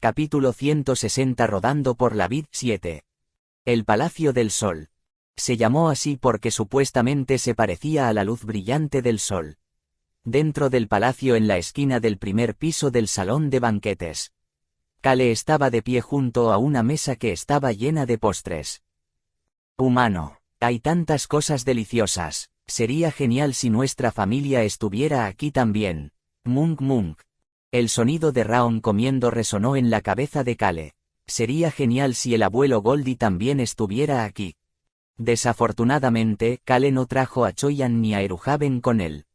Capítulo 160 Rodando por la vid 7. El Palacio del Sol. Se llamó así porque supuestamente se parecía a la luz brillante del sol. Dentro del palacio, en la esquina del primer piso del salón de banquetes, Kale estaba de pie junto a una mesa que estaba llena de postres. Humano, hay tantas cosas deliciosas. Sería genial si nuestra familia estuviera aquí también. Munk munk. El sonido de Raon comiendo resonó en la cabeza de Kale. Sería genial si el abuelo Goldie también estuviera aquí. Desafortunadamente, Kale no trajo a Choyan ni a Eruhaven con él.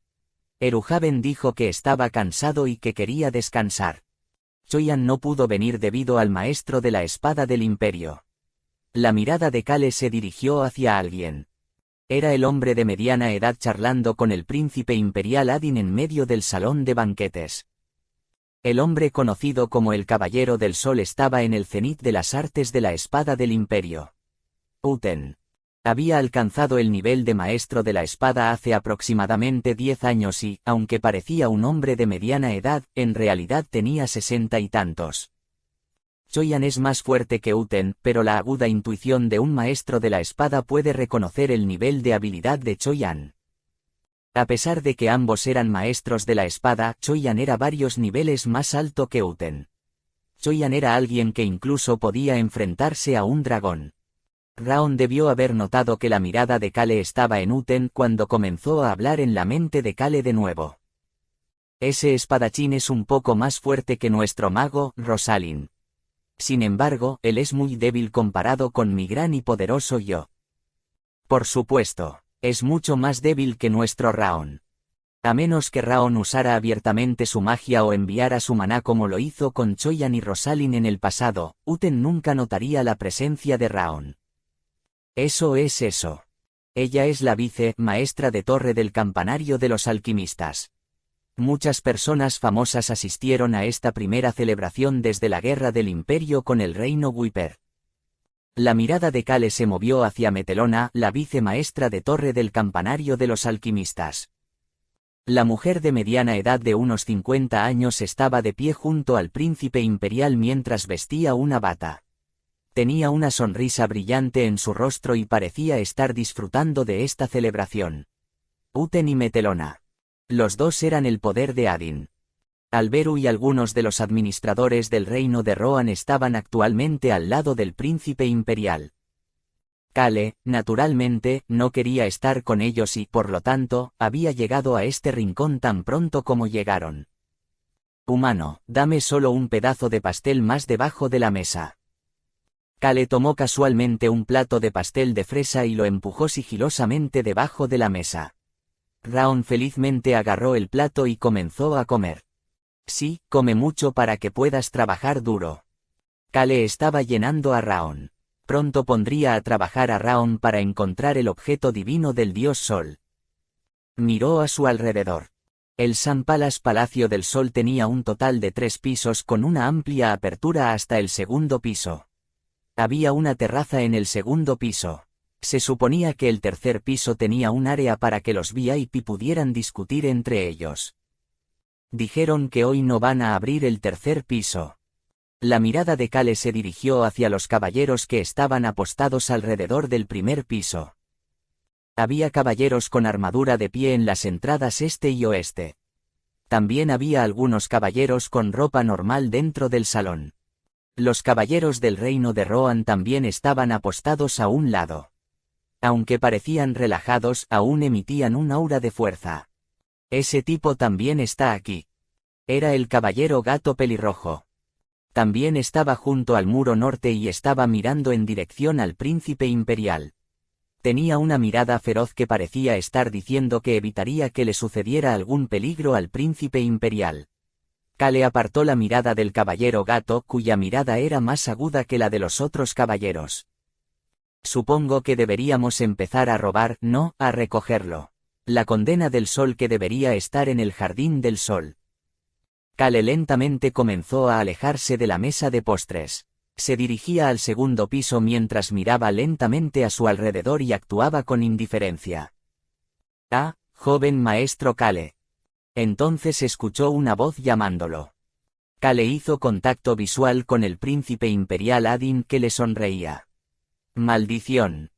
Eruhaven dijo que estaba cansado y que quería descansar. Choyan no pudo venir debido al maestro de la espada del imperio. La mirada de Kale se dirigió hacia alguien. Era el hombre de mediana edad charlando con el príncipe imperial Adin en medio del salón de banquetes. El hombre conocido como el Caballero del Sol estaba en el cenit de las artes de la espada del imperio. Uten había alcanzado el nivel de maestro de la espada hace aproximadamente 10 años y, aunque parecía un hombre de mediana edad, en realidad tenía 60 y tantos. Choyan es más fuerte que Uten, pero la aguda intuición de un maestro de la espada puede reconocer el nivel de habilidad de Choyan. A pesar de que ambos eran maestros de la espada, Choyan era varios niveles más alto que Uten. Choyan era alguien que incluso podía enfrentarse a un dragón. Raon debió haber notado que la mirada de Kale estaba en Uten cuando comenzó a hablar en la mente de Kale de nuevo. Ese espadachín es un poco más fuerte que nuestro mago, Rosalind. Sin embargo, él es muy débil comparado con mi gran y poderoso yo. Por supuesto, es mucho más débil que nuestro Raon. A menos que Raon usara abiertamente su magia o enviara su maná como lo hizo con Choyan y Rosalind en el pasado, Uten nunca notaría la presencia de Raon. Eso es eso. Ella es la maestra de torre del campanario de los alquimistas. Muchas personas famosas asistieron a esta primera celebración desde la guerra del imperio con el reino Wiper. La mirada de Kale se movió hacia Metelona, la maestra de torre del campanario de los alquimistas. La mujer de mediana edad de unos 50 años estaba de pie junto al príncipe imperial mientras vestía una bata. Tenía una sonrisa brillante en su rostro y parecía estar disfrutando de esta celebración. Uten y Metelona. Los dos eran el poder de Adin. Alberu y algunos de los administradores del reino de Rohan estaban actualmente al lado del príncipe imperial. Kale, naturalmente, no quería estar con ellos y, por lo tanto, había llegado a este rincón tan pronto como llegaron. Humano, dame solo un pedazo de pastel más debajo de la mesa. Kale tomó casualmente un plato de pastel de fresa y lo empujó sigilosamente debajo de la mesa. Raon felizmente agarró el plato y comenzó a comer. Sí, come mucho para que puedas trabajar duro. Kale estaba llenando a Raon. Pronto pondría a trabajar a Raon para encontrar el objeto divino del dios Sol. Miró a su alrededor. El Sun Palace Palacio del Sol tenía un total de 3 pisos con una amplia apertura hasta el segundo piso. Había una terraza en el segundo piso. Se suponía que el tercer piso tenía un área para que los VIP pudieran discutir entre ellos. Dijeron que hoy no van a abrir el tercer piso. La mirada de Kale se dirigió hacia los caballeros que estaban apostados alrededor del primer piso. Había caballeros con armadura de pie en las entradas este y oeste. También había algunos caballeros con ropa normal dentro del salón. Los caballeros del reino de Rohan también estaban apostados a un lado. Aunque parecían relajados, aún emitían un aura de fuerza. Ese tipo también está aquí. Era el caballero gato pelirrojo. También estaba junto al muro norte y estaba mirando en dirección al príncipe imperial. Tenía una mirada feroz que parecía estar diciendo que evitaría que le sucediera algún peligro al príncipe imperial. Kale apartó la mirada del caballero gato, cuya mirada era más aguda que la de los otros caballeros. Supongo que deberíamos empezar a robar, no a recogerlo. La condena del sol que debería estar en el jardín del sol. Kale lentamente comenzó a alejarse de la mesa de postres. Se dirigía al segundo piso mientras miraba lentamente a su alrededor y actuaba con indiferencia. Ah, joven maestro Kale. Entonces escuchó una voz llamándolo. Kale hizo contacto visual con el príncipe imperial Adin, que le sonreía. Maldición.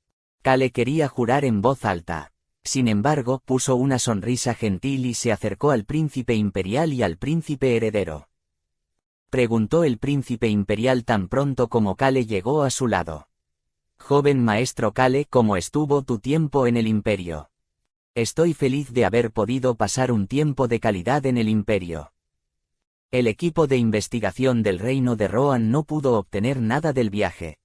Kale quería jurar en voz alta. Sin embargo, puso una sonrisa gentil y se acercó al príncipe imperial y al príncipe heredero. Preguntó el príncipe imperial tan pronto como Kale llegó a su lado. Joven maestro Kale, ¿cómo estuvo tu tiempo en el imperio? Estoy feliz de haber podido pasar un tiempo de calidad en el imperio. El equipo de investigación del reino de Rohan no pudo obtener nada del viaje.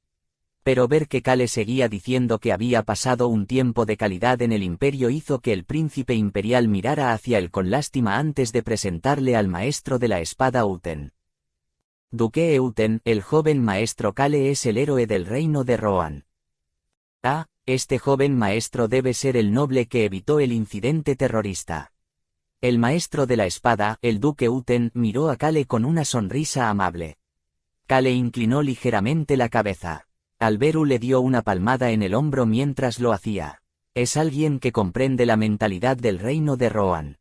Pero ver que Kale seguía diciendo que había pasado un tiempo de calidad en el imperio hizo que el príncipe imperial mirara hacia él con lástima antes de presentarle al maestro de la espada Uten. Duque Uten, el joven maestro Kale es el héroe del reino de Rohan. Ah, este joven maestro debe ser el noble que evitó el incidente terrorista. El maestro de la espada, el duque Uten, miró a Kale con una sonrisa amable. Kale inclinó ligeramente la cabeza. Alberu le dio una palmada en el hombro mientras lo hacía. Es alguien que comprende la mentalidad del reino de Rohan.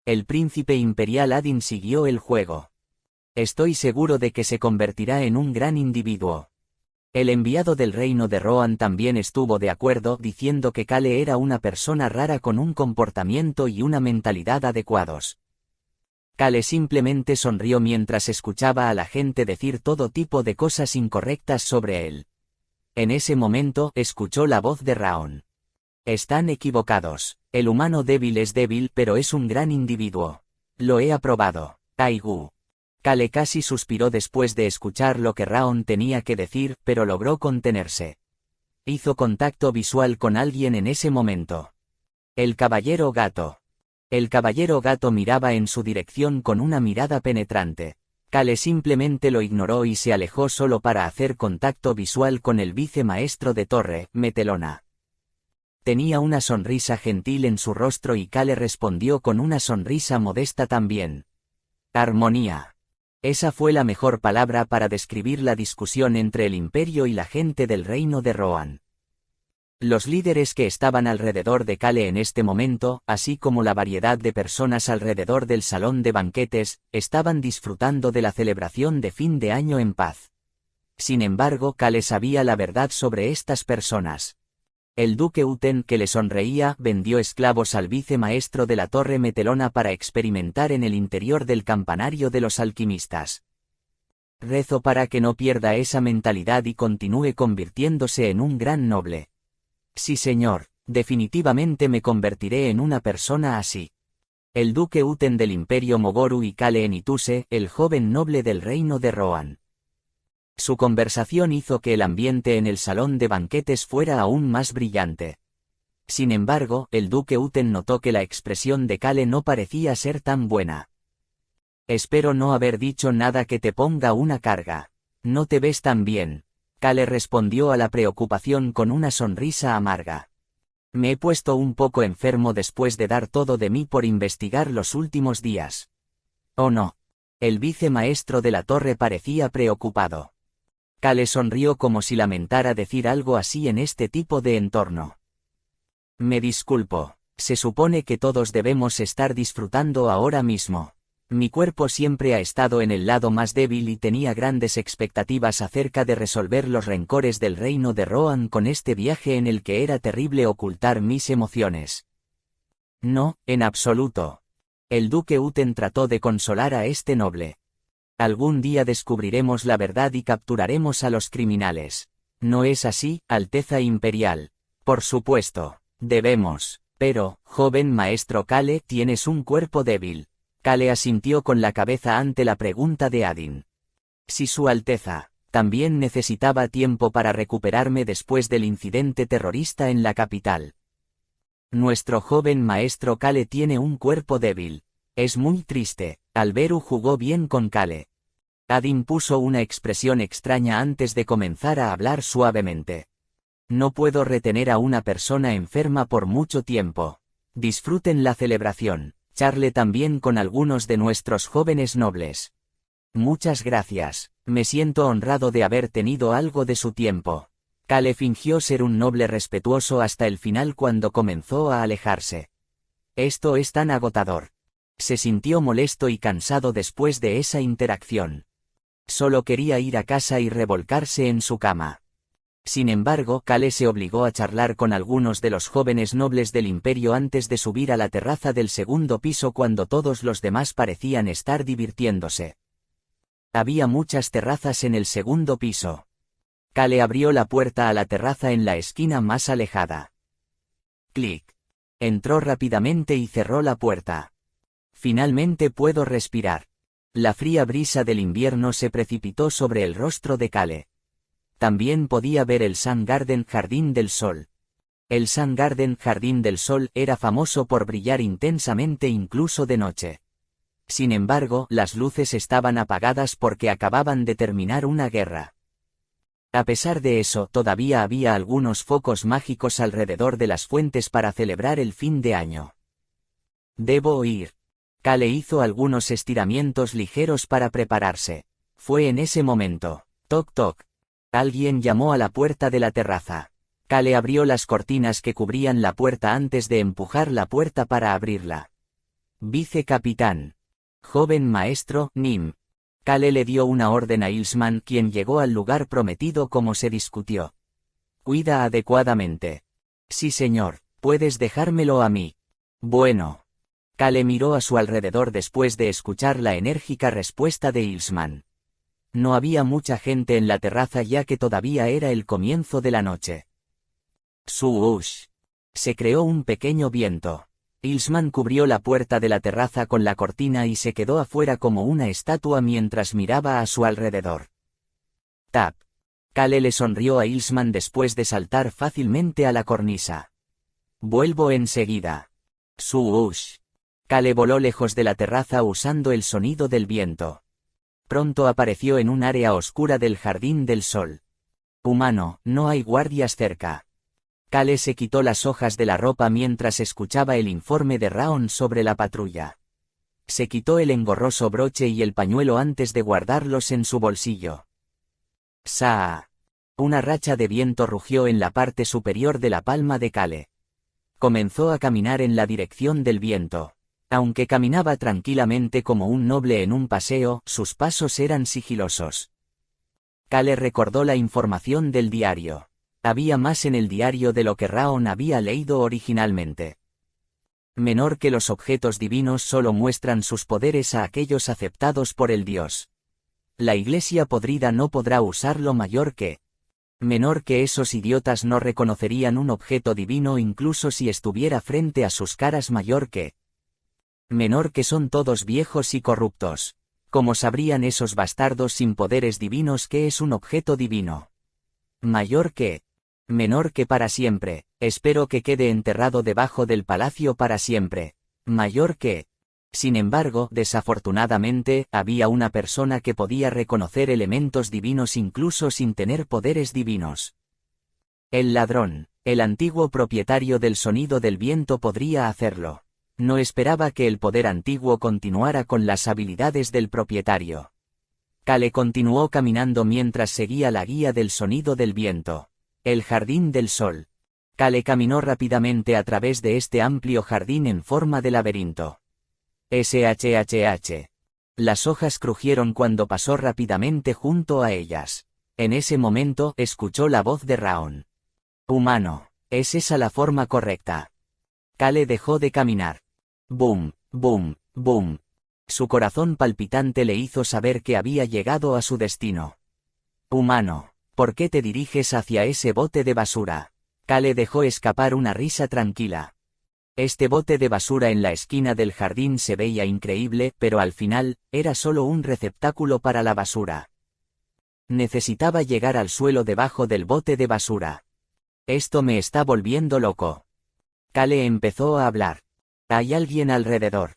El príncipe imperial Adin siguió el juego. Estoy seguro de que se convertirá en un gran individuo. El enviado del reino de Rohan también estuvo de acuerdo, diciendo que Kale era una persona rara con un comportamiento y una mentalidad adecuados. Kale simplemente sonrió mientras escuchaba a la gente decir todo tipo de cosas incorrectas sobre él. En ese momento, escuchó la voz de Raon. Están equivocados. El humano débil es débil, pero es un gran individuo. Lo he aprobado. Taigu. Kale casi suspiró después de escuchar lo que Raon tenía que decir, pero logró contenerse. Hizo contacto visual con alguien en ese momento. El caballero gato. El caballero gato miraba en su dirección con una mirada penetrante. Kale simplemente lo ignoró y se alejó solo para hacer contacto visual con el vicemaestro de torre, Metelona. Tenía una sonrisa gentil en su rostro y Kale respondió con una sonrisa modesta también. Armonía. Esa fue la mejor palabra para describir la discusión entre el imperio y la gente del reino de Rohan. Los líderes que estaban alrededor de Kale en este momento, así como la variedad de personas alrededor del salón de banquetes, estaban disfrutando de la celebración de fin de año en paz. Sin embargo, Kale sabía la verdad sobre estas personas. El duque Uten, que le sonreía, vendió esclavos al vicemaestro de la torre Metelona para experimentar en el interior del campanario de los alquimistas. Rezo para que no pierda esa mentalidad y continúe convirtiéndose en un gran noble. Sí señor, definitivamente me convertiré en una persona así. El duque Uten del imperio Mogoru y Kale Enituse, el joven noble del reino de Rohan. Su conversación hizo que el ambiente en el salón de banquetes fuera aún más brillante. Sin embargo, el duque Uten notó que la expresión de Kale no parecía ser tan buena. Espero no haber dicho nada que te ponga una carga. No te ves tan bien. Kale respondió a la preocupación con una sonrisa amarga. Me he puesto un poco enfermo después de dar todo de mí por investigar los últimos días. Oh no. El vicemaestro de la torre parecía preocupado. Kale sonrió como si lamentara decir algo así en este tipo de entorno. Me disculpo. Se supone que todos debemos estar disfrutando ahora mismo. Mi cuerpo siempre ha estado en el lado más débil y tenía grandes expectativas acerca de resolver los rencores del reino de Rohan con este viaje en el que era terrible ocultar mis emociones. No, en absoluto. El duque Uten trató de consolar a este noble. Algún día descubriremos la verdad y capturaremos a los criminales. ¿No es así, Alteza Imperial? Por supuesto, debemos. Pero, joven maestro Kale, tienes un cuerpo débil. Kale asintió con la cabeza ante la pregunta de Adin. Si Su Alteza, también necesitaba tiempo para recuperarme después del incidente terrorista en la capital. Nuestro joven maestro Kale tiene un cuerpo débil. Es muy triste. Alberu jugó bien con Kale. Adin puso una expresión extraña antes de comenzar a hablar suavemente. No puedo retener a una persona enferma por mucho tiempo. Disfruten la celebración. Charle también con algunos de nuestros jóvenes nobles. Muchas gracias. Me siento honrado de haber tenido algo de su tiempo. Kale fingió ser un noble respetuoso hasta el final cuando comenzó a alejarse. Esto es tan agotador. Se sintió molesto y cansado después de esa interacción. Solo quería ir a casa y revolcarse en su cama. Sin embargo, Kale se obligó a charlar con algunos de los jóvenes nobles del imperio antes de subir a la terraza del segundo piso cuando todos los demás parecían estar divirtiéndose. Había muchas terrazas en el segundo piso. Kale abrió la puerta a la terraza en la esquina más alejada. Clic. Entró rápidamente y cerró la puerta. Finalmente puedo respirar. La fría brisa del invierno se precipitó sobre el rostro de Kale. También podía ver el Sun Garden Jardín del Sol. El Sun Garden Jardín del Sol era famoso por brillar intensamente incluso de noche. Sin embargo, las luces estaban apagadas porque acababan de terminar una guerra. A pesar de eso, todavía había algunos focos mágicos alrededor de las fuentes para celebrar el fin de año. Debo ir. Kale hizo algunos estiramientos ligeros para prepararse. Fue en ese momento. Toc toc. Alguien llamó a la puerta de la terraza. Kale abrió las cortinas que cubrían la puerta antes de empujar la puerta para abrirla. Vicecapitán. Joven maestro, Nim. Kale le dio una orden a Ilsman, quien llegó al lugar prometido como se discutió. Cuida adecuadamente. Sí señor, puedes dejármelo a mí. Bueno. Kale miró a su alrededor después de escuchar la enérgica respuesta de Ilsman. No había mucha gente en la terraza ya que todavía era el comienzo de la noche. Suush. Se creó un pequeño viento. Ilsman cubrió la puerta de la terraza con la cortina y se quedó afuera como una estatua mientras miraba a su alrededor. Tap. Kale le sonrió a Ilsman después de saltar fácilmente a la cornisa. Vuelvo enseguida. Suush. Kale voló lejos de la terraza usando el sonido del viento. Pronto apareció en un área oscura del Jardín del Sol. Humano, no hay guardias cerca. Kale se quitó las hojas de la ropa mientras escuchaba el informe de Raon sobre la patrulla. Se quitó el engorroso broche y el pañuelo antes de guardarlos en su bolsillo. ¡Saa! Una racha de viento rugió en la parte superior de la palma de Kale. Comenzó a caminar en la dirección del viento. Aunque caminaba tranquilamente como un noble en un paseo, sus pasos eran sigilosos. Kale recordó la información del diario. Había más en el diario de lo que Raon había leído originalmente. Menor que los objetos divinos solo muestran sus poderes a aquellos aceptados por el Dios. La Iglesia podrida no podrá usarlo mayor que. Menor que esos idiotas no reconocerían un objeto divino incluso si estuviera frente a sus caras mayor que. Menor que son todos viejos y corruptos. ¿Cómo sabrían esos bastardos sin poderes divinos qué es un objeto divino? Mayor que. Menor que para siempre, espero que quede enterrado debajo del palacio para siempre. Mayor que. Sin embargo, desafortunadamente, había una persona que podía reconocer elementos divinos incluso sin tener poderes divinos. El ladrón, el antiguo propietario del sonido del viento podría hacerlo. No esperaba que el poder antiguo continuara con las habilidades del propietario. Kale continuó caminando mientras seguía la guía del sonido del viento. El Jardín del Sol. Kale caminó rápidamente a través de este amplio jardín en forma de laberinto. SHHH. Las hojas crujieron cuando pasó rápidamente junto a ellas. En ese momento, escuchó la voz de Raon. Humano, ¿es esa la forma correcta? Kale dejó de caminar. Boom, boom, boom. Su corazón palpitante le hizo saber que había llegado a su destino. Humano, ¿por qué te diriges hacia ese bote de basura? Kale dejó escapar una risa tranquila. Este bote de basura en la esquina del jardín se veía increíble, pero al final, era solo un receptáculo para la basura. Necesitaba llegar al suelo debajo del bote de basura. Esto me está volviendo loco. Kale empezó a hablar. ¿Hay alguien alrededor?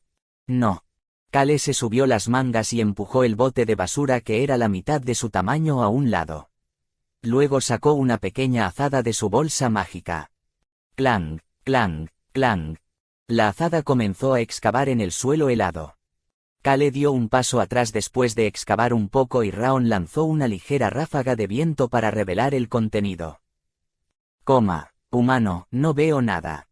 No. Kale se subió las mangas y empujó el bote de basura que era la mitad de su tamaño a un lado. Luego sacó una pequeña azada de su bolsa mágica. Clang, clang, clang. La azada comenzó a excavar en el suelo helado. Kale dio un paso atrás después de excavar un poco y Raon lanzó una ligera ráfaga de viento para revelar el contenido. Humano, no veo nada.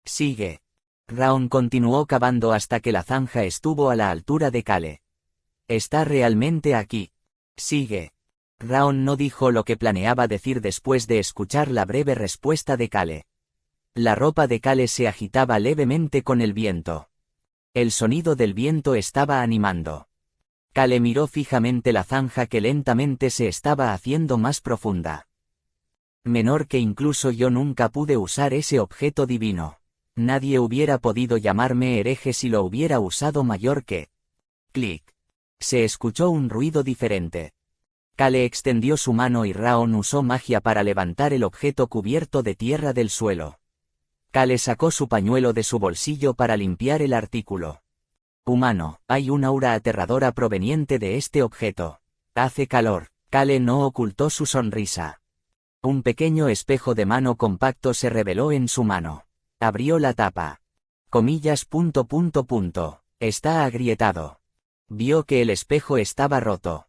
Sigue. Raon continuó cavando hasta que la zanja estuvo a la altura de Kale. «¿Está realmente aquí?» «Sigue». Raon no dijo lo que planeaba decir después de escuchar la breve respuesta de Kale. La ropa de Kale se agitaba levemente con el viento. El sonido del viento estaba animando. Kale miró fijamente la zanja que lentamente se estaba haciendo más profunda. «Menor que incluso yo nunca pude usar ese objeto divino. Nadie hubiera podido llamarme hereje si lo hubiera usado mayor que...» Clic. Se escuchó un ruido diferente. Kale extendió su mano y Raon usó magia para levantar el objeto cubierto de tierra del suelo. Kale sacó su pañuelo de su bolsillo para limpiar el artículo. «Humano, hay un aura aterradora proveniente de este objeto. Hace calor». Kale no ocultó su sonrisa. Un pequeño espejo de mano compacto se reveló en su mano. Abrió la tapa. Comillas. Está agrietado. Vio que el espejo estaba roto.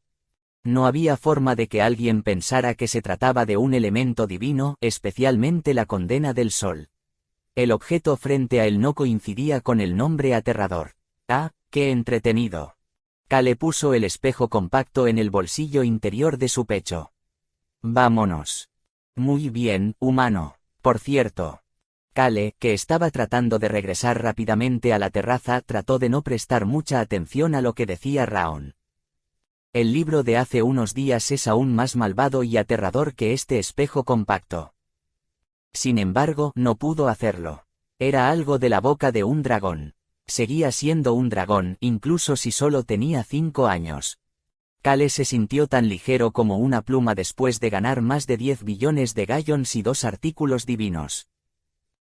No había forma de que alguien pensara que se trataba de un elemento divino, especialmente la condena del sol. El objeto frente a él no coincidía con el nombre aterrador. «Ah, qué entretenido». Kale puso el espejo compacto en el bolsillo interior de su pecho. «Vámonos». «Muy bien, humano. Por cierto». Kale, que estaba tratando de regresar rápidamente a la terraza, trató de no prestar mucha atención a lo que decía Raon. «El libro de hace unos días es aún más malvado y aterrador que este espejo compacto». Sin embargo, no pudo hacerlo. Era algo de la boca de un dragón. Seguía siendo un dragón, incluso si solo tenía 5 años. Kale se sintió tan ligero como una pluma después de ganar más de 10 billones de gallons y 2 artículos divinos.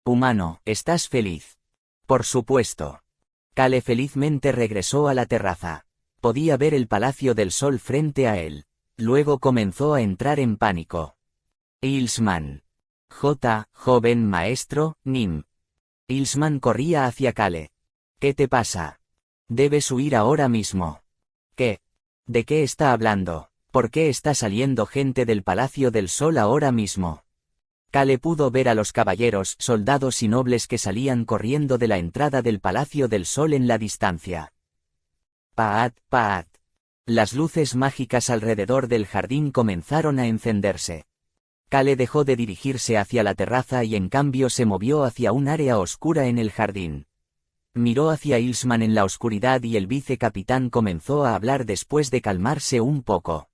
«Humano, ¿estás feliz?» «Por supuesto». Kale felizmente regresó a la terraza. Podía ver el Palacio del Sol frente a él. Luego comenzó a entrar en pánico. «Ilsman». Joven maestro, Nim. Ilsman corría hacia Kale. «¿Qué te pasa? Debes huir ahora mismo». «¿Qué? ¿De qué está hablando? ¿Por qué está saliendo gente del Palacio del Sol ahora mismo?» Kale pudo ver a los caballeros, soldados y nobles que salían corriendo de la entrada del Palacio del Sol en la distancia. Paat. Las luces mágicas alrededor del jardín comenzaron a encenderse. Kale dejó de dirigirse hacia la terraza y en cambio se movió hacia un área oscura en el jardín. Miró hacia Ilsman en la oscuridad y el vicecapitán comenzó a hablar después de calmarse un poco.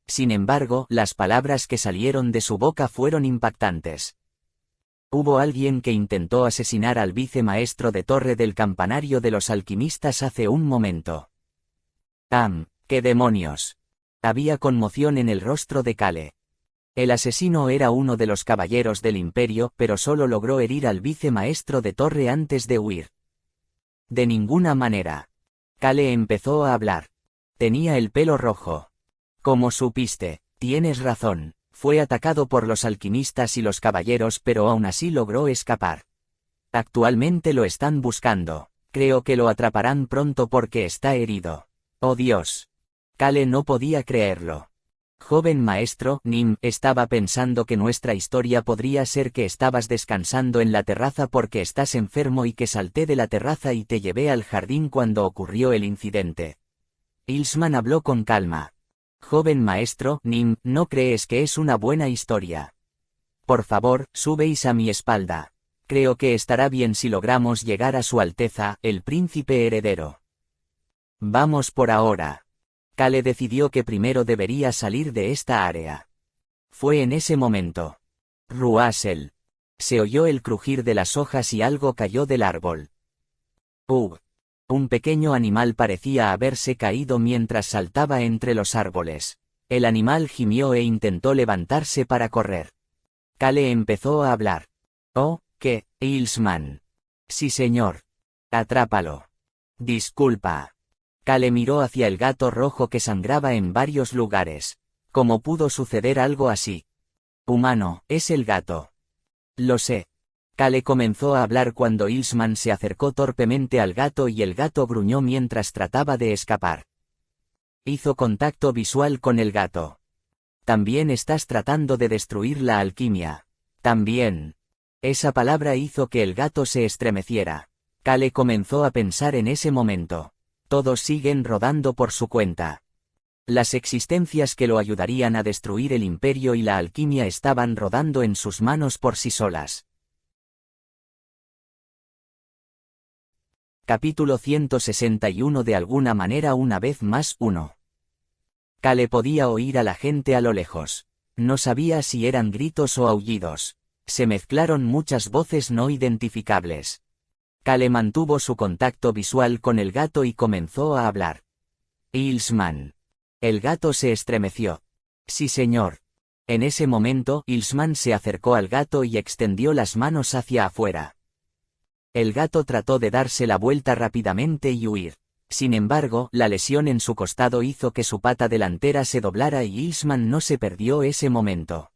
Sin embargo, las palabras que salieron de su boca fueron impactantes. «Hubo alguien que intentó asesinar al vicemaestro de torre del campanario de los alquimistas hace un momento». «¿Qué demonios?» Había conmoción en el rostro de Kale. El asesino era uno de los caballeros del imperio, pero solo logró herir al vicemaestro de torre antes de huir. «De ninguna manera». Kale empezó a hablar. «Tenía el pelo rojo». «¿Cómo supiste?» «Tienes razón. Fue atacado por los alquimistas y los caballeros, pero aún así logró escapar. Actualmente lo están buscando. Creo que lo atraparán pronto porque está herido». «Oh Dios». Kale no podía creerlo. «Joven maestro, Nim, estaba pensando que nuestra historia podría ser que estabas descansando en la terraza porque estás enfermo y que salté de la terraza y te llevé al jardín cuando ocurrió el incidente». Ilsman habló con calma. «Joven maestro, Nim, ¿no crees que es una buena historia? Por favor, subéis a mi espalda. Creo que estará bien si logramos llegar a Su Alteza, el príncipe heredero». «Vamos por ahora». Kale decidió que primero debería salir de esta área. Fue en ese momento. «Ruasel». Se oyó el crujir de las hojas y algo cayó del árbol. Un pequeño animal parecía haberse caído mientras saltaba entre los árboles. El animal gimió e intentó levantarse para correr. Kale empezó a hablar. «Oh, ¿qué, Ilsman?» «Sí señor». «Atrápalo». «Disculpa». Kale miró hacia el gato rojo que sangraba en varios lugares. ¿Cómo pudo suceder algo así? «Humano, es el gato». «Lo sé». Kale comenzó a hablar cuando Ilsman se acercó torpemente al gato y el gato gruñó mientras trataba de escapar. Hizo contacto visual con el gato. «También estás tratando de destruir la alquimia». «También». Esa palabra hizo que el gato se estremeciera. Kale comenzó a pensar en ese momento. Todos siguen rodando por su cuenta. Las existencias que lo ayudarían a destruir el imperio y la alquimia estaban rodando en sus manos por sí solas. Capítulo 161. De alguna manera una vez más 1. Kale podía oír a la gente a lo lejos. No sabía si eran gritos o aullidos. Se mezclaron muchas voces no identificables. Kale mantuvo su contacto visual con el gato y comenzó a hablar. Ilsman. El gato se estremeció. Sí, señor. En ese momento, Ilsman se acercó al gato y extendió las manos hacia afuera. El gato trató de darse la vuelta rápidamente y huir. Sin embargo, la lesión en su costado hizo que su pata delantera se doblara y Ilsman no se perdió ese momento.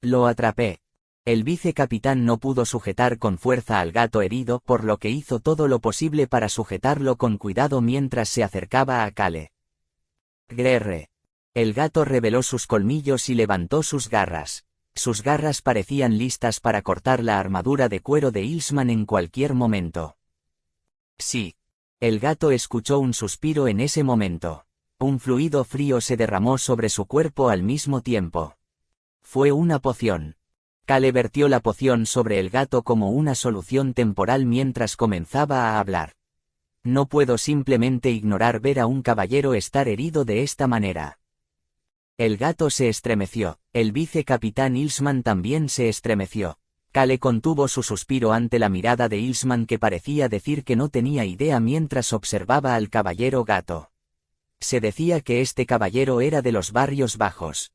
Lo atrapé. El vicecapitán no pudo sujetar con fuerza al gato herido, por lo que hizo todo lo posible para sujetarlo con cuidado mientras se acercaba a Kale. Grrr. El gato reveló sus colmillos y levantó sus garras. Sus garras parecían listas para cortar la armadura de cuero de Ilsman en cualquier momento. Sí. El gato escuchó un suspiro en ese momento. Un fluido frío se derramó sobre su cuerpo al mismo tiempo. Fue una poción. Kale vertió la poción sobre el gato como una solución temporal mientras comenzaba a hablar. No puedo simplemente ignorar ver a un caballero estar herido de esta manera. El gato se estremeció. El vicecapitán Ilsman también se estremeció. Kale contuvo su suspiro ante la mirada de Ilsman que parecía decir que no tenía idea mientras observaba al caballero gato. Se decía que este caballero era de los barrios bajos.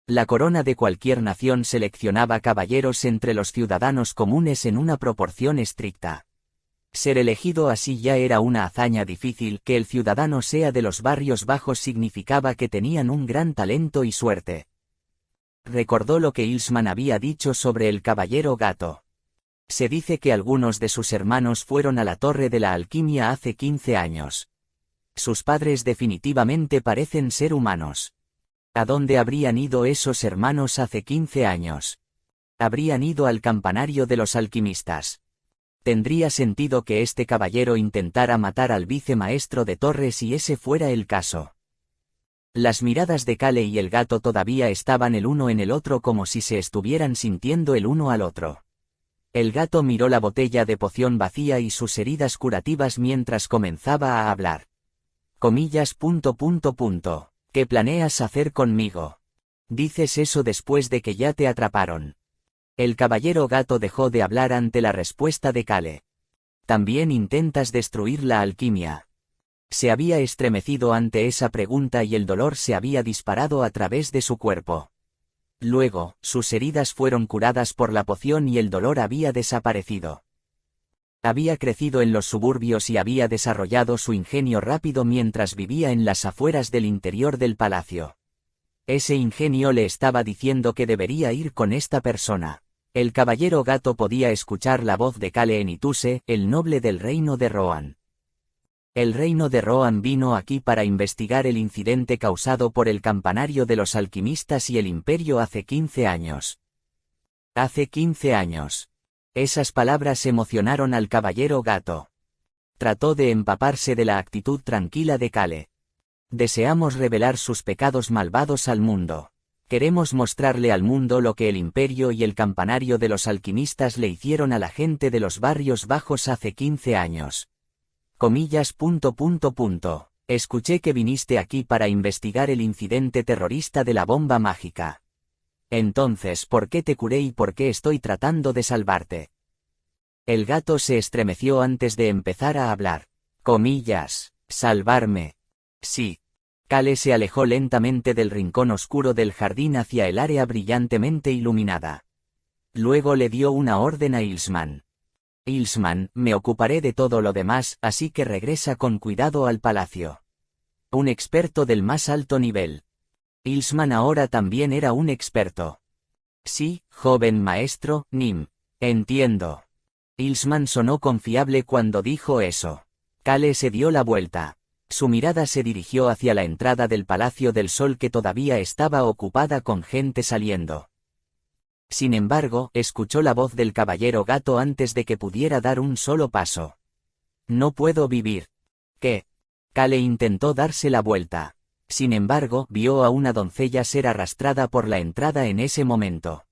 La corona de cualquier nación seleccionaba caballeros entre los ciudadanos comunes en una proporción estricta. Ser elegido así ya era una hazaña difícil. Que el ciudadano sea de los barrios bajos significaba que tenían un gran talento y suerte. Recordó lo que Ilsman había dicho sobre el caballero gato. Se dice que algunos de sus hermanos fueron a la Torre de la Alquimia hace 15 años. Sus padres definitivamente parecen ser humanos. ¿A dónde habrían ido esos hermanos hace 15 años? Habrían ido al campanario de los alquimistas. Tendría sentido que este caballero intentara matar al vicemaestro de Torres si ese fuera el caso. Las miradas de Kale y el gato todavía estaban el uno en el otro como si se estuvieran sintiendo el uno al otro. El gato miró la botella de poción vacía y sus heridas curativas mientras comenzaba a hablar. Comillas. ¿Qué planeas hacer conmigo? Dices eso después de que ya te atraparon. El caballero gato dejó de hablar ante la respuesta de Kale. También intentas destruir la alquimia. Se había estremecido ante esa pregunta y el dolor se había disparado a través de su cuerpo. Luego, sus heridas fueron curadas por la poción y el dolor había desaparecido. Había crecido en los suburbios y había desarrollado su ingenio rápido mientras vivía en las afueras del interior del palacio. Ese ingenio le estaba diciendo que debería ir con esta persona. El caballero gato podía escuchar la voz de Kale en Ituse, el noble del reino de Rohan. El reino de Rohan vino aquí para investigar el incidente causado por el campanario de los alquimistas y el imperio hace 15 años. Hace 15 años. Esas palabras emocionaron al caballero gato. Trató de empaparse de la actitud tranquila de Kale. Deseamos revelar sus pecados malvados al mundo. Queremos mostrarle al mundo lo que el imperio y el campanario de los alquimistas le hicieron a la gente de los barrios bajos hace 15 años. Comillas. Escuché que viniste aquí para investigar el incidente terrorista de la bomba mágica. Entonces, ¿por qué te curé y por qué estoy tratando de salvarte? El gato se estremeció antes de empezar a hablar. Comillas. Salvarme. Sí. Kale se alejó lentamente del rincón oscuro del jardín hacia el área brillantemente iluminada. Luego le dio una orden a Ilsman. Ilsman, me ocuparé de todo lo demás, así que regresa con cuidado al palacio. Un experto del más alto nivel. Ilsman ahora también era un experto. Sí, joven maestro, Nim. Entiendo. Ilsman sonó confiable cuando dijo eso. Kale se dio la vuelta. Su mirada se dirigió hacia la entrada del Palacio del Sol que todavía estaba ocupada con gente saliendo. Sin embargo, escuchó la voz del caballero gato antes de que pudiera dar un solo paso. No puedo vivir. ¿Qué? Kale intentó darse la vuelta. Sin embargo, vio a una doncella ser arrastrada por la entrada en ese momento.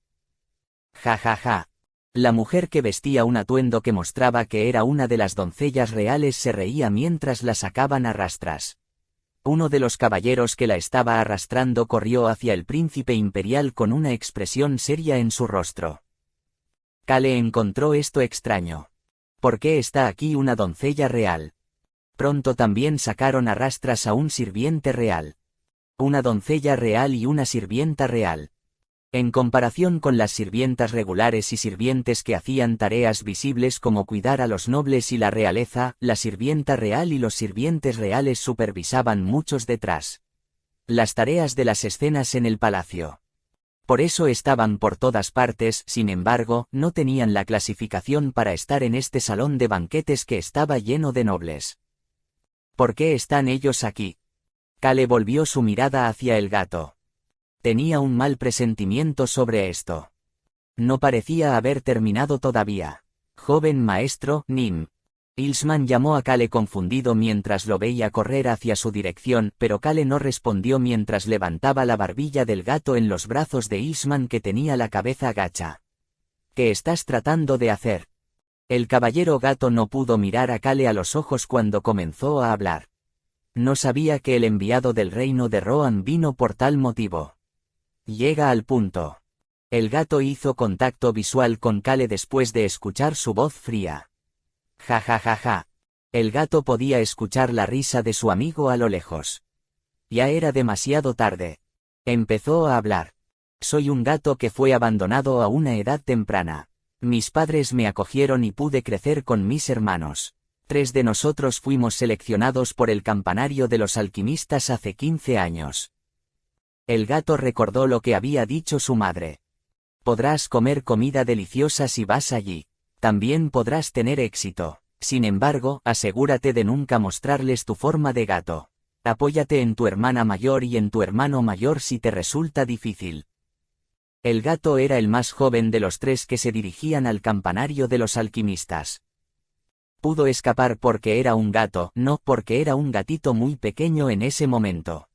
Ja ja ja. La mujer que vestía un atuendo que mostraba que era una de las doncellas reales se reía mientras la sacaban a rastras. Uno de los caballeros que la estaba arrastrando corrió hacia el príncipe imperial con una expresión seria en su rostro. Kale encontró esto extraño. ¿Por qué está aquí una doncella real? Pronto también sacaron a rastras a un sirviente real. Una doncella real y una sirvienta real. En comparación con las sirvientas regulares y sirvientes que hacían tareas visibles como cuidar a los nobles y la realeza, la sirvienta real y los sirvientes reales supervisaban muchos detrás. Las tareas de las escenas en el palacio. Por eso estaban por todas partes, sin embargo, no tenían la clasificación para estar en este salón de banquetes que estaba lleno de nobles. ¿Por qué están ellos aquí? Kale volvió su mirada hacia el gato. Tenía un mal presentimiento sobre esto. No parecía haber terminado todavía. Joven maestro, Nim. Ilsman llamó a Kale confundido mientras lo veía correr hacia su dirección, pero Kale no respondió mientras levantaba la barbilla del gato en los brazos de Ilsman que tenía la cabeza gacha. ¿Qué estás tratando de hacer? El caballero gato no pudo mirar a Kale a los ojos cuando comenzó a hablar. No sabía que el enviado del reino de Rohan vino por tal motivo. Llega al punto. El gato hizo contacto visual con Kale después de escuchar su voz fría. Ja ja ja ja. El gato podía escuchar la risa de su amigo a lo lejos. Ya era demasiado tarde. Empezó a hablar. Soy un gato que fue abandonado a una edad temprana. Mis padres me acogieron y pude crecer con mis hermanos. 3 de nosotros fuimos seleccionados por el campanario de los alquimistas hace 15 años. El gato recordó lo que había dicho su madre. Podrás comer comida deliciosa si vas allí. También podrás tener éxito. Sin embargo, asegúrate de nunca mostrarles tu forma de gato. Apóyate en tu hermana mayor y en tu hermano mayor si te resulta difícil. El gato era el más joven de los 3 que se dirigían al campanario de los alquimistas. Pudo escapar porque era un gato, no porque era un gatito muy pequeño en ese momento.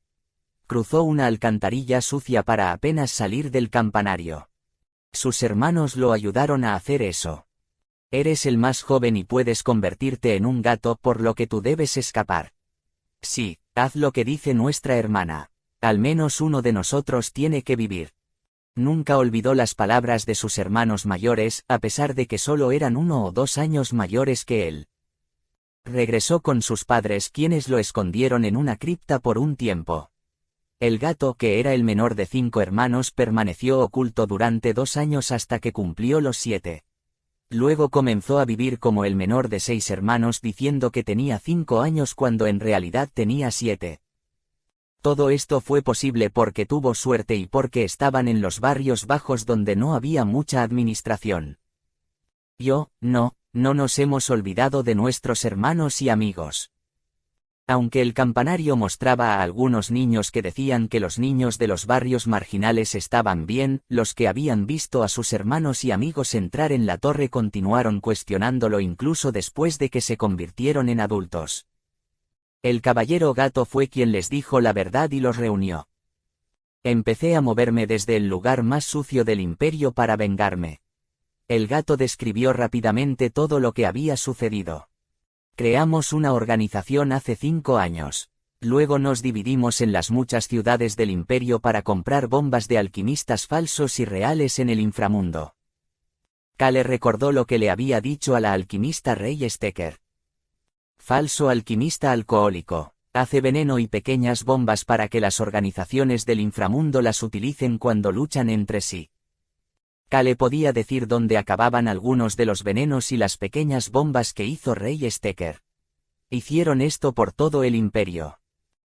Cruzó una alcantarilla sucia para apenas salir del campanario. Sus hermanos lo ayudaron a hacer eso. Eres el más joven y puedes convertirte en un gato, por lo que tú debes escapar. Sí, haz lo que dice nuestra hermana. Al menos uno de nosotros tiene que vivir. Nunca olvidó las palabras de sus hermanos mayores, a pesar de que solo eran 1 o 2 años mayores que él. Regresó con sus padres, quienes lo escondieron en una cripta por un tiempo. El gato, que era el menor de 5 hermanos, permaneció oculto durante 2 años hasta que cumplió los 7. Luego comenzó a vivir como el menor de 6 hermanos diciendo que tenía 5 años cuando en realidad tenía 7. Todo esto fue posible porque tuvo suerte y porque estaban en los barrios bajos donde no había mucha administración. No nos hemos olvidado de nuestros hermanos y amigos. Aunque el campanario mostraba a algunos niños que decían que los niños de los barrios marginales estaban bien, los que habían visto a sus hermanos y amigos entrar en la torre continuaron cuestionándolo incluso después de que se convirtieron en adultos. El caballero gato fue quien les dijo la verdad y los reunió. Empecé a moverme desde el lugar más sucio del imperio para vengarme. El gato describió rápidamente todo lo que había sucedido. Creamos una organización hace 5 años. Luego nos dividimos en las muchas ciudades del imperio para comprar bombas de alquimistas falsos y reales en el inframundo. Kale recordó lo que le había dicho a la alquimista Rey Stecker. Falso alquimista alcohólico. Hace veneno y pequeñas bombas para que las organizaciones del inframundo las utilicen cuando luchan entre sí. Kale podía decir dónde acababan algunos de los venenos y las pequeñas bombas que hizo Rey Stecker. Hicieron esto por todo el imperio.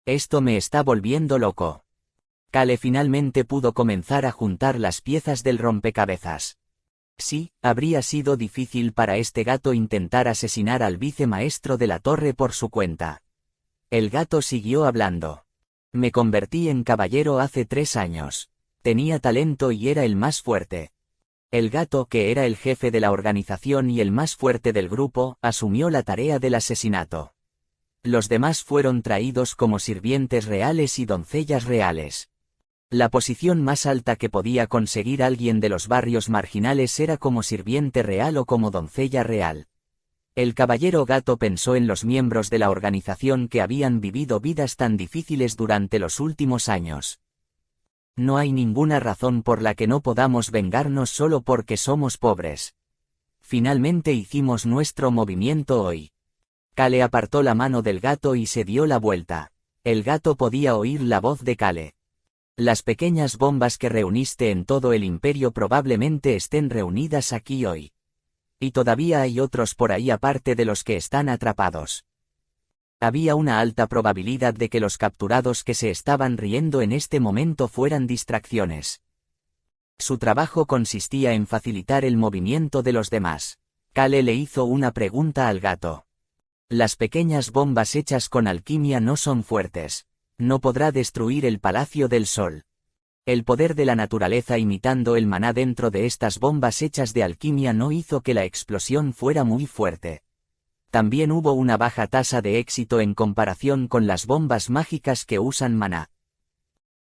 Esto me está volviendo loco. Kale finalmente pudo comenzar a juntar las piezas del rompecabezas. Sí, habría sido difícil para este gato intentar asesinar al vicemaestro de la torre por su cuenta. El gato siguió hablando. Me convertí en caballero hace 3 años. Tenía talento y era el más fuerte. El gato, que era el jefe de la organización y el más fuerte del grupo, asumió la tarea del asesinato. Los demás fueron traídos como sirvientes reales y doncellas reales. La posición más alta que podía conseguir alguien de los barrios marginales era como sirviente real o como doncella real. El caballero gato pensó en los miembros de la organización que habían vivido vidas tan difíciles durante los últimos años. No hay ninguna razón por la que no podamos vengarnos solo porque somos pobres. Finalmente hicimos nuestro movimiento hoy. Cale apartó la mano del gato y se dio la vuelta. El gato podía oír la voz de Cale. Las pequeñas bombas que reuniste en todo el imperio probablemente estén reunidas aquí hoy. Y todavía hay otros por ahí aparte de los que están atrapados. Había una alta probabilidad de que los capturados que se estaban riendo en este momento fueran distracciones. Su trabajo consistía en facilitar el movimiento de los demás. Cale le hizo una pregunta al gato. Las pequeñas bombas hechas con alquimia no son fuertes. No podrá destruir el Palacio del Sol. El poder de la naturaleza imitando el maná dentro de estas bombas hechas de alquimia no hizo que la explosión fuera muy fuerte. También hubo una baja tasa de éxito en comparación con las bombas mágicas que usan maná.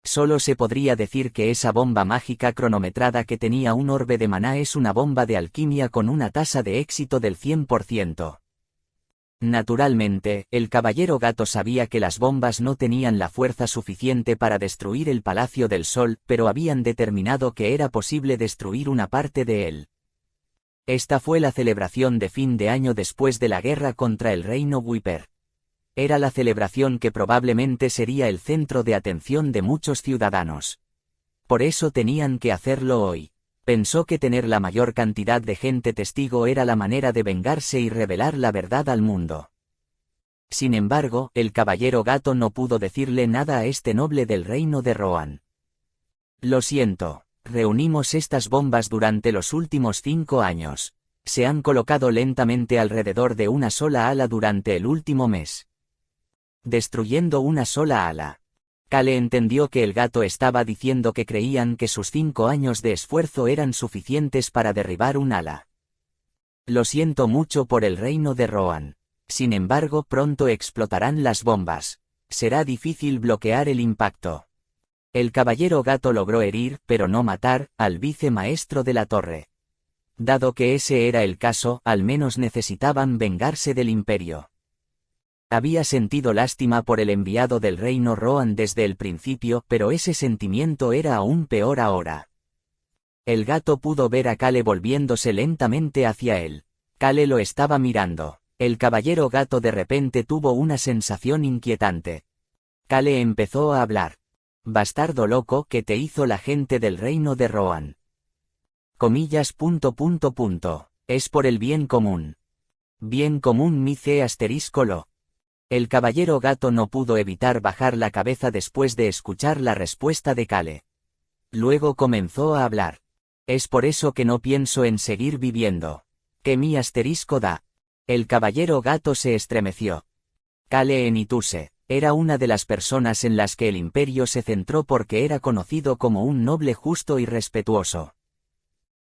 Solo se podría decir que esa bomba mágica cronometrada que tenía un orbe de maná es una bomba de alquimia con una tasa de éxito del 100%. Naturalmente, el caballero gato sabía que las bombas no tenían la fuerza suficiente para destruir el Palacio del Sol, pero habían determinado que era posible destruir una parte de él. Esta fue la celebración de fin de año después de la guerra contra el reino Wiper. Era la celebración que probablemente sería el centro de atención de muchos ciudadanos. Por eso tenían que hacerlo hoy. Pensó que tener la mayor cantidad de gente testigo era la manera de vengarse y revelar la verdad al mundo. Sin embargo, el caballero gato no pudo decirle nada a este noble del reino de Rohan. Lo siento, reunimos estas bombas durante los últimos 5 años. Se han colocado lentamente alrededor de una sola ala durante el último mes. Destruyendo una sola ala. Cale entendió que el gato estaba diciendo que creían que sus 5 años de esfuerzo eran suficientes para derribar un ala. Lo siento mucho por el reino de Rohan. Sin embargo, pronto explotarán las bombas. Será difícil bloquear el impacto. El caballero gato logró herir, pero no matar, al vicemaestro de la torre. Dado que ese era el caso, al menos necesitaban vengarse del imperio. Había sentido lástima por el enviado del reino Rohan desde el principio, pero ese sentimiento era aún peor ahora. El gato pudo ver a Cale volviéndose lentamente hacia él. Cale lo estaba mirando. El caballero gato de repente tuvo una sensación inquietante. Cale empezó a hablar. Bastardo loco, que te hizo la gente del reino de Rohan. Comillas. Es por el bien común. Bien común mi c asterisco lo. El caballero gato no pudo evitar bajar la cabeza después de escuchar la respuesta de Cale. Luego comenzó a hablar. Es por eso que no pienso en seguir viviendo. Que mi asterisco da. El caballero gato se estremeció. Cale Enituse era una de las personas en las que el imperio se centró porque era conocido como un noble justo y respetuoso.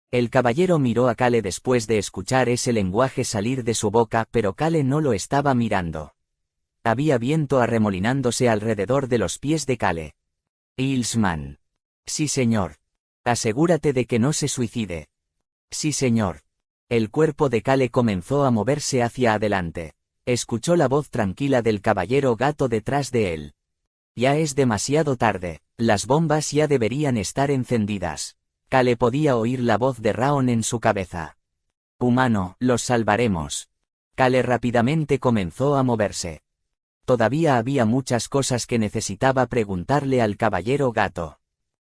El caballero miró a Cale después de escuchar ese lenguaje salir de su boca, pero Cale no lo estaba mirando. Había viento arremolinándose alrededor de los pies de Cale. Ilsman. Sí, señor. Asegúrate de que no se suicide. Sí, señor. El cuerpo de Cale comenzó a moverse hacia adelante. Escuchó la voz tranquila del caballero gato detrás de él. Ya es demasiado tarde. Las bombas ya deberían estar encendidas. Cale podía oír la voz de Raon en su cabeza. Humano, los salvaremos. Cale rápidamente comenzó a moverse. Todavía había muchas cosas que necesitaba preguntarle al caballero gato.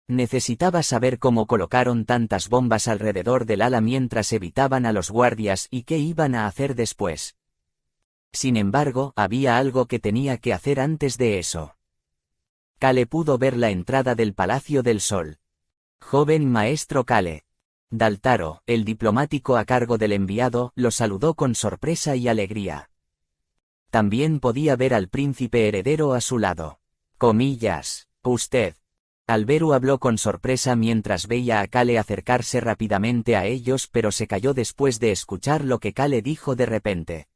Necesitaba saber cómo colocaron tantas bombas alrededor del ala mientras evitaban a los guardias y qué iban a hacer después. Sin embargo, había algo que tenía que hacer antes de eso. Cale pudo ver la entrada del Palacio del Sol. Joven maestro Cale. Daltaro, el diplomático a cargo del enviado, lo saludó con sorpresa y alegría. También podía ver al príncipe heredero a su lado. Comillas, usted. Alberu habló con sorpresa mientras veía a Kale acercarse rápidamente a ellos, pero se calló después de escuchar lo que Kale dijo de repente.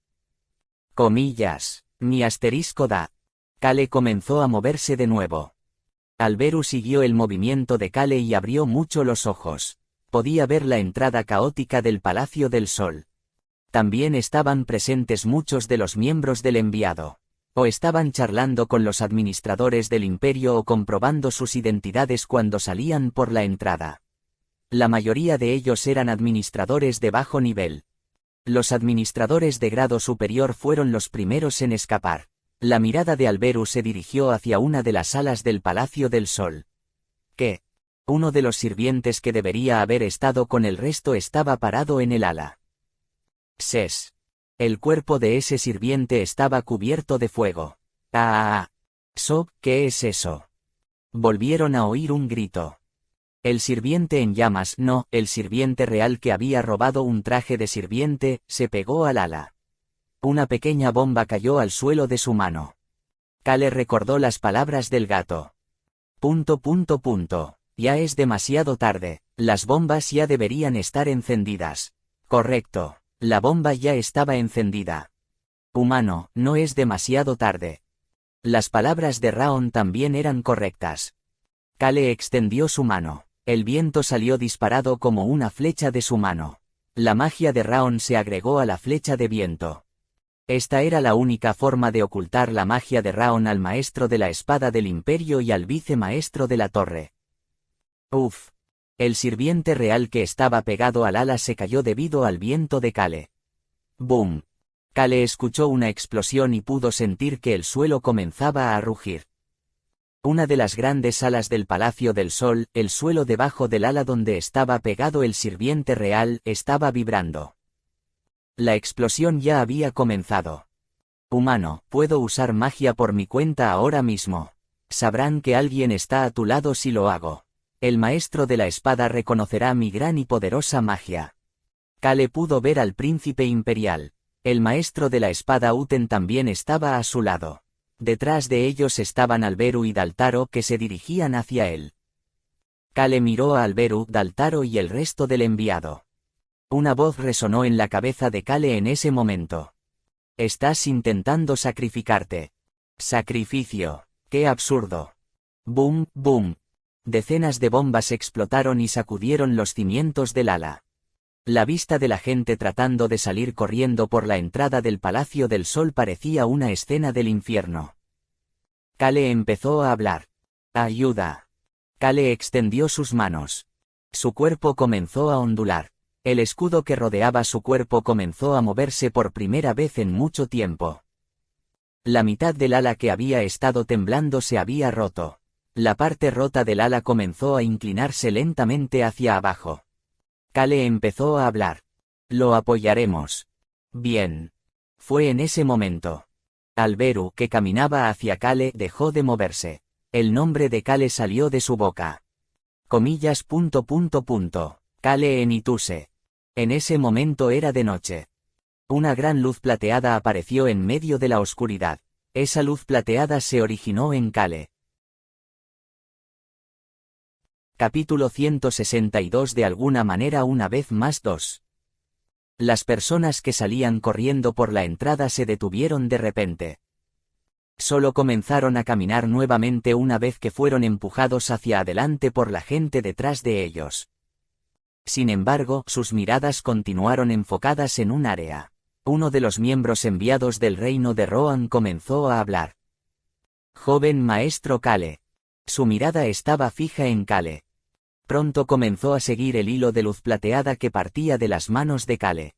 Comillas, mi asterisco da. Kale comenzó a moverse de nuevo. Alberu siguió el movimiento de Kale y abrió mucho los ojos. Podía ver la entrada caótica del Palacio del Sol. También estaban presentes muchos de los miembros del enviado. O estaban charlando con los administradores del imperio o comprobando sus identidades cuando salían por la entrada. La mayoría de ellos eran administradores de bajo nivel. Los administradores de grado superior fueron los primeros en escapar. La mirada de Alberu se dirigió hacia una de las salas del Palacio del Sol. ¿Qué? Uno de los sirvientes que debería haber estado con el resto estaba parado en el ala. Ses. El cuerpo de ese sirviente estaba cubierto de fuego. ¡Ah! Sob, ¿qué es eso? Volvieron a oír un grito. El sirviente en llamas, no, el sirviente real que había robado un traje de sirviente, se pegó al ala. Una pequeña bomba cayó al suelo de su mano. Kale recordó las palabras del gato. Ya es demasiado tarde, las bombas ya deberían estar encendidas. Correcto, la bomba ya estaba encendida. Humano, no es demasiado tarde. Las palabras de Raon también eran correctas. Kale extendió su mano. El viento salió disparado como una flecha de su mano. La magia de Raon se agregó a la flecha de viento. Esta era la única forma de ocultar la magia de Raon al maestro de la espada del imperio y al vicemaestro de la torre. Uf. El sirviente real que estaba pegado al ala se cayó debido al viento de Kale. ¡Boom! Kale escuchó una explosión y pudo sentir que el suelo comenzaba a rugir. Una de las grandes salas del Palacio del Sol, el suelo debajo del ala donde estaba pegado el sirviente real, estaba vibrando. La explosión ya había comenzado. Humano, puedo usar magia por mi cuenta ahora mismo. Sabrán que alguien está a tu lado si lo hago. El maestro de la espada reconocerá mi gran y poderosa magia. Kale pudo ver al príncipe imperial. El maestro de la espada Uten también estaba a su lado. Detrás de ellos estaban Alberu y Daltaro que se dirigían hacia él. Kale miró a Alberu, Daltaro y el resto del enviado. Una voz resonó en la cabeza de Kale en ese momento. Estás intentando sacrificarte. Sacrificio. ¡Qué absurdo! Boom, boom. Decenas de bombas explotaron y sacudieron los cimientos del ala. La vista de la gente tratando de salir corriendo por la entrada del Palacio del Sol parecía una escena del infierno. Kale empezó a hablar. ¡Ayuda! Kale extendió sus manos. Su cuerpo comenzó a ondular. El escudo que rodeaba su cuerpo comenzó a moverse por primera vez en mucho tiempo. La mitad del ala que había estado temblando se había roto. La parte rota del ala comenzó a inclinarse lentamente hacia abajo. Kale empezó a hablar. Lo apoyaremos. Bien. Fue en ese momento. Alberu, que caminaba hacia Kale, dejó de moverse. El nombre de Kale salió de su boca. Comillas. Kale en Ituse. En ese momento era de noche. Una gran luz plateada apareció en medio de la oscuridad. Esa luz plateada se originó en Kale. Capítulo 162. De alguna manera una vez más 2. Las personas que salían corriendo por la entrada se detuvieron de repente. Solo comenzaron a caminar nuevamente una vez que fueron empujados hacia adelante por la gente detrás de ellos. Sin embargo, sus miradas continuaron enfocadas en un área. Uno de los miembros enviados del reino de Rohan comenzó a hablar. Joven maestro Kale. Su mirada estaba fija en Kale. Pronto comenzó a seguir el hilo de luz plateada que partía de las manos de Kale.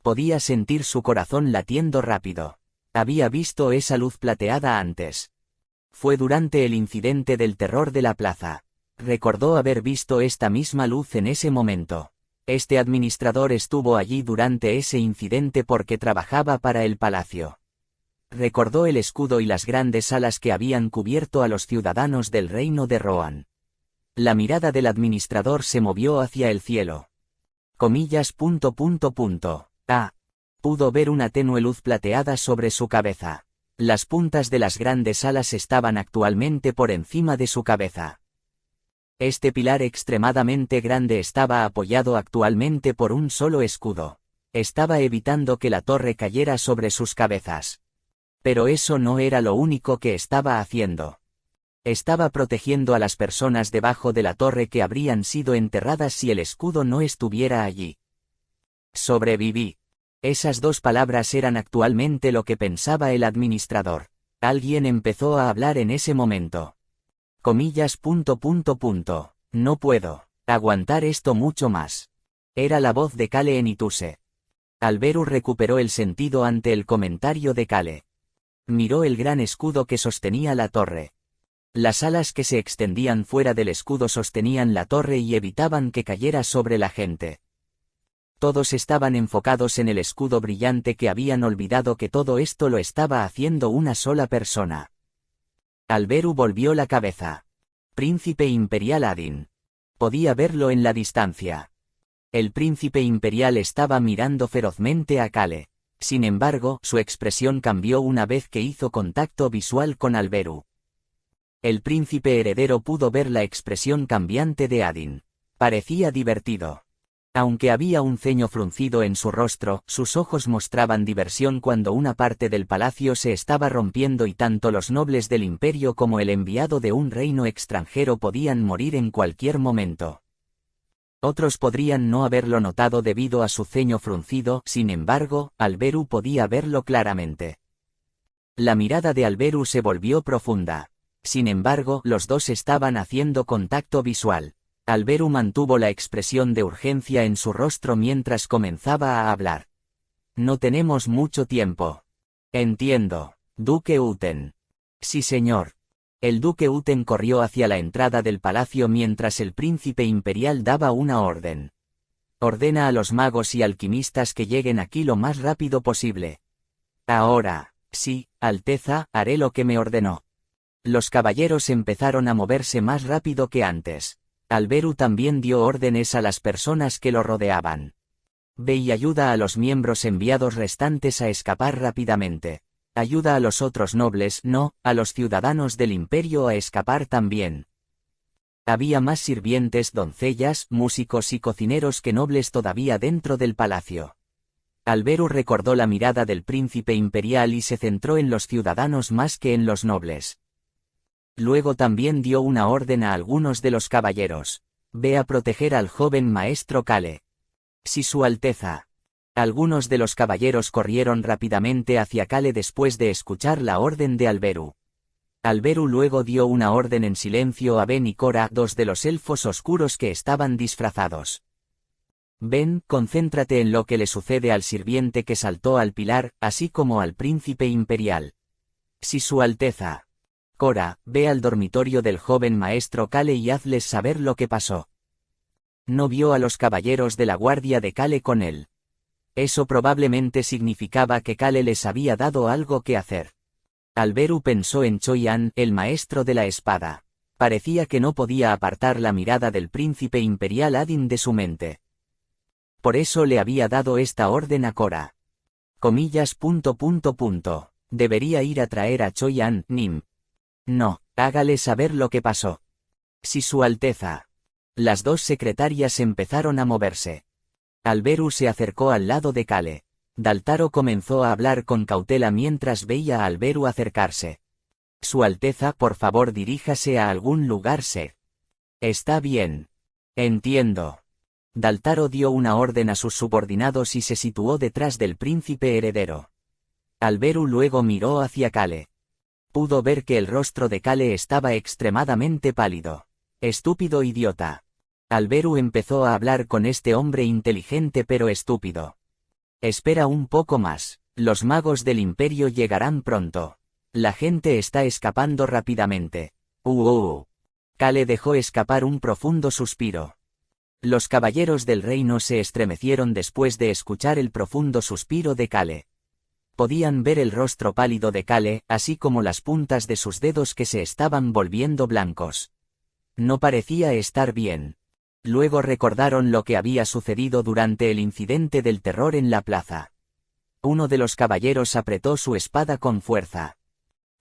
Podía sentir su corazón latiendo rápido. Había visto esa luz plateada antes. Fue durante el incidente del terror de la plaza. Recordó haber visto esta misma luz en ese momento. Este administrador estuvo allí durante ese incidente porque trabajaba para el palacio. Recordó el escudo y las grandes alas que habían cubierto a los ciudadanos del reino de Rohan. La mirada del administrador se movió hacia el cielo. Comillas. Pudo ver una tenue luz plateada sobre su cabeza. Las puntas de las grandes alas estaban actualmente por encima de su cabeza. Este pilar extremadamente grande estaba apoyado actualmente por un solo escudo. Estaba evitando que la torre cayera sobre sus cabezas. Pero eso no era lo único que estaba haciendo. Estaba protegiendo a las personas debajo de la torre que habrían sido enterradas si el escudo no estuviera allí. Sobreviví. Esas dos palabras eran actualmente lo que pensaba el administrador. Alguien empezó a hablar en ese momento. Comillas. No puedo aguantar esto mucho más. Era la voz de Kale Enituse. Alberu recuperó el sentido ante el comentario de Kale. Miró el gran escudo que sostenía la torre. Las alas que se extendían fuera del escudo sostenían la torre y evitaban que cayera sobre la gente. Todos estaban enfocados en el escudo brillante que habían olvidado que todo esto lo estaba haciendo una sola persona. Alberu volvió la cabeza. Príncipe Imperial Adin. Podía verlo en la distancia. El príncipe imperial estaba mirando ferozmente a Kale. Sin embargo, su expresión cambió una vez que hizo contacto visual con Alberu. El príncipe heredero pudo ver la expresión cambiante de Adin. Parecía divertido. Aunque había un ceño fruncido en su rostro, sus ojos mostraban diversión cuando una parte del palacio se estaba rompiendo y tanto los nobles del imperio como el enviado de un reino extranjero podían morir en cualquier momento. Otros podrían no haberlo notado debido a su ceño fruncido, sin embargo, Alberu podía verlo claramente. La mirada de Alberu se volvió profunda. Sin embargo, los dos estaban haciendo contacto visual. Alberu mantuvo la expresión de urgencia en su rostro mientras comenzaba a hablar. No tenemos mucho tiempo. Entiendo. Duque Uten. Sí, señor. El duque Uten corrió hacia la entrada del palacio mientras el príncipe imperial daba una orden. Ordena a los magos y alquimistas que lleguen aquí lo más rápido posible. Ahora, sí, Alteza, haré lo que me ordenó. Los caballeros empezaron a moverse más rápido que antes. Alberu también dio órdenes a las personas que lo rodeaban. Ve y ayuda a los miembros enviados restantes a escapar rápidamente. Ayuda a los otros nobles, no, a los ciudadanos del imperio a escapar también. Había más sirvientes, doncellas, músicos y cocineros que nobles todavía dentro del palacio. Alberu recordó la mirada del príncipe imperial y se centró en los ciudadanos más que en los nobles. Luego también dio una orden a algunos de los caballeros. Ve a proteger al joven maestro Kale. Sí, Su Alteza. Algunos de los caballeros corrieron rápidamente hacia Kale después de escuchar la orden de Alberu. Alberu luego dio una orden en silencio a Ben y Cora, dos de los elfos oscuros que estaban disfrazados. Ben, concéntrate en lo que le sucede al sirviente que saltó al pilar, así como al príncipe imperial. Sí, Su Alteza. Cora, ve al dormitorio del joven maestro Kale y hazles saber lo que pasó. No vio a los caballeros de la guardia de Kale con él. Eso probablemente significaba que Kale les había dado algo que hacer. Alberu pensó en Choi-An, el maestro de la espada. Parecía que no podía apartar la mirada del príncipe imperial Adin de su mente. Por eso le había dado esta orden a Cora. Comillas. Debería ir a traer a Choi-An, Nim. No, hágale saber lo que pasó. Sí, Su Alteza. Las dos secretarias empezaron a moverse. Alberu se acercó al lado de Kale. Daltaro comenzó a hablar con cautela mientras veía a Alberu acercarse. Su Alteza, por favor diríjase a algún lugar safe. Está bien. Entiendo. Daltaro dio una orden a sus subordinados y se situó detrás del príncipe heredero. Alberu luego miró hacia Kale. Pudo ver que el rostro de Kale estaba extremadamente pálido. Estúpido idiota. Alberu empezó a hablar con este hombre inteligente pero estúpido. Espera un poco más, los magos del imperio llegarán pronto. La gente está escapando rápidamente. Kale dejó escapar un profundo suspiro. Los caballeros del reino se estremecieron después de escuchar el profundo suspiro de Kale. Podían ver el rostro pálido de Kale, así como las puntas de sus dedos que se estaban volviendo blancos. No parecía estar bien. Luego recordaron lo que había sucedido durante el incidente del terror en la plaza. Uno de los caballeros apretó su espada con fuerza.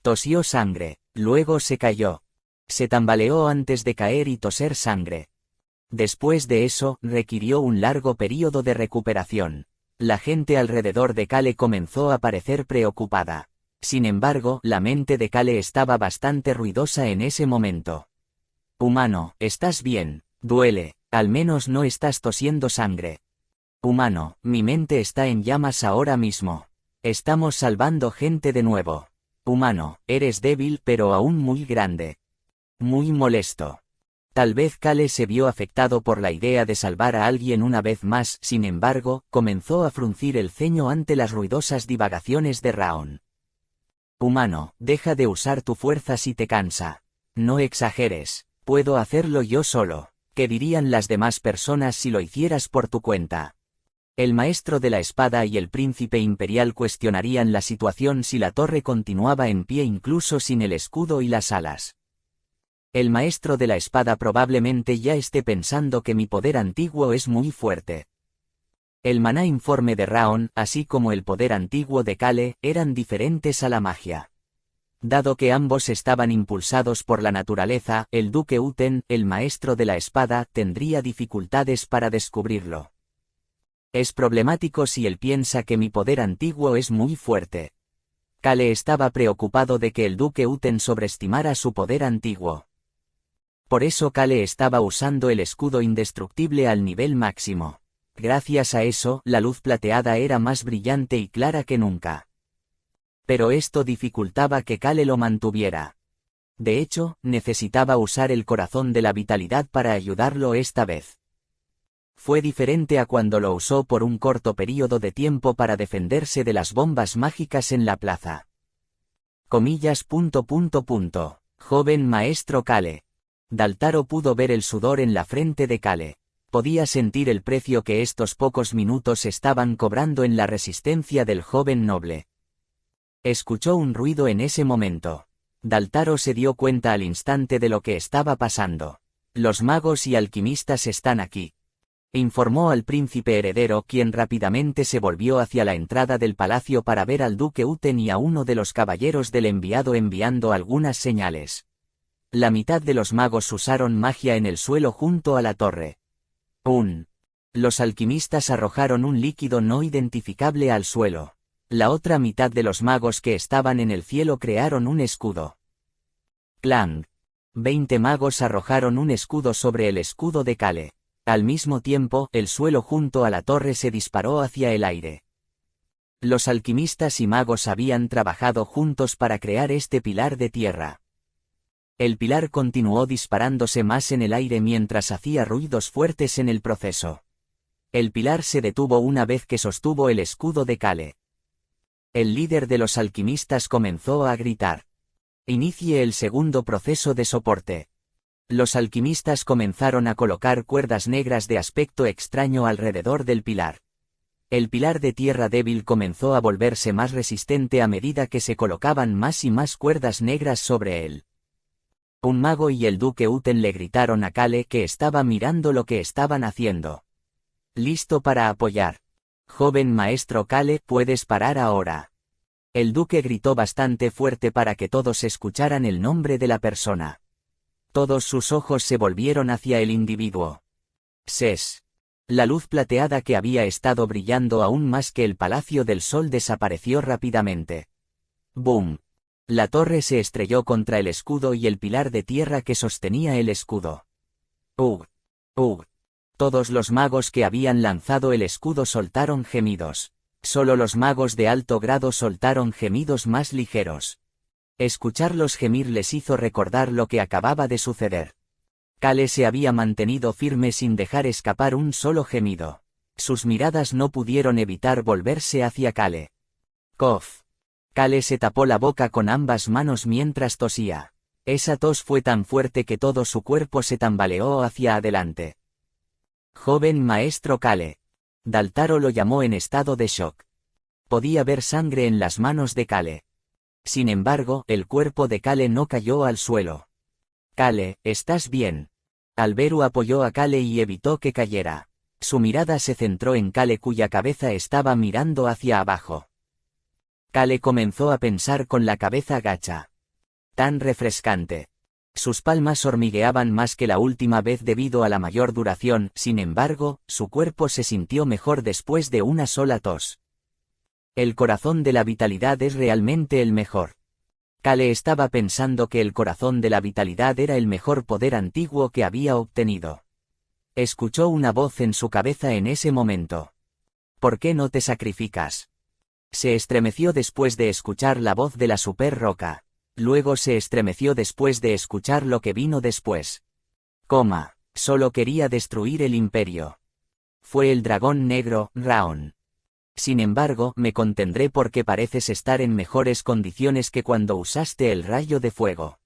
Tosió sangre, luego se cayó. Se tambaleó antes de caer y toser sangre. Después de eso, requirió un largo período de recuperación. La gente alrededor de Kale comenzó a parecer preocupada. Sin embargo, la mente de Kale estaba bastante ruidosa en ese momento. Humano, ¿estás bien? Duele, al menos no estás tosiendo sangre. Humano, mi mente está en llamas ahora mismo. Estamos salvando gente de nuevo. Humano, eres débil pero aún muy grande. Muy molesto. Tal vez Kale se vio afectado por la idea de salvar a alguien una vez más, sin embargo, comenzó a fruncir el ceño ante las ruidosas divagaciones de Raon. Humano, deja de usar tu fuerza si te cansa. No exageres, puedo hacerlo yo solo. ¿Qué dirían las demás personas si lo hicieras por tu cuenta? El maestro de la espada y el príncipe imperial cuestionarían la situación si la torre continuaba en pie incluso sin el escudo y las alas. El maestro de la espada probablemente ya esté pensando que mi poder antiguo es muy fuerte. El maná informe de Raon, así como el poder antiguo de Kale, eran diferentes a la magia. Dado que ambos estaban impulsados por la naturaleza, el duque Uten, el maestro de la espada, tendría dificultades para descubrirlo. Es problemático si él piensa que mi poder antiguo es muy fuerte. Kale estaba preocupado de que el duque Uten sobreestimara su poder antiguo. Por eso Kale estaba usando el escudo indestructible al nivel máximo. Gracias a eso, la luz plateada era más brillante y clara que nunca. Pero esto dificultaba que Kale lo mantuviera. De hecho, necesitaba usar el corazón de la vitalidad para ayudarlo esta vez. Fue diferente a cuando lo usó por un corto período de tiempo para defenderse de las bombas mágicas en la plaza. Comillas. Joven maestro Kale. Daltaro pudo ver el sudor en la frente de Kale. Podía sentir el precio que estos pocos minutos estaban cobrando en la resistencia del joven noble. Escuchó un ruido en ese momento. Daltaro se dio cuenta al instante de lo que estaba pasando. Los magos y alquimistas están aquí. Informó al príncipe heredero, quien rápidamente se volvió hacia la entrada del palacio para ver al duque Uten y a uno de los caballeros del enviado enviando algunas señales. La mitad de los magos usaron magia en el suelo junto a la torre. Los alquimistas arrojaron un líquido no identificable al suelo. La otra mitad de los magos que estaban en el cielo crearon un escudo. Clang. 20 magos arrojaron un escudo sobre el escudo de Kale. Al mismo tiempo, el suelo junto a la torre se disparó hacia el aire. Los alquimistas y magos habían trabajado juntos para crear este pilar de tierra. El pilar continuó disparándose más en el aire mientras hacía ruidos fuertes en el proceso. El pilar se detuvo una vez que sostuvo el escudo de Kale. El líder de los alquimistas comenzó a gritar. Inicie el segundo proceso de soporte. Los alquimistas comenzaron a colocar cuerdas negras de aspecto extraño alrededor del pilar. El pilar de tierra débil comenzó a volverse más resistente a medida que se colocaban más y más cuerdas negras sobre él. Un mago y el duque Uten le gritaron a Kale que estaba mirando lo que estaban haciendo. Listo para apoyar. Joven maestro Kale, puedes parar ahora. El duque gritó bastante fuerte para que todos escucharan el nombre de la persona. Todos sus ojos se volvieron hacia el individuo. Ses. La luz plateada que había estado brillando aún más que el Palacio del Sol desapareció rápidamente. ¡Boom! La torre se estrelló contra el escudo y el pilar de tierra que sostenía el escudo. ¡Ugh! ¡Ugh! Todos los magos que habían lanzado el escudo soltaron gemidos. Solo los magos de alto grado soltaron gemidos más ligeros. Escucharlos gemir les hizo recordar lo que acababa de suceder. Kale se había mantenido firme sin dejar escapar un solo gemido. Sus miradas no pudieron evitar volverse hacia Kale. Cough. Kale se tapó la boca con ambas manos mientras tosía. Esa tos fue tan fuerte que todo su cuerpo se tambaleó hacia adelante. Joven maestro Kale. Daltaro lo llamó en estado de shock. Podía ver sangre en las manos de Kale. Sin embargo, el cuerpo de Kale no cayó al suelo. Kale, ¿estás bien? Alberu apoyó a Kale y evitó que cayera. Su mirada se centró en Kale cuya cabeza estaba mirando hacia abajo. Kale comenzó a pensar con la cabeza gacha. Tan refrescante. Sus palmas hormigueaban más que la última vez debido a la mayor duración, sin embargo, su cuerpo se sintió mejor después de una sola tos. El corazón de la vitalidad es realmente el mejor. Kale estaba pensando que el corazón de la vitalidad era el mejor poder antiguo que había obtenido. Escuchó una voz en su cabeza en ese momento. ¿Por qué no te sacrificas? Se estremeció después de escuchar la voz de la super roca. Luego se estremeció después de escuchar lo que vino después. Solo quería destruir el imperio. Fue el dragón negro, Raon. Sin embargo, me contendré porque pareces estar en mejores condiciones que cuando usaste el rayo de fuego.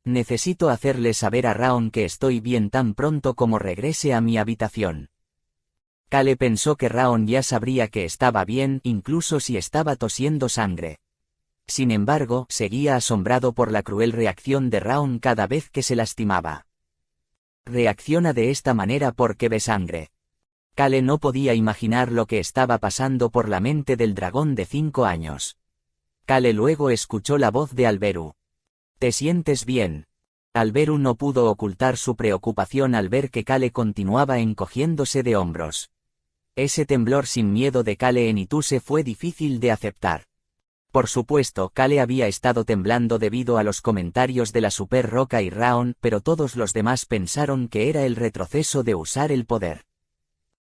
Necesito hacerle saber a Raon que estoy bien tan pronto como regrese a mi habitación. Kale pensó que Raon ya sabría que estaba bien, incluso si estaba tosiendo sangre. Sin embargo, seguía asombrado por la cruel reacción de Raon cada vez que se lastimaba. Reacciona de esta manera porque ve sangre. Kale no podía imaginar lo que estaba pasando por la mente del dragón de 5 años. Kale luego escuchó la voz de Alberu. ¿Te sientes bien? Alberu no pudo ocultar su preocupación al ver que Kale continuaba encogiéndose de hombros. Ese temblor sin miedo de Kale en Ituse fue difícil de aceptar. Por supuesto, Kale había estado temblando debido a los comentarios de la Super Roca y Raon, pero todos los demás pensaron que era el retroceso de usar el poder.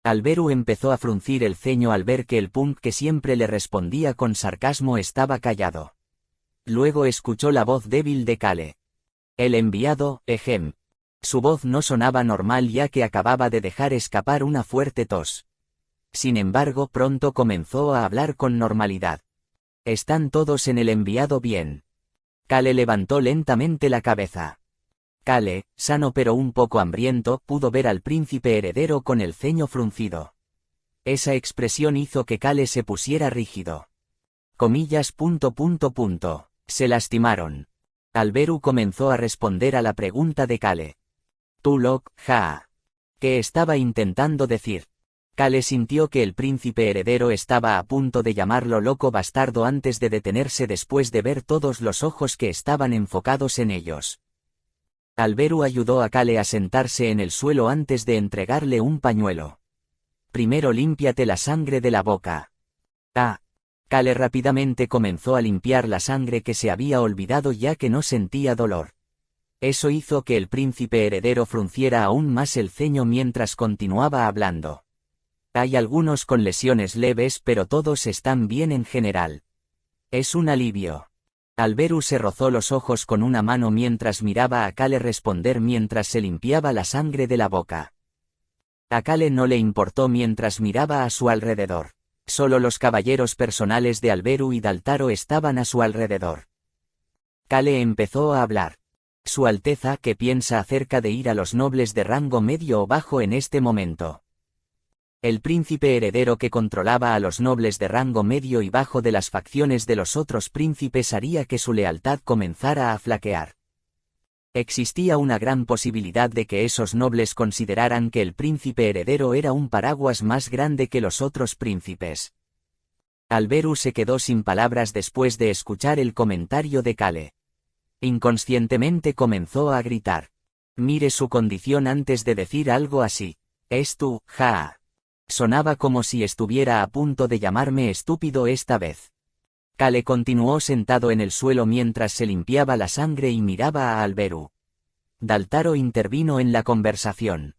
Alberu empezó a fruncir el ceño al ver que el punk que siempre le respondía con sarcasmo estaba callado. Luego escuchó la voz débil de Kale. El enviado, Ejem. Su voz no sonaba normal ya que acababa de dejar escapar una fuerte tos. Sin embargo, pronto comenzó a hablar con normalidad. ¿Están todos en el enviado bien? Kale levantó lentamente la cabeza. Kale, sano pero un poco hambriento, pudo ver al príncipe heredero con el ceño fruncido. Esa expresión hizo que Kale se pusiera rígido. Se lastimaron. Alberu comenzó a responder a la pregunta de Kale. Tulok, Jaa. ¿Qué estaba intentando decir? Kale sintió que el príncipe heredero estaba a punto de llamarlo loco bastardo antes de detenerse después de ver todos los ojos que estaban enfocados en ellos. Alberu ayudó a Kale a sentarse en el suelo antes de entregarle un pañuelo. Primero límpiate la sangre de la boca. Kale rápidamente comenzó a limpiar la sangre que se había olvidado ya que no sentía dolor. Eso hizo que el príncipe heredero frunciera aún más el ceño mientras continuaba hablando. Hay algunos con lesiones leves pero todos están bien en general. Es un alivio. Alberu se rozó los ojos con una mano mientras miraba a Kale responder mientras se limpiaba la sangre de la boca. A Kale no le importó mientras miraba a su alrededor. Solo los caballeros personales de Alberu y Daltaro estaban a su alrededor. Kale empezó a hablar. Su Alteza, ¿qué piensa acerca de ir a los nobles de rango medio o bajo en este momento? El príncipe heredero que controlaba a los nobles de rango medio y bajo de las facciones de los otros príncipes haría que su lealtad comenzara a flaquear. Existía una gran posibilidad de que esos nobles consideraran que el príncipe heredero era un paraguas más grande que los otros príncipes. Alberu se quedó sin palabras después de escuchar el comentario de Kale. Inconscientemente comenzó a gritar. Mire su condición antes de decir algo así. Es tú, Jaa. Sonaba como si estuviera a punto de llamarme estúpido esta vez. Kale continuó sentado en el suelo mientras se limpiaba la sangre y miraba a Alberu. Daltaro intervino en la conversación.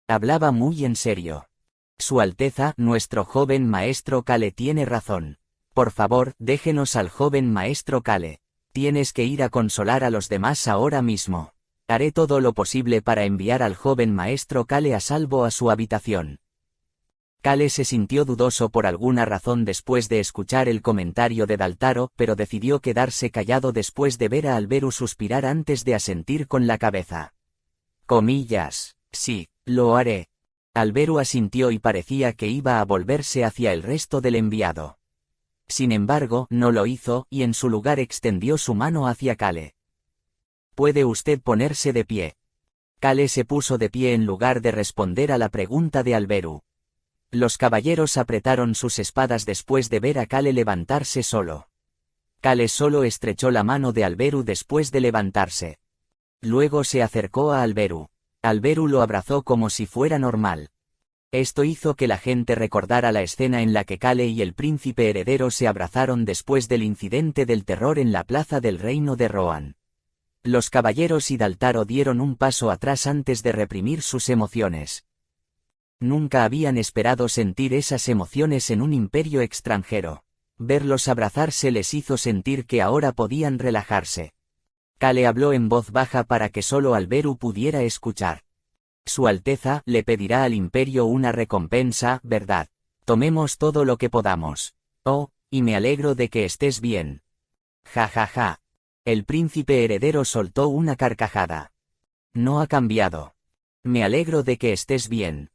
Hablaba muy en serio. Su Alteza, nuestro joven maestro Kale tiene razón. Por favor, déjenos al joven maestro Kale. Tienes que ir a consolar a los demás ahora mismo. Haré todo lo posible para enviar al joven maestro Kale a salvo a su habitación. Kale se sintió dudoso por alguna razón después de escuchar el comentario de Daltaro, pero decidió quedarse callado después de ver a Alberu suspirar antes de asentir con la cabeza. Sí, lo haré. Alberu asintió y parecía que iba a volverse hacia el resto del enviado. Sin embargo, no lo hizo, y en su lugar extendió su mano hacia Kale. ¿Puede usted ponerse de pie? Kale se puso de pie en lugar de responder a la pregunta de Alberu. Los caballeros apretaron sus espadas después de ver a Kale levantarse solo. Kale solo estrechó la mano de Alberu después de levantarse. Luego se acercó a Alberu. Alberu lo abrazó como si fuera normal. Esto hizo que la gente recordara la escena en la que Kale y el príncipe heredero se abrazaron después del incidente del terror en la plaza del reino de Rohan. Los caballeros y Daltaro dieron un paso atrás antes de reprimir sus emociones. Nunca habían esperado sentir esas emociones en un imperio extranjero. Verlos abrazarse les hizo sentir que ahora podían relajarse. Kale habló en voz baja para que solo Alberu pudiera escuchar. Su Alteza le pedirá al imperio una recompensa, ¿verdad? Tomemos todo lo que podamos. Oh, y me alegro de que estés bien. Ja ja ja. El príncipe heredero soltó una carcajada. No ha cambiado. Me alegro de que estés bien.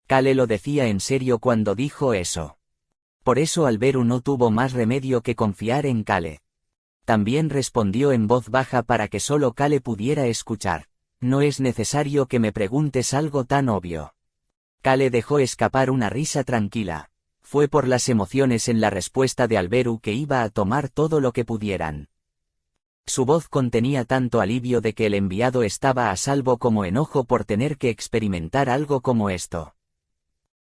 Kale lo decía en serio cuando dijo eso. Por eso Alberu no tuvo más remedio que confiar en Kale. También respondió en voz baja para que solo Kale pudiera escuchar. No es necesario que me preguntes algo tan obvio. Kale dejó escapar una risa tranquila. Fue por las emociones en la respuesta de Alberu que iba a tomar todo lo que pudieran. Su voz contenía tanto alivio de que el enviado estaba a salvo como enojo por tener que experimentar algo como esto.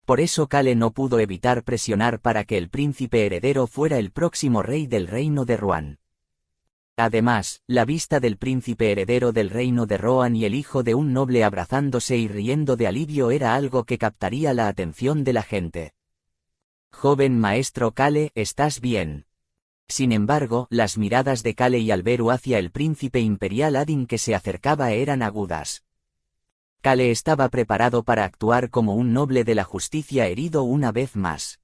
Por eso Kale no pudo evitar presionar para que el príncipe heredero fuera el próximo rey del reino de Rohan. Además, la vista del príncipe heredero del reino de Rohan y el hijo de un noble abrazándose y riendo de alivio era algo que captaría la atención de la gente. Joven maestro Kale, ¿estás bien? Sin embargo, las miradas de Kale y Alberu hacia el príncipe imperial Adin que se acercaba eran agudas. Kale estaba preparado para actuar como un noble de la justicia herido una vez más.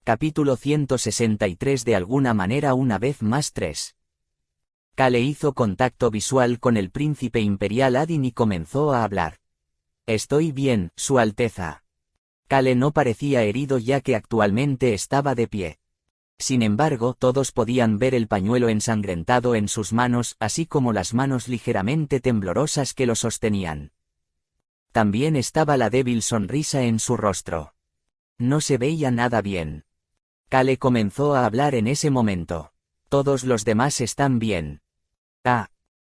Capítulo 163 De alguna manera una vez más 3. Kale hizo contacto visual con el príncipe imperial Adin y comenzó a hablar. Estoy bien, Su Alteza. Kale no parecía herido ya que actualmente estaba de pie. Sin embargo, todos podían ver el pañuelo ensangrentado en sus manos, así como las manos ligeramente temblorosas que lo sostenían. También estaba la débil sonrisa en su rostro. No se veía nada bien. Kale comenzó a hablar en ese momento. Todos los demás están bien.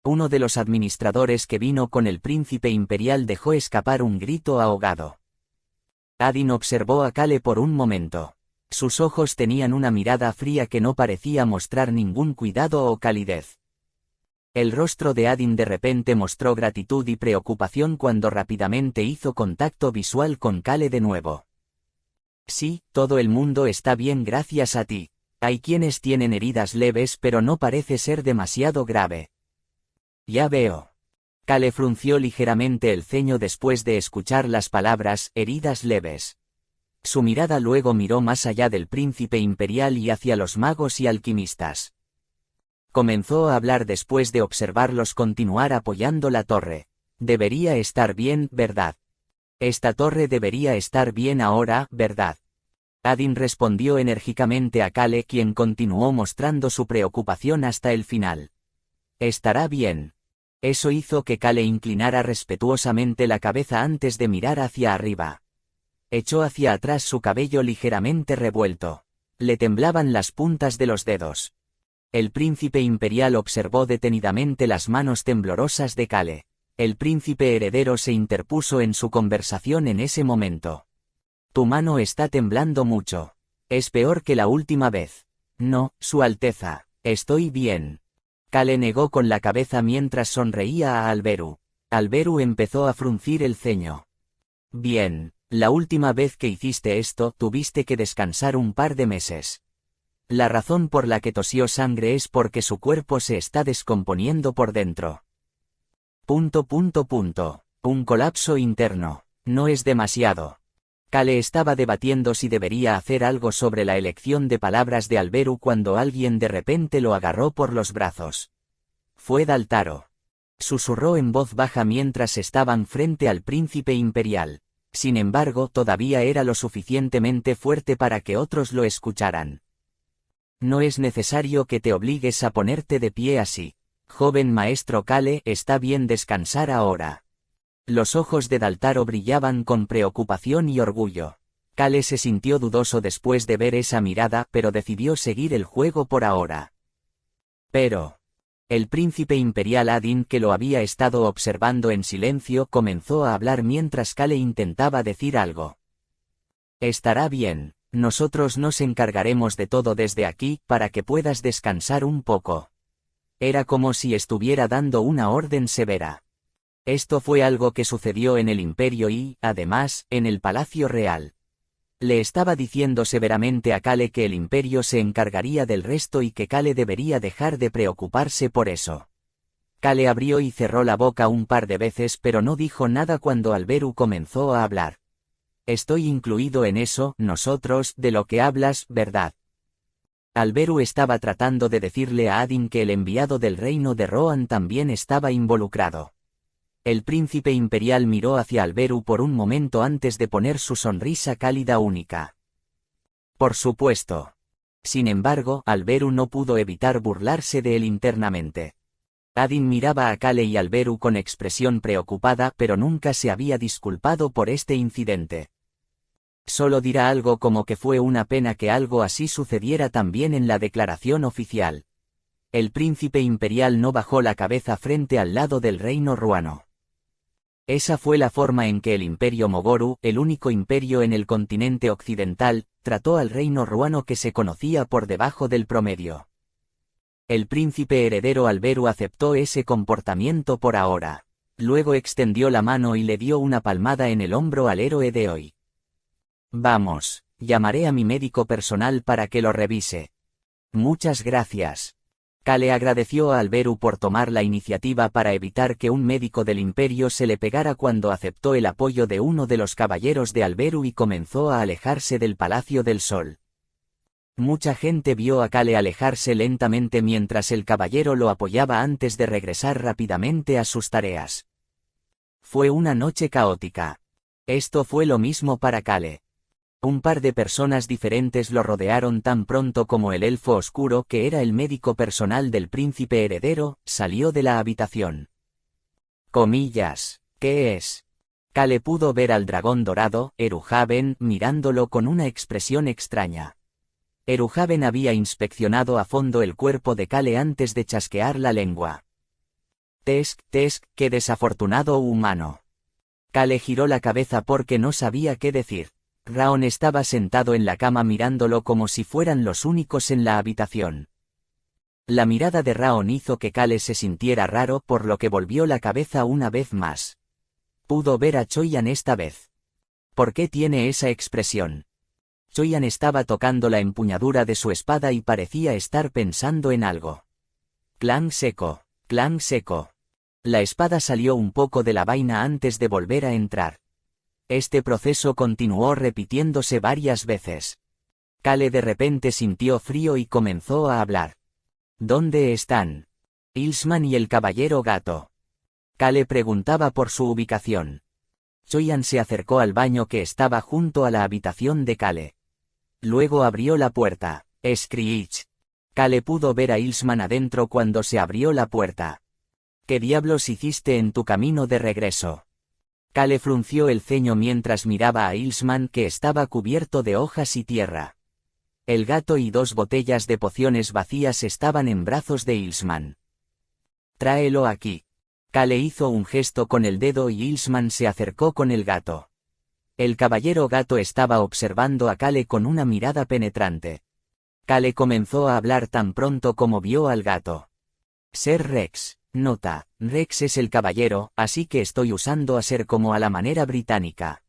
Uno de los administradores que vino con el príncipe imperial dejó escapar un grito ahogado. Adin observó a Kale por un momento. Sus ojos tenían una mirada fría que no parecía mostrar ningún cuidado o calidez. El rostro de Adin de repente mostró gratitud y preocupación cuando rápidamente hizo contacto visual con Kale de nuevo. Sí, todo el mundo está bien gracias a ti. Hay quienes tienen heridas leves pero no parece ser demasiado grave. Ya veo. Kale frunció ligeramente el ceño después de escuchar las palabras heridas leves. Su mirada luego miró más allá del príncipe imperial y hacia los magos y alquimistas. Comenzó a hablar después de observarlos continuar apoyando la torre. Debería estar bien, ¿verdad? Esta torre debería estar bien ahora, ¿verdad? Adin respondió enérgicamente a Kale, quien continuó mostrando su preocupación hasta el final. Estará bien. Eso hizo que Kale inclinara respetuosamente la cabeza antes de mirar hacia arriba. Echó hacia atrás su cabello ligeramente revuelto. Le temblaban las puntas de los dedos. El príncipe imperial observó detenidamente las manos temblorosas de Kale. El príncipe heredero se interpuso en su conversación en ese momento. Tu mano está temblando mucho. Es peor que la última vez. No, Su Alteza, estoy bien. Kale negó con la cabeza mientras sonreía a Alberu. Alberu empezó a fruncir el ceño. Bien, la última vez que hiciste esto tuviste que descansar un par de meses. La razón por la que tosió sangre es porque su cuerpo se está descomponiendo por dentro. Un colapso interno. No es demasiado. Kale estaba debatiendo si debería hacer algo sobre la elección de palabras de Alberu cuando alguien de repente lo agarró por los brazos. Fue Daltaro. Susurró en voz baja mientras estaban frente al príncipe imperial. Sin embargo, todavía era lo suficientemente fuerte para que otros lo escucharan. No es necesario que te obligues a ponerte de pie así. Joven maestro Kale, está bien descansar ahora. Los ojos de Daltaro brillaban con preocupación y orgullo. Kale se sintió dudoso después de ver esa mirada, pero decidió seguir el juego por ahora. Pero el príncipe imperial Adin, que lo había estado observando en silencio, comenzó a hablar mientras Kale intentaba decir algo. Estará bien, nosotros nos encargaremos de todo desde aquí, para que puedas descansar un poco. Era como si estuviera dando una orden severa. Esto fue algo que sucedió en el imperio y, además, en el palacio real. Le estaba diciendo severamente a Kale que el imperio se encargaría del resto y que Kale debería dejar de preocuparse por eso. Kale abrió y cerró la boca un par de veces, pero no dijo nada cuando Alberu comenzó a hablar. Estoy incluido en eso, nosotros, de lo que hablas, ¿verdad? Alberu estaba tratando de decirle a Adin que el enviado del reino de Rohan también estaba involucrado. El príncipe imperial miró hacia Alberu por un momento antes de poner su sonrisa cálida única. Por supuesto. Sin embargo, Alberu no pudo evitar burlarse de él internamente. Adin miraba a Kale y Alberu con expresión preocupada, pero nunca se había disculpado por este incidente. Solo dirá algo como que fue una pena que algo así sucediera también en la declaración oficial. El príncipe imperial no bajó la cabeza frente al lado del reino ruano. Esa fue la forma en que el imperio Mogoru, el único imperio en el continente occidental, trató al reino ruano, que se conocía por debajo del promedio. El príncipe heredero Alberu aceptó ese comportamiento por ahora. Luego extendió la mano y le dio una palmada en el hombro al héroe de hoy. Vamos, llamaré a mi médico personal para que lo revise. Muchas gracias. Kale agradeció a Alberu por tomar la iniciativa para evitar que un médico del imperio se le pegara cuando aceptó el apoyo de uno de los caballeros de Alberu y comenzó a alejarse del Palacio del Sol. Mucha gente vio a Kale alejarse lentamente mientras el caballero lo apoyaba antes de regresar rápidamente a sus tareas. Fue una noche caótica. Esto fue lo mismo para Kale. Un par de personas diferentes lo rodearon tan pronto como el elfo oscuro, que era el médico personal del príncipe heredero, salió de la habitación. Comillas, ¿qué es? Kale pudo ver al dragón dorado, Eruhaven, mirándolo con una expresión extraña. Eruhaven había inspeccionado a fondo el cuerpo de Kale antes de chasquear la lengua. Tesk, qué desafortunado humano. Kale giró la cabeza porque no sabía qué decir. Raon estaba sentado en la cama mirándolo como si fueran los únicos en la habitación. La mirada de Raon hizo que Kale se sintiera raro, por lo que volvió la cabeza una vez más. Pudo ver a Choyan esta vez. ¿Por qué tiene esa expresión? Choyan estaba tocando la empuñadura de su espada y parecía estar pensando en algo. Clang seco, clang seco. La espada salió un poco de la vaina antes de volver a entrar. Este proceso continuó repitiéndose varias veces. Kale de repente sintió frío y comenzó a hablar. ¿Dónde están? Ilsman y el caballero gato. Kale preguntaba por su ubicación. Choyan se acercó al baño que estaba junto a la habitación de Kale. Luego abrió la puerta. Screech. Kale pudo ver a Ilsman adentro cuando se abrió la puerta. ¿Qué diablos hiciste en tu camino de regreso? Kale frunció el ceño mientras miraba a Ilsman, que estaba cubierto de hojas y tierra. El gato y 2 botellas de pociones vacías estaban en brazos de Ilsman. Tráelo aquí. Kale hizo un gesto con el dedo y Ilsman se acercó con el gato. El caballero gato estaba observando a Kale con una mirada penetrante. Kale comenzó a hablar tan pronto como vio al gato. Ser Rex. Nota, Rex es el caballero, así que estoy usando a ser como a la manera británica.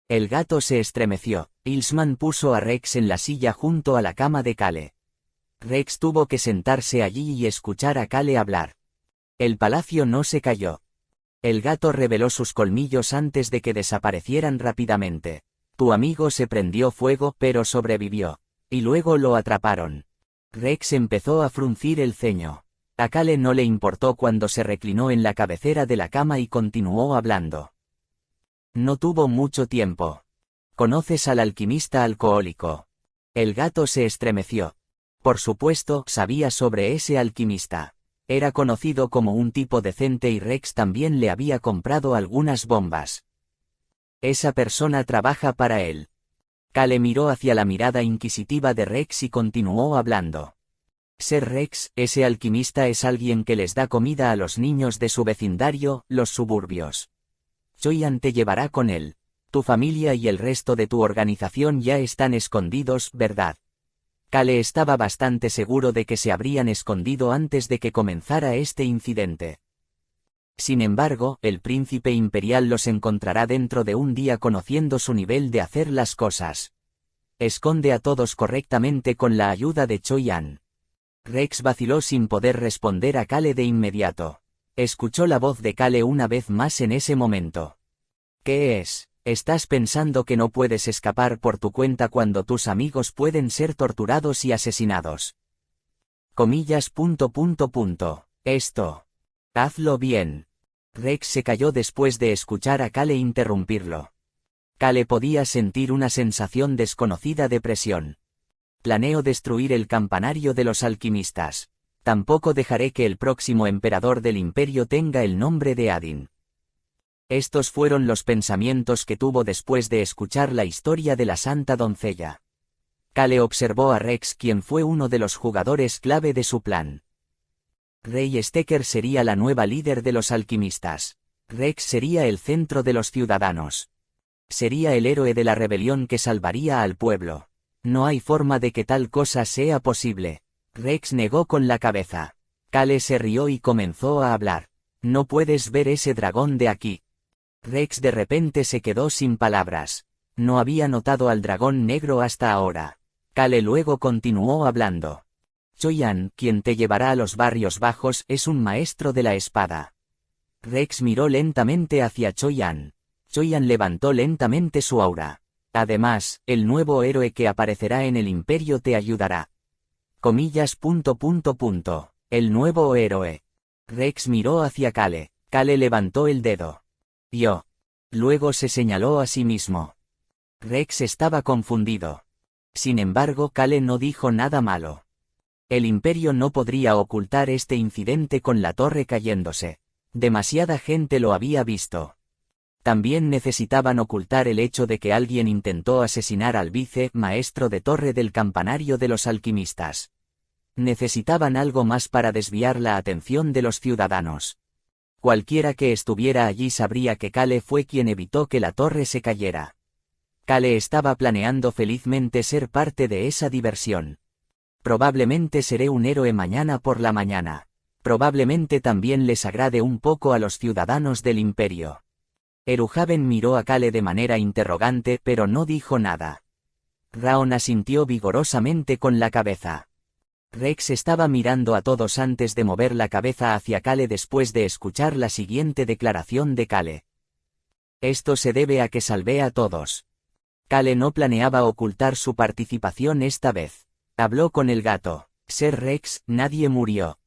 El gato se estremeció. Ilsman puso a Rex en la silla junto a la cama de Kale. Rex tuvo que sentarse allí y escuchar a Kale hablar. El palacio no se cayó. El gato reveló sus colmillos antes de que desaparecieran rápidamente. Tu amigo se prendió fuego, pero sobrevivió. Y luego lo atraparon. Rex empezó a fruncir el ceño. A Kale no le importó cuando se reclinó en la cabecera de la cama y continuó hablando. No tuvo mucho tiempo. ¿Conoces al alquimista alcohólico? El gato se estremeció. Por supuesto, sabía sobre ese alquimista. Era conocido como un tipo decente y Rex también le había comprado algunas bombas. Esa persona trabaja para él. Kale miró hacia la mirada inquisitiva de Rex y continuó hablando. Ser Rex, ese alquimista es alguien que les da comida a los niños de su vecindario, los suburbios. Choi-An te llevará con él. Tu familia y el resto de tu organización ya están escondidos, ¿verdad? Kale estaba bastante seguro de que se habrían escondido antes de que comenzara este incidente. Sin embargo, el príncipe imperial los encontrará dentro de un día conociendo su nivel de hacer las cosas. Esconde a todos correctamente con la ayuda de Choi-An. Rex vaciló sin poder responder a Kale de inmediato. Escuchó la voz de Kale una vez más en ese momento. ¿Qué es? ¿Estás pensando que no puedes escapar por tu cuenta cuando tus amigos pueden ser torturados y asesinados? Comillas. Esto. Hazlo bien. Rex se calló después de escuchar a Kale interrumpirlo. Kale podía sentir una sensación desconocida de presión. Planeo destruir el campanario de los alquimistas. Tampoco dejaré que el próximo emperador del imperio tenga el nombre de Adin. Estos fueron los pensamientos que tuvo después de escuchar la historia de la Santa Doncella. Kale observó a Rex, quien fue uno de los jugadores clave de su plan. Rey Stecker sería la nueva líder de los alquimistas. Rex sería el centro de los ciudadanos. Sería el héroe de la rebelión que salvaría al pueblo. No hay forma de que tal cosa sea posible. Rex negó con la cabeza. Kale se rió y comenzó a hablar. No puedes ver ese dragón de aquí. Rex de repente se quedó sin palabras. No había notado al dragón negro hasta ahora. Kale luego continuó hablando. Choi-An, quien te llevará a los barrios bajos, es un maestro de la espada. Rex miró lentamente hacia Choi-An. Choi-An levantó lentamente su aura. Además, el nuevo héroe que aparecerá en el imperio te ayudará. Comillas. El nuevo héroe. Rex miró hacia Kale. Kale levantó el dedo. Yo. Luego se señaló a sí mismo. Rex estaba confundido. Sin embargo, Kale no dijo nada malo. El imperio no podría ocultar este incidente con la torre cayéndose. Demasiada gente lo había visto. También necesitaban ocultar el hecho de que alguien intentó asesinar al maestro de torre del campanario de los alquimistas. Necesitaban algo más para desviar la atención de los ciudadanos. Cualquiera que estuviera allí sabría que Kale fue quien evitó que la torre se cayera. Kale estaba planeando felizmente ser parte de esa diversión. Probablemente seré un héroe mañana por la mañana. Probablemente también les agrade un poco a los ciudadanos del imperio. Eruhaven miró a Kale de manera interrogante pero no dijo nada. Raon asintió vigorosamente con la cabeza. Rex estaba mirando a todos antes de mover la cabeza hacia Kale después de escuchar la siguiente declaración de Kale. Esto se debe a que salvé a todos. Kale no planeaba ocultar su participación esta vez. Habló con el gato. Ser Rex, nadie murió.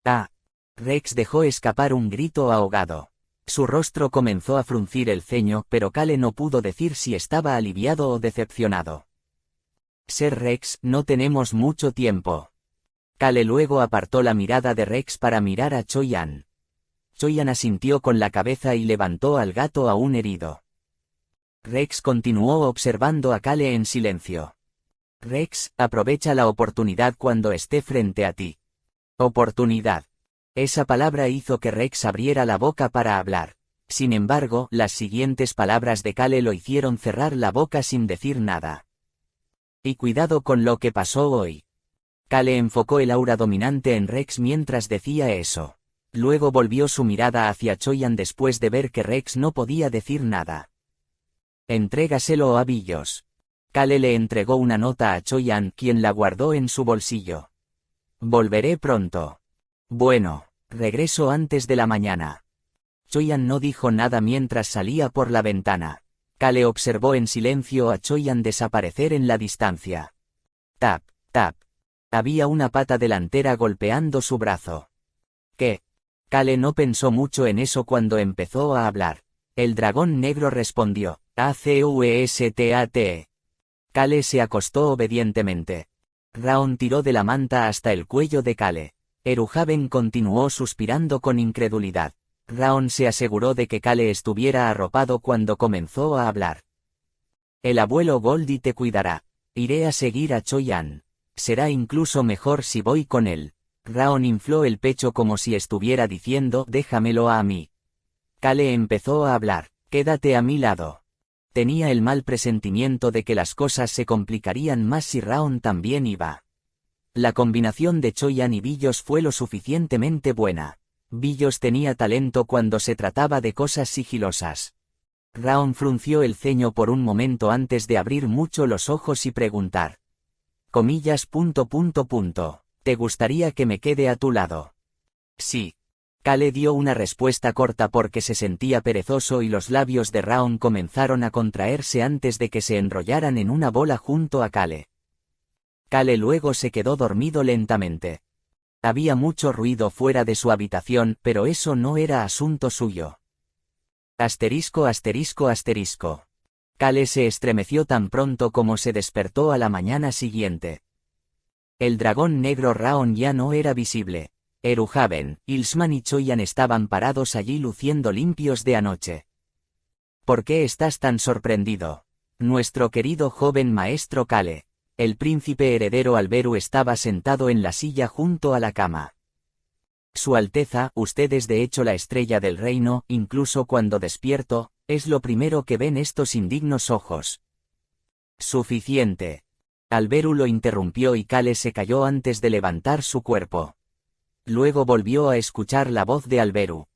Ah. Rex dejó escapar un grito ahogado. Su rostro comenzó a fruncir el ceño, pero Kale no pudo decir si estaba aliviado o decepcionado. Ser Rex, no tenemos mucho tiempo. Kale luego apartó la mirada de Rex para mirar a Choi-An. Choi-An asintió con la cabeza y levantó al gato aún herido. Rex continuó observando a Kale en silencio. Rex, aprovecha la oportunidad cuando esté frente a ti. Oportunidad. Esa palabra hizo que Rex abriera la boca para hablar. Sin embargo, las siguientes palabras de Kale lo hicieron cerrar la boca sin decir nada. Y cuidado con lo que pasó hoy. Kale enfocó el aura dominante en Rex mientras decía eso. Luego volvió su mirada hacia Choi-An después de ver que Rex no podía decir nada. Entrégaselo a Billos. Kale le entregó una nota a Choi-An, quien la guardó en su bolsillo. Volveré pronto. Bueno, regreso antes de la mañana. Choi-An no dijo nada mientras salía por la ventana. Kale observó en silencio a Choi-An desaparecer en la distancia. Tap, tap. Había una pata delantera golpeando su brazo. ¿Qué? Kale no pensó mucho en eso cuando empezó a hablar. El dragón negro respondió, ACUESTAT. Kale se acostó obedientemente. Raon tiró de la manta hasta el cuello de Kale. Eruhaven continuó suspirando con incredulidad. Raon se aseguró de que Kale estuviera arropado cuando comenzó a hablar. El abuelo Goldie te cuidará. Iré a seguir a Choi-An. Será incluso mejor si voy con él. Raon infló el pecho como si estuviera diciendo, déjamelo a mí. Kale empezó a hablar, quédate a mi lado. Tenía el mal presentimiento de que las cosas se complicarían más si Raon también iba. La combinación de Choi-An y Billos fue lo suficientemente buena. Billos tenía talento cuando se trataba de cosas sigilosas. Raon frunció el ceño por un momento antes de abrir mucho los ojos y preguntar. Comillas. ¿Te gustaría que me quede a tu lado? Sí. Kale dio una respuesta corta porque se sentía perezoso y los labios de Raon comenzaron a contraerse antes de que se enrollaran en una bola junto a Kale. Kale luego se quedó dormido lentamente. Había mucho ruido fuera de su habitación, pero eso no era asunto suyo. Asterisco. Kale se estremeció tan pronto como se despertó a la mañana siguiente. El dragón negro Raon ya no era visible. Eruhaven, Ilsman y Choi-An estaban parados allí luciendo limpios de anoche. ¿Por qué estás tan sorprendido? Nuestro querido joven maestro Kale. El príncipe heredero Alberu estaba sentado en la silla junto a la cama. Su Alteza, usted es de hecho la estrella del reino, incluso cuando despierto, es lo primero que ven estos indignos ojos. Suficiente. Alberu lo interrumpió y Kale se cayó antes de levantar su cuerpo. Luego volvió a escuchar la voz de Alberu.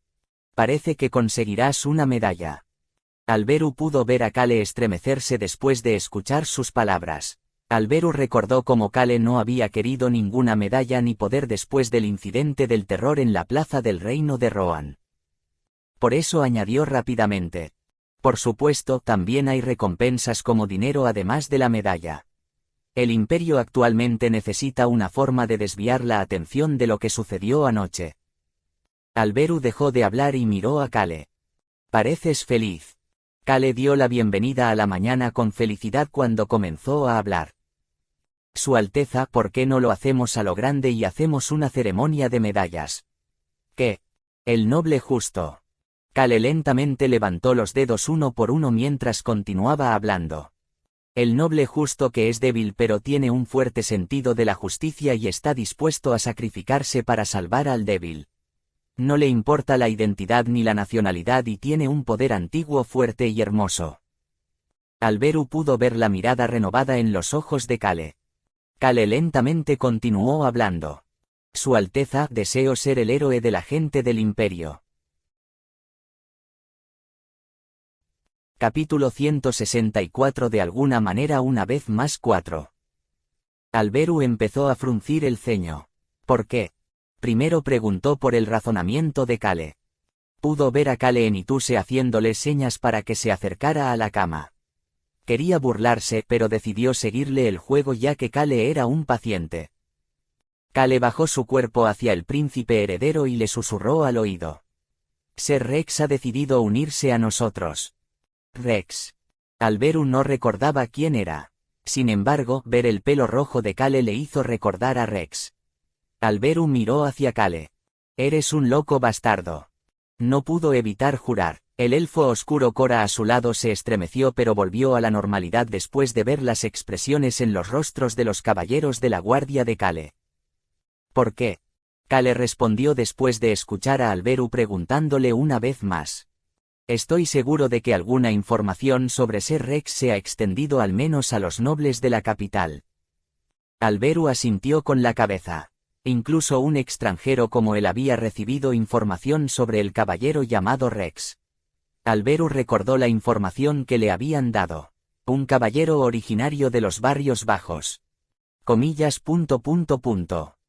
Parece que conseguirás una medalla. Alberu pudo ver a Kale estremecerse después de escuchar sus palabras. Alberu recordó cómo Kale no había querido ninguna medalla ni poder después del incidente del terror en la plaza del reino de Rohan. Por eso añadió rápidamente. Por supuesto, también hay recompensas como dinero además de la medalla. El imperio actualmente necesita una forma de desviar la atención de lo que sucedió anoche. Alberu dejó de hablar y miró a Kale. Pareces feliz. Kale dio la bienvenida a la mañana con felicidad cuando comenzó a hablar. Su Alteza, ¿por qué no lo hacemos a lo grande y hacemos una ceremonia de medallas? ¿Qué? El noble justo. Kale lentamente levantó los dedos uno por uno mientras continuaba hablando. El noble justo que es débil pero tiene un fuerte sentido de la justicia y está dispuesto a sacrificarse para salvar al débil. No le importa la identidad ni la nacionalidad y tiene un poder antiguo fuerte y hermoso. Alberu pudo ver la mirada renovada en los ojos de Kale. Kale lentamente continuó hablando. Su Alteza, deseo ser el héroe de la gente del imperio. Capítulo 164 de alguna manera una vez más 4. Alberu empezó a fruncir el ceño. ¿Por qué? Primero preguntó por el razonamiento de Kale. Pudo ver a Kale Enituse haciéndole señas para que se acercara a la cama. Quería burlarse, pero decidió seguirle el juego ya que Kale era un paciente. Kale bajó su cuerpo hacia el príncipe heredero y le susurró al oído. Ser Rex ha decidido unirse a nosotros. Rex. Alberu no recordaba quién era. Sin embargo, ver el pelo rojo de Kale le hizo recordar a Rex. Alberu miró hacia Kale. Eres un loco bastardo. No pudo evitar jurar. El elfo oscuro Cora a su lado se estremeció pero volvió a la normalidad después de ver las expresiones en los rostros de los caballeros de la guardia de Kale. ¿Por qué? Kale respondió después de escuchar a Alberu preguntándole una vez más. Estoy seguro de que alguna información sobre Ser Rex se ha extendido al menos a los nobles de la capital. Alberu asintió con la cabeza. Incluso un extranjero como él había recibido información sobre el caballero llamado Rex. Alberu recordó la información que le habían dado. Un caballero originario de los barrios bajos. Comillas.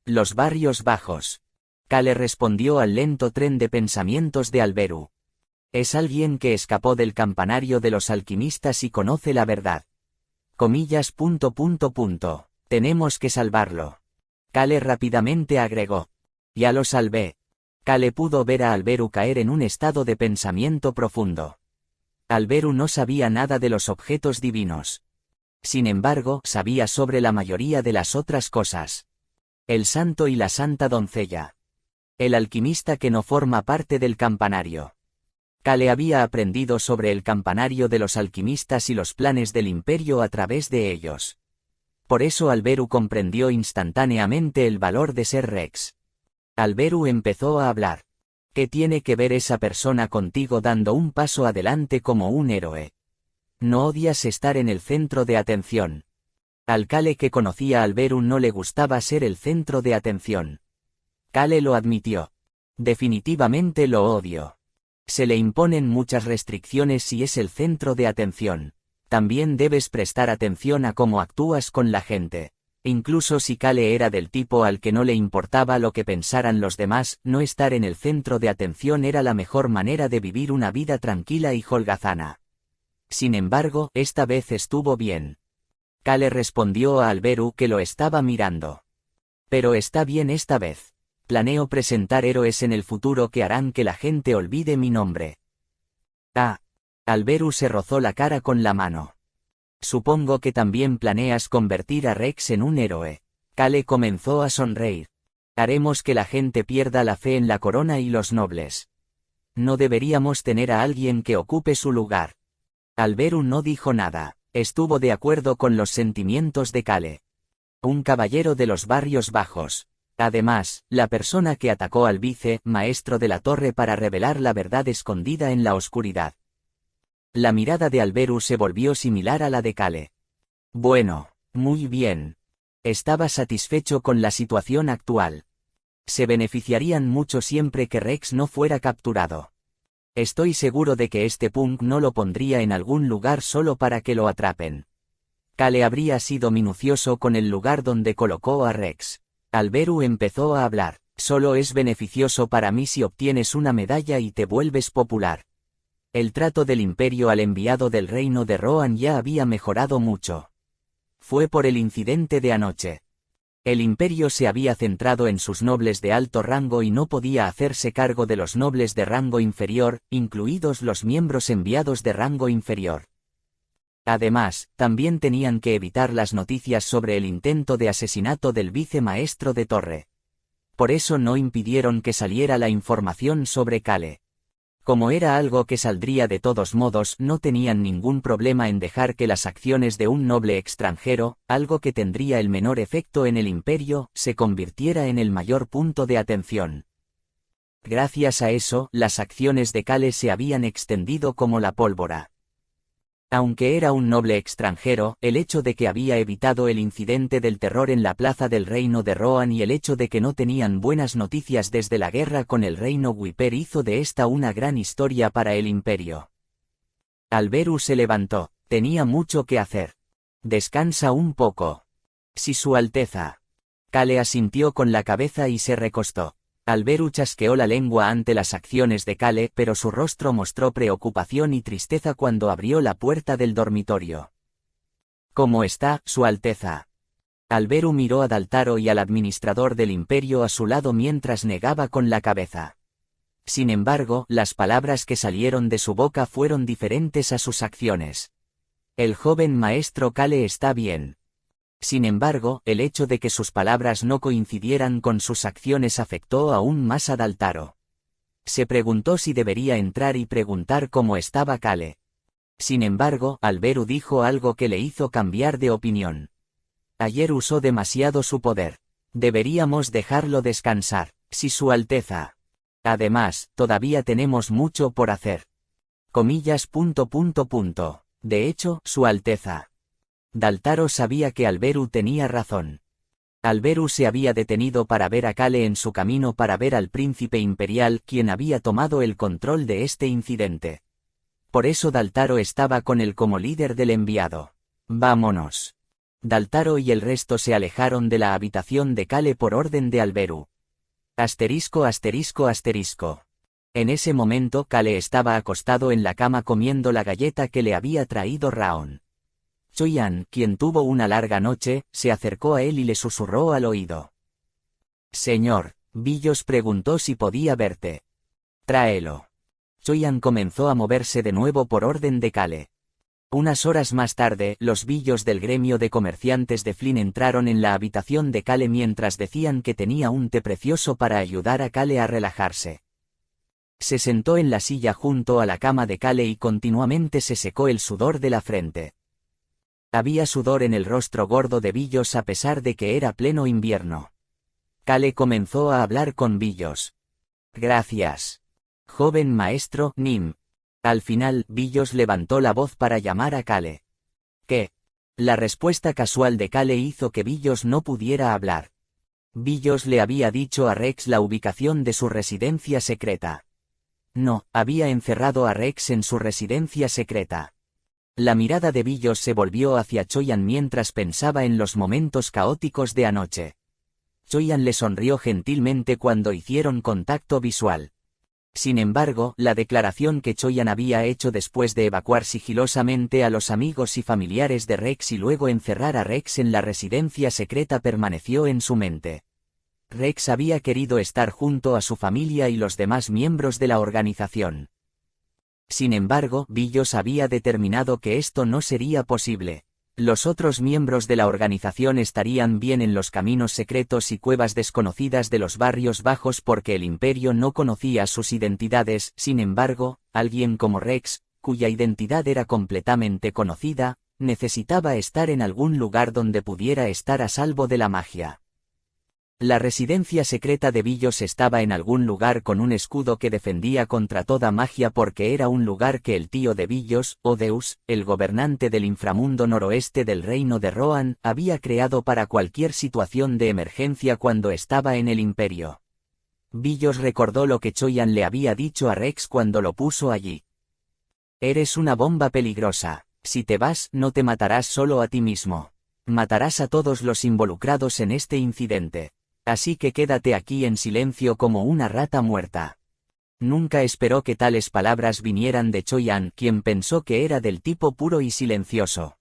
Los barrios bajos. Kale respondió al lento tren de pensamientos de Alberu. Es alguien que escapó del campanario de los alquimistas y conoce la verdad. Comillas. Tenemos que salvarlo. Kale rápidamente agregó. Ya lo salvé. Kale pudo ver a Alberu caer en un estado de pensamiento profundo. Alberu no sabía nada de los objetos divinos. Sin embargo, sabía sobre la mayoría de las otras cosas. El santo y la santa doncella. El alquimista que no forma parte del campanario. Kale había aprendido sobre el campanario de los alquimistas y los planes del imperio a través de ellos. Por eso Alberu comprendió instantáneamente el valor de ser Rex. Alberu empezó a hablar. ¿Qué tiene que ver esa persona contigo dando un paso adelante como un héroe? No odias estar en el centro de atención. Al Kale que conocía a Alberu no le gustaba ser el centro de atención. Kale lo admitió. Definitivamente lo odio. Se le imponen muchas restricciones si es el centro de atención. También debes prestar atención a cómo actúas con la gente. Incluso si Kale era del tipo al que no le importaba lo que pensaran los demás, no estar en el centro de atención era la mejor manera de vivir una vida tranquila y holgazana. Sin embargo, esta vez estuvo bien. Kale respondió a Alberu que lo estaba mirando. Pero está bien esta vez. Planeo presentar héroes en el futuro que harán que la gente olvide mi nombre. Alberu se rozó la cara con la mano. Supongo que también planeas convertir a Rex en un héroe. Kale comenzó a sonreír. Haremos que la gente pierda la fe en la corona y los nobles. No deberíamos tener a alguien que ocupe su lugar. Alberu no dijo nada. Estuvo de acuerdo con los sentimientos de Kale. Un caballero de los barrios bajos. Además, la persona que atacó al maestro de la torre para revelar la verdad escondida en la oscuridad. La mirada de Alberu se volvió similar a la de Kale. Bueno, muy bien. Estaba satisfecho con la situación actual. Se beneficiarían mucho siempre que Rex no fuera capturado. Estoy seguro de que este punk no lo pondría en algún lugar solo para que lo atrapen. Kale habría sido minucioso con el lugar donde colocó a Rex. Alberu empezó a hablar. Solo es beneficioso para mí si obtienes una medalla y te vuelves popular. El trato del imperio al enviado del reino de Rohan ya había mejorado mucho. Fue por el incidente de anoche. El imperio se había centrado en sus nobles de alto rango y no podía hacerse cargo de los nobles de rango inferior, incluidos los miembros enviados de rango inferior. Además, también tenían que evitar las noticias sobre el intento de asesinato del vicemaestro de Torre. Por eso no impidieron que saliera la información sobre Kale. Como era algo que saldría de todos modos, no tenían ningún problema en dejar que las acciones de un noble extranjero, algo que tendría el menor efecto en el imperio, se convirtiera en el mayor punto de atención. Gracias a eso, las acciones de Kale se habían extendido como la pólvora. Aunque era un noble extranjero, el hecho de que había evitado el incidente del terror en la plaza del reino de Rohan y el hecho de que no tenían buenas noticias desde la guerra con el reino Wiper hizo de esta una gran historia para el imperio. Alberu se levantó. Tenía mucho que hacer. Descansa un poco. Sí, Su Alteza. Kale asintió con la cabeza y se recostó. Alberu chasqueó la lengua ante las acciones de Kale, pero su rostro mostró preocupación y tristeza cuando abrió la puerta del dormitorio. ¿Cómo está, Su Alteza? Alberu miró a Daltaro y al administrador del imperio a su lado mientras negaba con la cabeza. Sin embargo, las palabras que salieron de su boca fueron diferentes a sus acciones. El joven maestro Kale está bien. Sin embargo, el hecho de que sus palabras no coincidieran con sus acciones afectó aún más a Daltaro. Se preguntó si debería entrar y preguntar cómo estaba Kale. Sin embargo, Alberu dijo algo que le hizo cambiar de opinión. Ayer usó demasiado su poder. Deberíamos dejarlo descansar. Sí, Su Alteza. Además, todavía tenemos mucho por hacer. Comillas. De hecho, Su Alteza. Daltaro sabía que Alberu tenía razón. Alberu se había detenido para ver a Kale en su camino para ver al príncipe imperial, quien había tomado el control de este incidente. Por eso Daltaro estaba con él como líder del enviado. Vámonos. Daltaro y el resto se alejaron de la habitación de Kale por orden de Alberu. ******. En ese momento Kale estaba acostado en la cama comiendo la galleta que le había traído Raon. Choyan, quien tuvo una larga noche, se acercó a él y le susurró al oído. Señor, Billos preguntó si podía verte. Tráelo. Choyan comenzó a moverse de nuevo por orden de Kale. Unas horas más tarde, los Billos del gremio de comerciantes de Flynn entraron en la habitación de Kale mientras decían que tenía un té precioso para ayudar a Kale a relajarse. Se sentó en la silla junto a la cama de Kale y continuamente se secó el sudor de la frente. Había sudor en el rostro gordo de Billos a pesar de que era pleno invierno. Kale comenzó a hablar con Billos. Gracias. Joven maestro, Nim. Al final, Billos levantó la voz para llamar a Kale. ¿Qué? La respuesta casual de Kale hizo que Billos no pudiera hablar. Billos le había dicho a Rex la ubicación de su residencia secreta. No, había encerrado a Rex en su residencia secreta. La mirada de Billos se volvió hacia Choyan mientras pensaba en los momentos caóticos de anoche. Choyan le sonrió gentilmente cuando hicieron contacto visual. Sin embargo, la declaración que Choyan había hecho después de evacuar sigilosamente a los amigos y familiares de Rex y luego encerrar a Rex en la residencia secreta permaneció en su mente. Rex había querido estar junto a su familia y los demás miembros de la organización. Sin embargo, Billos había determinado que esto no sería posible. Los otros miembros de la organización estarían bien en los caminos secretos y cuevas desconocidas de los barrios bajos porque el Imperio no conocía sus identidades. Sin embargo, alguien como Rex, cuya identidad era completamente conocida, necesitaba estar en algún lugar donde pudiera estar a salvo de la magia. La residencia secreta de Billos estaba en algún lugar con un escudo que defendía contra toda magia porque era un lugar que el tío de Billos, Odeus, el gobernante del inframundo noroeste del reino de Rohan, había creado para cualquier situación de emergencia cuando estaba en el Imperio. Billos recordó lo que Choyan le había dicho a Rex cuando lo puso allí. Eres una bomba peligrosa. Si te vas, no te matarás solo a ti mismo. Matarás a todos los involucrados en este incidente. Así que quédate aquí en silencio como una rata muerta. Nunca esperó que tales palabras vinieran de Choyan, quien pensó que era del tipo puro y silencioso.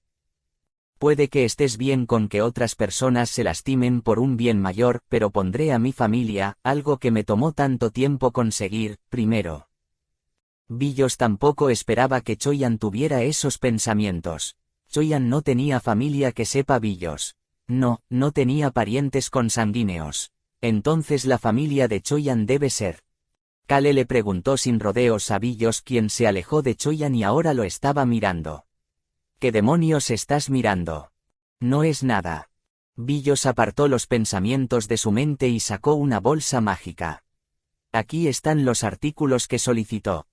Puede que estés bien con que otras personas se lastimen por un bien mayor, pero pondré a mi familia, algo que me tomó tanto tiempo conseguir, primero. Billos tampoco esperaba que Choyan tuviera esos pensamientos. Choyan no tenía familia que sepa Billos. No, no tenía parientes consanguíneos. Entonces la familia de Choyan debe ser. Kale le preguntó sin rodeos a Billos, quien se alejó de Choyan y ahora lo estaba mirando. ¿Qué demonios estás mirando? No es nada. Billos apartó los pensamientos de su mente y sacó una bolsa mágica. Aquí están los artículos que solicitó.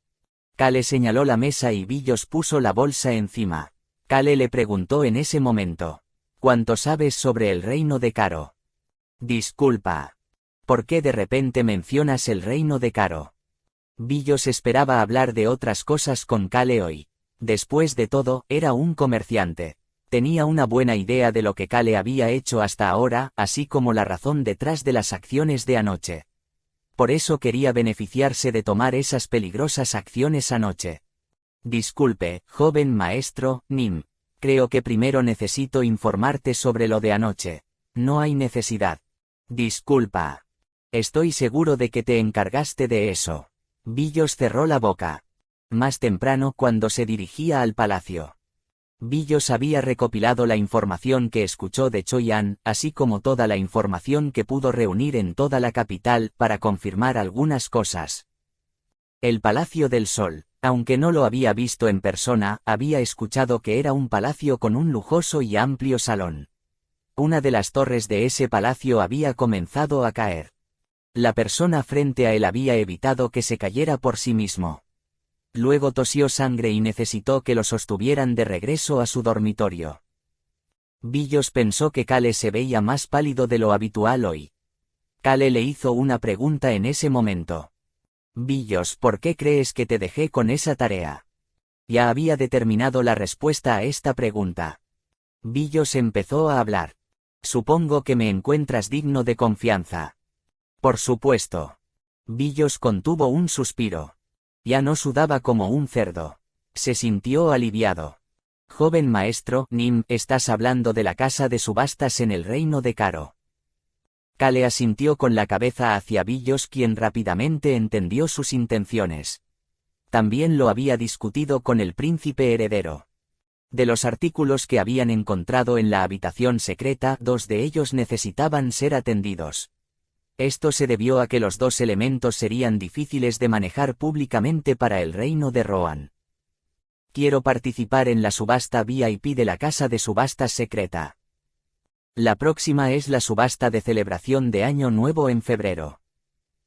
Kale señaló la mesa y Billos puso la bolsa encima. Kale le preguntó en ese momento. ¿Cuánto sabes sobre el reino de Caro? Disculpa. ¿Por qué de repente mencionas el reino de Caro? Billos esperaba hablar de otras cosas con Kale hoy. Después de todo, era un comerciante. Tenía una buena idea de lo que Kale había hecho hasta ahora, así como la razón detrás de las acciones de anoche. Por eso quería beneficiarse de tomar esas peligrosas acciones anoche. Disculpe, joven maestro, Nim. Creo que primero necesito informarte sobre lo de anoche. No hay necesidad. Disculpa. Estoy seguro de que te encargaste de eso. Billos cerró la boca. Más temprano cuando se dirigía al palacio. Billos había recopilado la información que escuchó de Choyan, así como toda la información que pudo reunir en toda la capital para confirmar algunas cosas. El Palacio del Sol. Aunque no lo había visto en persona, había escuchado que era un palacio con un lujoso y amplio salón. Una de las torres de ese palacio había comenzado a caer. La persona frente a él había evitado que se cayera por sí mismo. Luego tosió sangre y necesitó que lo sostuvieran de regreso a su dormitorio. Billos pensó que Kale se veía más pálido de lo habitual hoy. Kale le hizo una pregunta en ese momento. Billos, ¿por qué crees que te dejé con esa tarea? Ya había determinado la respuesta a esta pregunta. Billos empezó a hablar. Supongo que me encuentras digno de confianza. Por supuesto. Billos contuvo un suspiro. Ya no sudaba como un cerdo. Se sintió aliviado. Joven maestro, Nim, estás hablando de la casa de subastas en el reino de Caro. Kale asintió con la cabeza hacia Billos, quien rápidamente entendió sus intenciones. También lo había discutido con el príncipe heredero. De los artículos que habían encontrado en la habitación secreta, 2 de ellos necesitaban ser atendidos. Esto se debió a que los dos elementos serían difíciles de manejar públicamente para el reino de Rohan. Quiero participar en la subasta VIP de la casa de subastas secreta. La próxima es la subasta de celebración de Año Nuevo en febrero.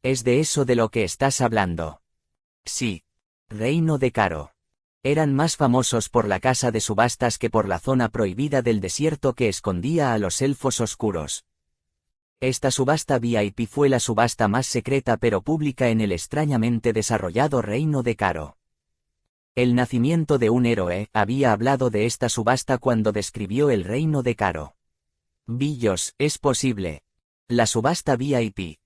¿Es de eso de lo que estás hablando? Sí. Reino de Caro. Eran más famosos por la casa de subastas que por la zona prohibida del desierto que escondía a los elfos oscuros. Esta subasta VIP fue la subasta más secreta pero pública en el extrañamente desarrollado Reino de Caro. El nacimiento de un héroe había hablado de esta subasta cuando describió el Reino de Caro. Billos, es posible. La subasta VIP.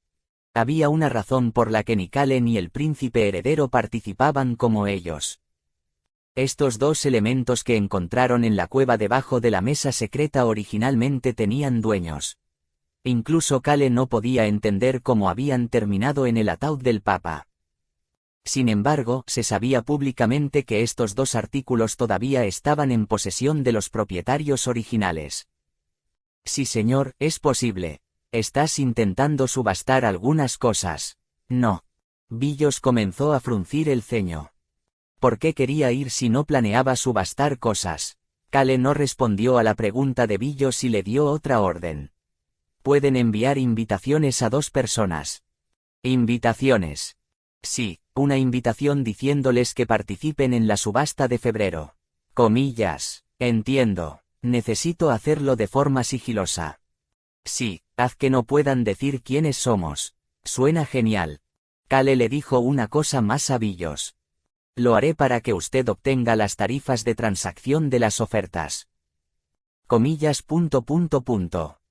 Había una razón por la que ni Kale ni el príncipe heredero participaban como ellos. Estos dos elementos que encontraron en la cueva debajo de la mesa secreta originalmente tenían dueños. Incluso Kale no podía entender cómo habían terminado en el ataúd del Papa. Sin embargo, se sabía públicamente que estos dos artículos todavía estaban en posesión de los propietarios originales. Sí, señor, es posible. Estás intentando subastar algunas cosas. No. Billos comenzó a fruncir el ceño. ¿Por qué quería ir si no planeaba subastar cosas? Kale no respondió a la pregunta de Billos y le dio otra orden. Pueden enviar invitaciones a 2 personas. Invitaciones. Sí, una invitación diciéndoles que participen en la subasta de febrero. Comillas. Entiendo. Necesito hacerlo de forma sigilosa. Sí, haz que no puedan decir quiénes somos. Suena genial. Kale le dijo una cosa más a Billos. Lo haré para que usted obtenga las tarifas de transacción de las ofertas. Comillas.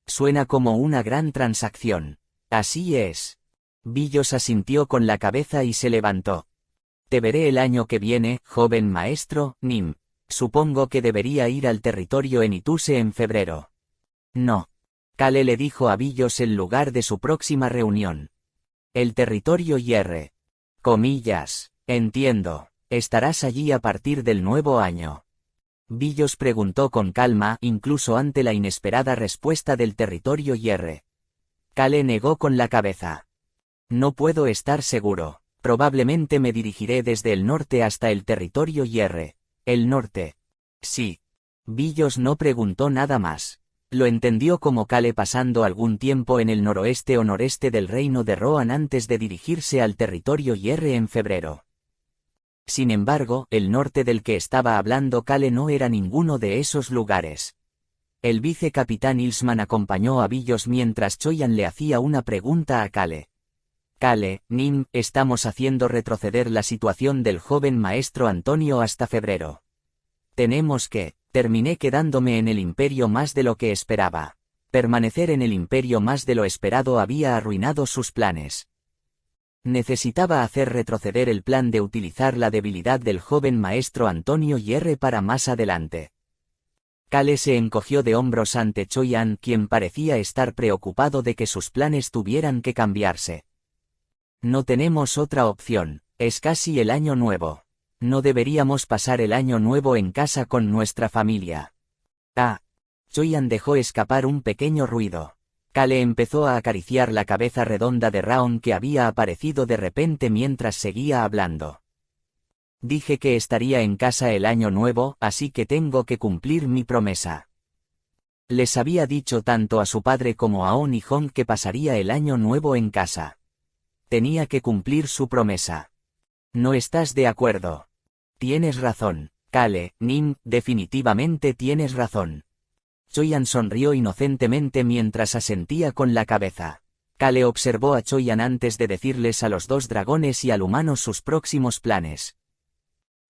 Suena como una gran transacción. Así es. Billos asintió con la cabeza y se levantó. Te veré el año que viene, joven maestro, Nim. Supongo que debería ir al territorio en Ituse en febrero. No. Kale le dijo a Billos el lugar de su próxima reunión. El territorio Yerre. Comillas. Entiendo. Estarás allí a partir del nuevo año. Billos preguntó con calma, incluso ante la inesperada respuesta del territorio Yerre. Kale negó con la cabeza. No puedo estar seguro. Probablemente me dirigiré desde el norte hasta el territorio Yerre. El norte. Sí. Billos no preguntó nada más. Lo entendió como Kale pasando algún tiempo en el noroeste o noreste del reino de Rohan antes de dirigirse al territorio Yerre en febrero. Sin embargo, el norte del que estaba hablando Kale no era ninguno de esos lugares. El vicecapitán Ilsman acompañó a Billos mientras Choyan le hacía una pregunta a Kale. Kale, Nim, estamos haciendo retroceder la situación del joven maestro Antonio hasta febrero. Tenemos que... Terminé quedándome en el imperio más de lo que esperaba. Permanecer en el imperio más de lo esperado había arruinado sus planes. Necesitaba hacer retroceder el plan de utilizar la debilidad del joven maestro Antonio Yerre para más adelante. Kale se encogió de hombros ante Choyan, quien parecía estar preocupado de que sus planes tuvieran que cambiarse. No tenemos otra opción, es casi el año nuevo. No deberíamos pasar el año nuevo en casa con nuestra familia. Ah. Choyan dejó escapar un pequeño ruido. Kale empezó a acariciar la cabeza redonda de Raon que había aparecido de repente mientras seguía hablando. Dije que estaría en casa el año nuevo, así que tengo que cumplir mi promesa. Les había dicho tanto a su padre como a On y Hong que pasaría el año nuevo en casa. Tenía que cumplir su promesa. ¿No estás de acuerdo? Tienes razón, Kale, Nim, definitivamente tienes razón. Choyan sonrió inocentemente mientras asentía con la cabeza. Kale observó a Choyan antes de decirles a los 2 dragones y al humano sus próximos planes.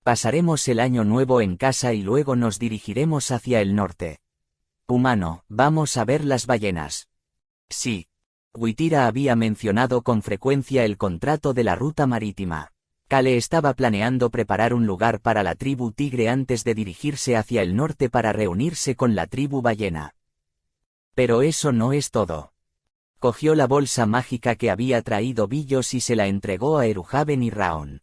Pasaremos el año nuevo en casa y luego nos dirigiremos hacia el norte. Humano, vamos a ver las ballenas. Sí. Witira había mencionado con frecuencia el contrato de la ruta marítima. Kale estaba planeando preparar un lugar para la tribu tigre antes de dirigirse hacia el norte para reunirse con la tribu ballena. Pero eso no es todo. Cogió la bolsa mágica que había traído Billos y se la entregó a Eruhaven y Raon.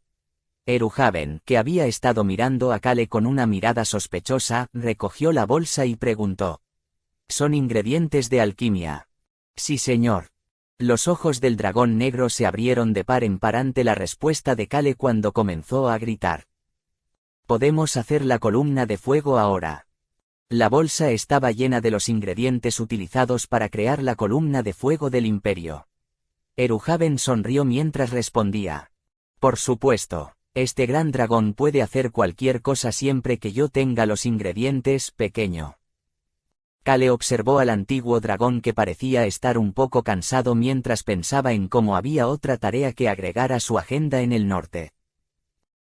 Eruhaven, que había estado mirando a Kale con una mirada sospechosa, recogió la bolsa y preguntó. ¿Son ingredientes de alquimia? Sí, señor. Los ojos del dragón negro se abrieron de par en par ante la respuesta de Kale cuando comenzó a gritar. Podemos hacer la columna de fuego ahora. La bolsa estaba llena de los ingredientes utilizados para crear la columna de fuego del imperio. Eruhaven sonrió mientras respondía. Por supuesto, este gran dragón puede hacer cualquier cosa siempre que yo tenga los ingredientes, pequeño. Kale observó al antiguo dragón que parecía estar un poco cansado mientras pensaba en cómo había otra tarea que agregar a su agenda en el norte.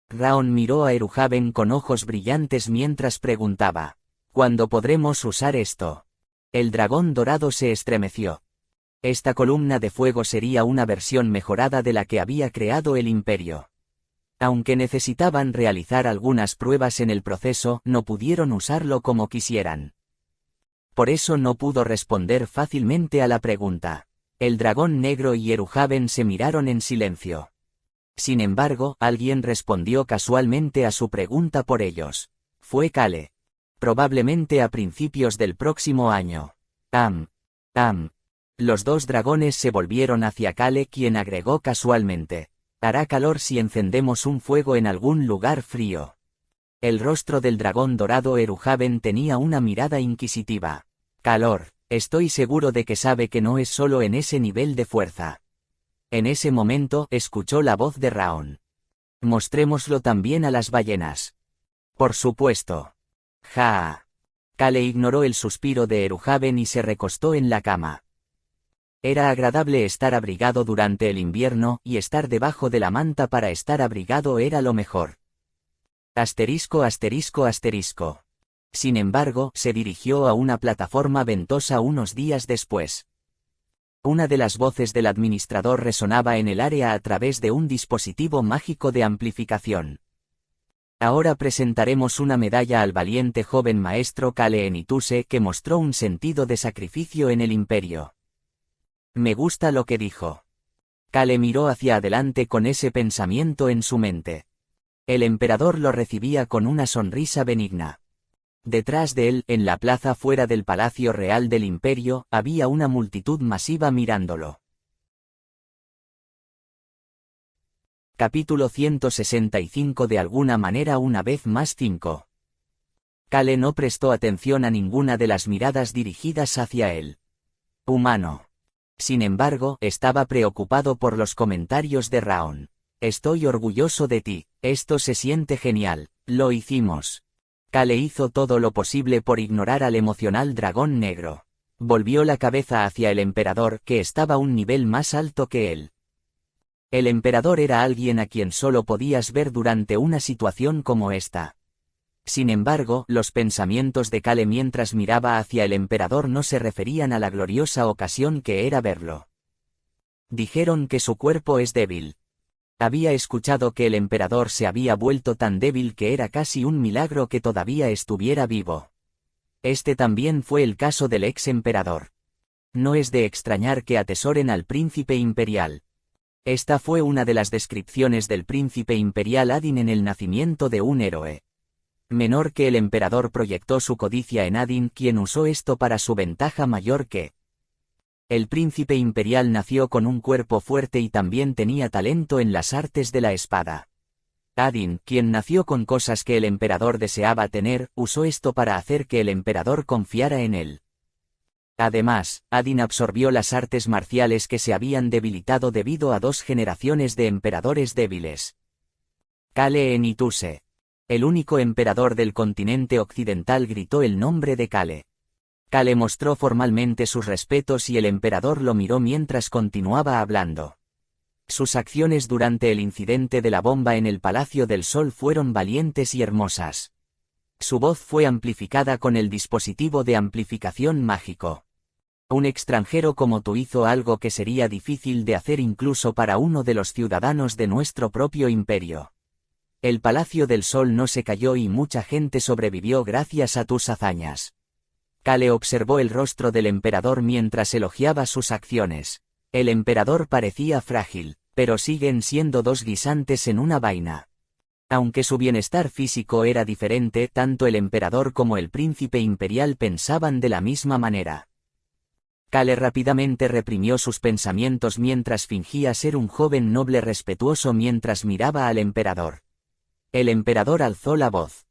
Raon miró a Eruhaven con ojos brillantes mientras preguntaba, ¿cuándo podremos usar esto? El dragón dorado se estremeció. Esta columna de fuego sería una versión mejorada de la que había creado el imperio. Aunque necesitaban realizar algunas pruebas en el proceso, no pudieron usarlo como quisieran. Por eso no pudo responder fácilmente a la pregunta. El dragón negro y Eruhaven se miraron en silencio. Sin embargo, alguien respondió casualmente a su pregunta por ellos. Fue Kale. Probablemente a principios del próximo año. Los dos dragones se volvieron hacia Kale, quien agregó casualmente. Hará calor si encendemos un fuego en algún lugar frío. El rostro del dragón dorado Eruhaven tenía una mirada inquisitiva. Calor, estoy seguro de que sabe que no es solo en ese nivel de fuerza. En ese momento, escuchó la voz de Raon. Mostrémoslo también a las ballenas. Por supuesto. Ja. Kale ignoró el suspiro de Eruhaven y se recostó en la cama. Era agradable estar abrigado durante el invierno, y estar debajo de la manta para estar abrigado era lo mejor. Asterisco. Sin embargo, se dirigió a una plataforma ventosa unos días después. Una de las voces del administrador resonaba en el área a través de un dispositivo mágico de amplificación. Ahora presentaremos una medalla al valiente joven maestro Kale Enituse que mostró un sentido de sacrificio en el imperio. Me gusta lo que dijo. Kale miró hacia adelante con ese pensamiento en su mente. El emperador lo recibía con una sonrisa benigna. Detrás de él, en la plaza fuera del Palacio Real del Imperio, había una multitud masiva mirándolo. Capítulo 165. De alguna manera una vez más 5. Kale no prestó atención a ninguna de las miradas dirigidas hacia él. Humano. Sin embargo, estaba preocupado por los comentarios de Raon. Estoy orgulloso de ti, esto se siente genial, lo hicimos. Kale hizo todo lo posible por ignorar al emocional dragón negro. Volvió la cabeza hacia el emperador, que estaba un nivel más alto que él. El emperador era alguien a quien solo podías ver durante una situación como esta. Sin embargo, los pensamientos de Kale mientras miraba hacia el emperador no se referían a la gloriosa ocasión que era verlo. Dijeron que su cuerpo es débil. Había escuchado que el emperador se había vuelto tan débil que era casi un milagro que todavía estuviera vivo. Este también fue el caso del ex emperador. No es de extrañar que atesoren al príncipe imperial. Esta fue una de las descripciones del príncipe imperial Adin en el nacimiento de un héroe. Menor que el emperador proyectó su codicia en Adin, quien usó esto para su ventaja mayor que. El príncipe imperial nació con un cuerpo fuerte y también tenía talento en las artes de la espada. Adin, quien nació con cosas que el emperador deseaba tener, usó esto para hacer que el emperador confiara en él. Además, Adin absorbió las artes marciales que se habían debilitado debido a 2 generaciones de emperadores débiles. Kale Enituse. El único emperador del continente occidental gritó el nombre de Kale. Kale mostró formalmente sus respetos y el emperador lo miró mientras continuaba hablando. Sus acciones durante el incidente de la bomba en el Palacio del Sol fueron valientes y hermosas. Su voz fue amplificada con el dispositivo de amplificación mágico. Un extranjero como tú hizo algo que sería difícil de hacer incluso para uno de los ciudadanos de nuestro propio imperio. El Palacio del Sol no se cayó y mucha gente sobrevivió gracias a tus hazañas. Kale observó el rostro del emperador mientras elogiaba sus acciones. El emperador parecía frágil, pero siguen siendo 2 guisantes en una vaina. Aunque su bienestar físico era diferente, tanto el emperador como el príncipe imperial pensaban de la misma manera. Kale rápidamente reprimió sus pensamientos mientras fingía ser un joven noble respetuoso mientras miraba al emperador. El emperador alzó la voz.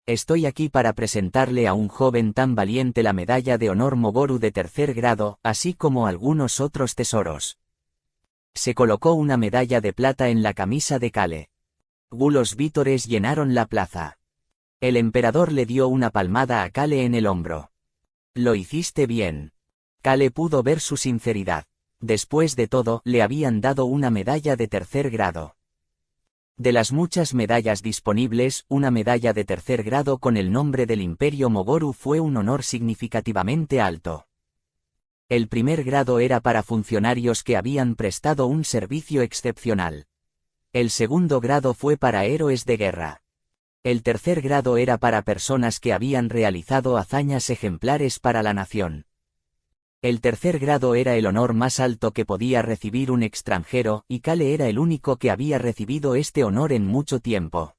Estoy aquí para presentarle a un joven tan valiente la medalla de honor Mogoru de tercer grado, así como algunos otros tesoros. Se colocó una medalla de plata en la camisa de Kale. Los vítores llenaron la plaza. El emperador le dio una palmada a Kale en el hombro. Lo hiciste bien. Kale pudo ver su sinceridad. Después de todo, le habían dado una medalla de tercer grado. De las muchas medallas disponibles, una medalla de tercer grado con el nombre del Imperio Mogoru fue un honor significativamente alto. El primer grado era para funcionarios que habían prestado un servicio excepcional. El segundo grado fue para héroes de guerra. El tercer grado era para personas que habían realizado hazañas ejemplares para la nación. El tercer grado era el honor más alto que podía recibir un extranjero, y Kale era el único que había recibido este honor en mucho tiempo.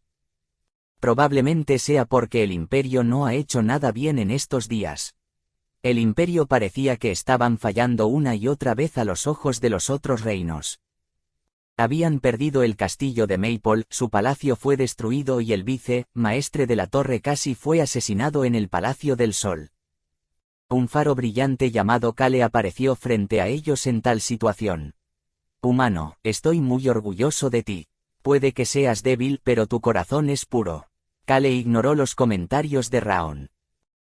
Probablemente sea porque el imperio no ha hecho nada bien en estos días. El imperio parecía que estaban fallando una y otra vez a los ojos de los otros reinos. Habían perdido el castillo de Maple, su palacio fue destruido y el maestre de la torre casi fue asesinado en el Palacio del Sol. Un faro brillante llamado Kale apareció frente a ellos en tal situación. Humano, estoy muy orgulloso de ti. Puede que seas débil, pero tu corazón es puro. Kale ignoró los comentarios de Raon.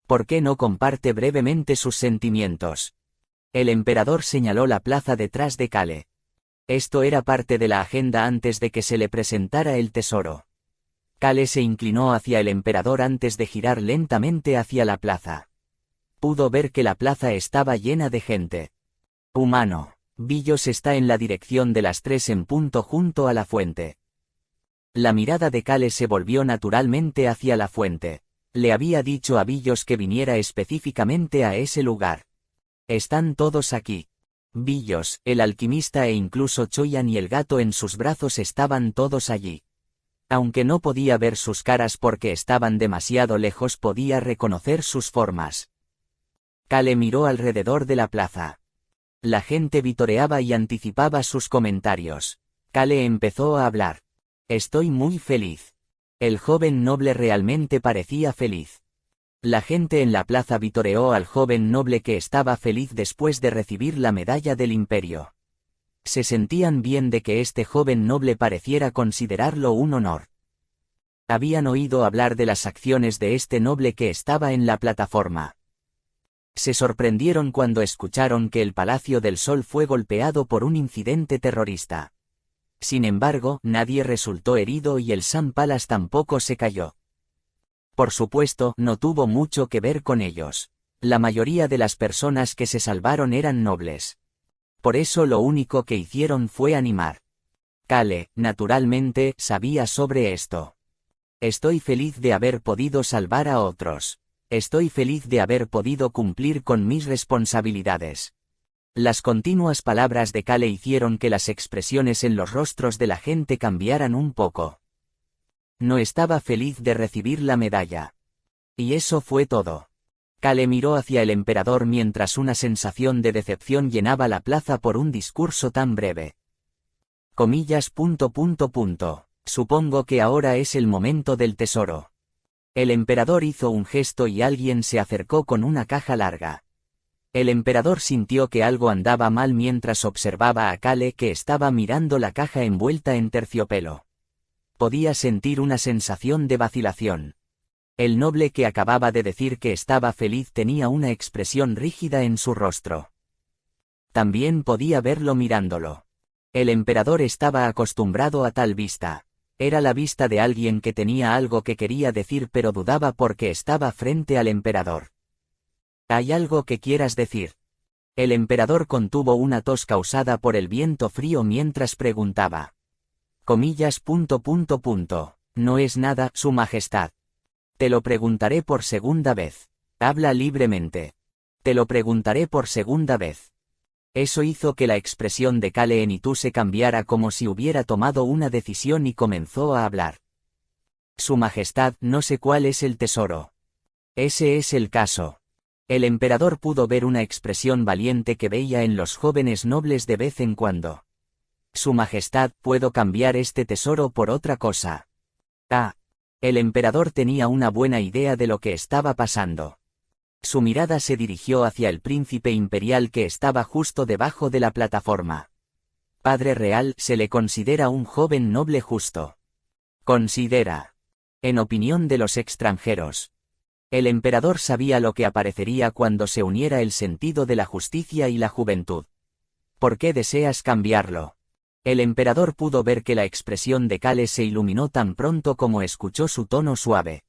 ¿Por qué no comparte brevemente sus sentimientos? El emperador señaló la plaza detrás de Kale. Esto era parte de la agenda antes de que se le presentara el tesoro. Kale se inclinó hacia el emperador antes de girar lentamente hacia la plaza. Pudo ver que la plaza estaba llena de gente. Humano, Billos está en la dirección de las 3 en punto junto a la fuente. La mirada de Kale se volvió naturalmente hacia la fuente. Le había dicho a Billos que viniera específicamente a ese lugar. Están todos aquí. Billos, el alquimista e incluso Choyan y el gato en sus brazos estaban todos allí. Aunque no podía ver sus caras porque estaban demasiado lejos, podía reconocer sus formas. Kale miró alrededor de la plaza. La gente vitoreaba y anticipaba sus comentarios. Kale empezó a hablar. Estoy muy feliz. El joven noble realmente parecía feliz. La gente en la plaza vitoreó al joven noble que estaba feliz después de recibir la medalla del imperio. Se sentían bien de que este joven noble pareciera considerarlo un honor. Habían oído hablar de las acciones de este noble que estaba en la plataforma. Se sorprendieron cuando escucharon que el Palacio del Sol fue golpeado por un incidente terrorista. Sin embargo, nadie resultó herido y el Sun Palace tampoco se cayó. Por supuesto, no tuvo mucho que ver con ellos. La mayoría de las personas que se salvaron eran nobles. Por eso lo único que hicieron fue animar. Kale, naturalmente, sabía sobre esto. Estoy feliz de haber podido salvar a otros. Estoy feliz de haber podido cumplir con mis responsabilidades. Las continuas palabras de Kale hicieron que las expresiones en los rostros de la gente cambiaran un poco. No estaba feliz de recibir la medalla. Y eso fue todo. Kale miró hacia el emperador mientras una sensación de decepción llenaba la plaza por un discurso tan breve. Supongo que ahora es el momento del tesoro. El emperador hizo un gesto y alguien se acercó con una caja larga. El emperador sintió que algo andaba mal mientras observaba a Kale que estaba mirando la caja envuelta en terciopelo. Podía sentir una sensación de vacilación. El noble que acababa de decir que estaba feliz tenía una expresión rígida en su rostro. También podía verlo mirándolo. El emperador estaba acostumbrado a tal vista. Era la vista de alguien que tenía algo que quería decir pero dudaba porque estaba frente al emperador. ¿Hay algo que quieras decir? El emperador contuvo una tos causada por el viento frío mientras preguntaba. No es nada, Su Majestad. Te lo preguntaré por segunda vez. Habla libremente. Te lo preguntaré por segunda vez. Eso hizo que la expresión de Kale Enitu se cambiara como si hubiera tomado una decisión y comenzó a hablar. Su Majestad, no sé cuál es el tesoro. Ese es el caso. El emperador pudo ver una expresión valiente que veía en los jóvenes nobles de vez en cuando. Su Majestad, ¿puedo cambiar este tesoro por otra cosa? Ah. El emperador tenía una buena idea de lo que estaba pasando. Su mirada se dirigió hacia el príncipe imperial que estaba justo debajo de la plataforma. Padre real, se le considera un joven noble justo. Considera. En opinión de los extranjeros. El emperador sabía lo que aparecería cuando se uniera el sentido de la justicia y la juventud. ¿Por qué deseas cambiarlo? El emperador pudo ver que la expresión de Kale se iluminó tan pronto como escuchó su tono suave.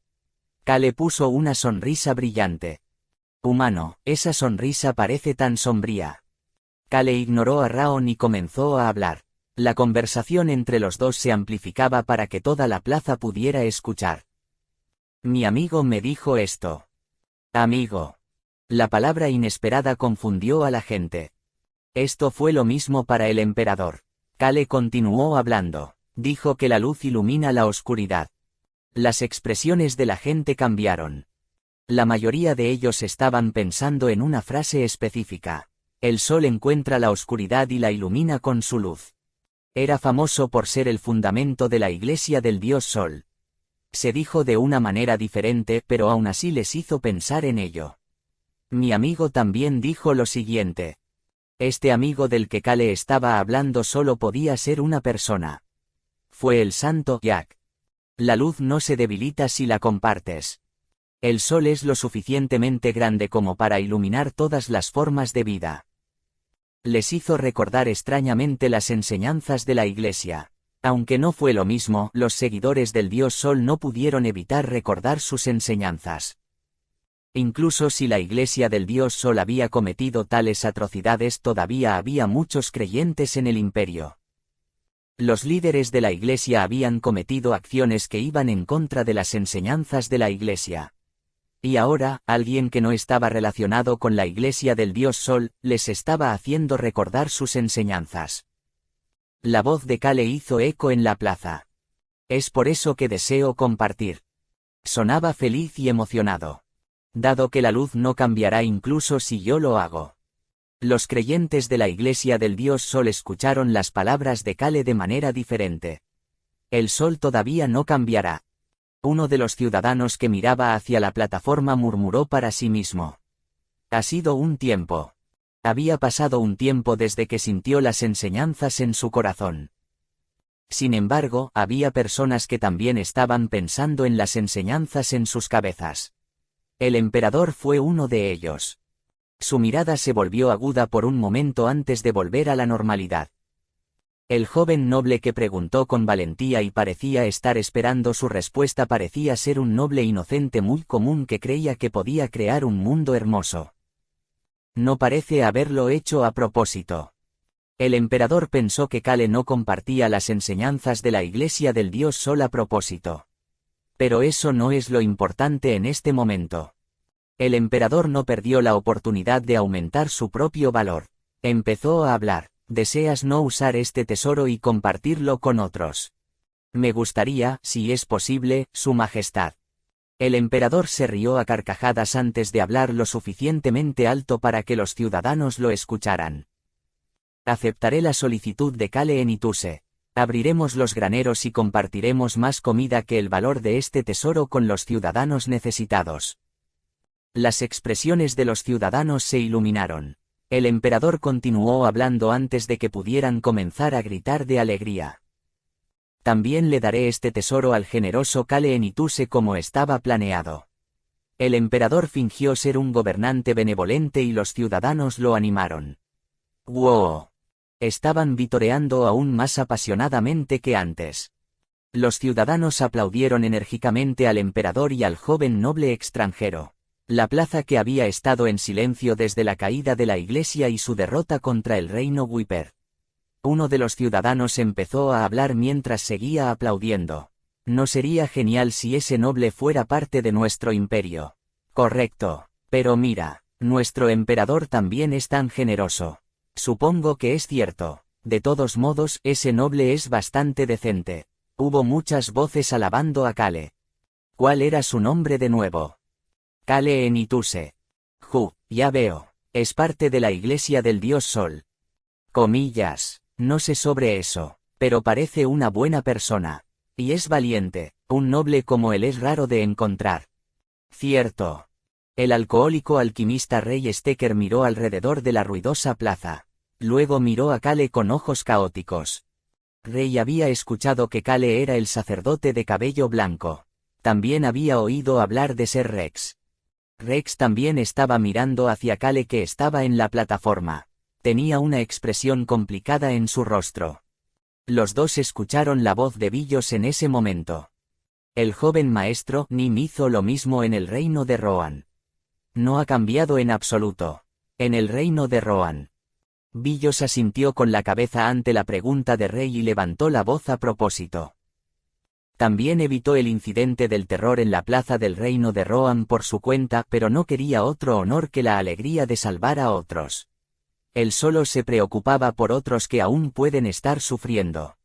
Kale puso una sonrisa brillante. Humano, esa sonrisa parece tan sombría. Kale ignoró a Raon y comenzó a hablar. La conversación entre los dos se amplificaba para que toda la plaza pudiera escuchar. Mi amigo me dijo esto. Amigo. La palabra inesperada confundió a la gente. Esto fue lo mismo para el emperador. Kale continuó hablando. Dijo que la luz ilumina la oscuridad. Las expresiones de la gente cambiaron. La mayoría de ellos estaban pensando en una frase específica. El sol encuentra la oscuridad y la ilumina con su luz. Era famoso por ser el fundamento de la iglesia del dios Sol. Se dijo de una manera diferente, pero aún así les hizo pensar en ello. Mi amigo también dijo lo siguiente. Este amigo del que Kale estaba hablando solo podía ser una persona. Fue el santo Jack. La luz no se debilita si la compartes. El sol es lo suficientemente grande como para iluminar todas las formas de vida. Les hizo recordar extrañamente las enseñanzas de la iglesia. Aunque no fue lo mismo, los seguidores del dios Sol no pudieron evitar recordar sus enseñanzas. Incluso si la iglesia del dios Sol había cometido tales atrocidades, todavía había muchos creyentes en el imperio. Los líderes de la iglesia habían cometido acciones que iban en contra de las enseñanzas de la iglesia. Y ahora, alguien que no estaba relacionado con la iglesia del dios Sol, les estaba haciendo recordar sus enseñanzas. La voz de Kale hizo eco en la plaza. Es por eso que deseo compartir. Sonaba feliz y emocionado. Dado que la luz no cambiará incluso si yo lo hago. Los creyentes de la iglesia del dios Sol escucharon las palabras de Kale de manera diferente. El sol todavía no cambiará. Uno de los ciudadanos que miraba hacia la plataforma murmuró para sí mismo. Ha sido un tiempo. Había pasado un tiempo desde que sintió las enseñanzas en su corazón. Sin embargo, había personas que también estaban pensando en las enseñanzas en sus cabezas. El emperador fue uno de ellos. Su mirada se volvió aguda por un momento antes de volver a la normalidad. El joven noble que preguntó con valentía y parecía estar esperando su respuesta parecía ser un noble inocente muy común que creía que podía crear un mundo hermoso. No parece haberlo hecho a propósito. El emperador pensó que Kale no compartía las enseñanzas de la iglesia del dios Sol a propósito. Pero eso no es lo importante en este momento. El emperador no perdió la oportunidad de aumentar su propio valor. Empezó a hablar. Deseas no usar este tesoro y compartirlo con otros. Me gustaría, si es posible, Su Majestad. El emperador se rió a carcajadas antes de hablar lo suficientemente alto para que los ciudadanos lo escucharan. Aceptaré la solicitud de Kale en Ituse. Abriremos los graneros y compartiremos más comida que el valor de este tesoro con los ciudadanos necesitados. Las expresiones de los ciudadanos se iluminaron. El emperador continuó hablando antes de que pudieran comenzar a gritar de alegría. También le daré este tesoro al generoso Kale en Ituse como estaba planeado. El emperador fingió ser un gobernante benevolente y los ciudadanos lo animaron. ¡Wow! Estaban vitoreando aún más apasionadamente que antes. Los ciudadanos aplaudieron enérgicamente al emperador y al joven noble extranjero. La plaza que había estado en silencio desde la caída de la iglesia y su derrota contra el reino Wiper. Uno de los ciudadanos empezó a hablar mientras seguía aplaudiendo. ¿No sería genial si ese noble fuera parte de nuestro imperio? Correcto. Pero mira, nuestro emperador también es tan generoso. Supongo que es cierto. De todos modos, ese noble es bastante decente. Hubo muchas voces alabando a Kale. ¿Cuál era su nombre de nuevo? Kale en Ituse. Ya veo. Es parte de la iglesia del dios Sol. Comillas. No sé sobre eso, pero parece una buena persona. Y es valiente, un noble como él es raro de encontrar. Cierto. El alcohólico alquimista Rey Stecker miró alrededor de la ruidosa plaza. Luego miró a Kale con ojos caóticos. Rey había escuchado que Kale era el sacerdote de cabello blanco. También había oído hablar de Ser Rex. Rex también estaba mirando hacia Kale que estaba en la plataforma. Tenía una expresión complicada en su rostro. Los dos escucharon la voz de Billos en ese momento. El joven maestro Nim hizo lo mismo en el reino de Rohan. No ha cambiado en absoluto. En el reino de Rohan. Billos asintió con la cabeza ante la pregunta de Rey y levantó la voz a propósito. También evitó el incidente del terror en la plaza del reino de Rohan por su cuenta, pero no quería otro honor que la alegría de salvar a otros. Él solo se preocupaba por otros que aún pueden estar sufriendo.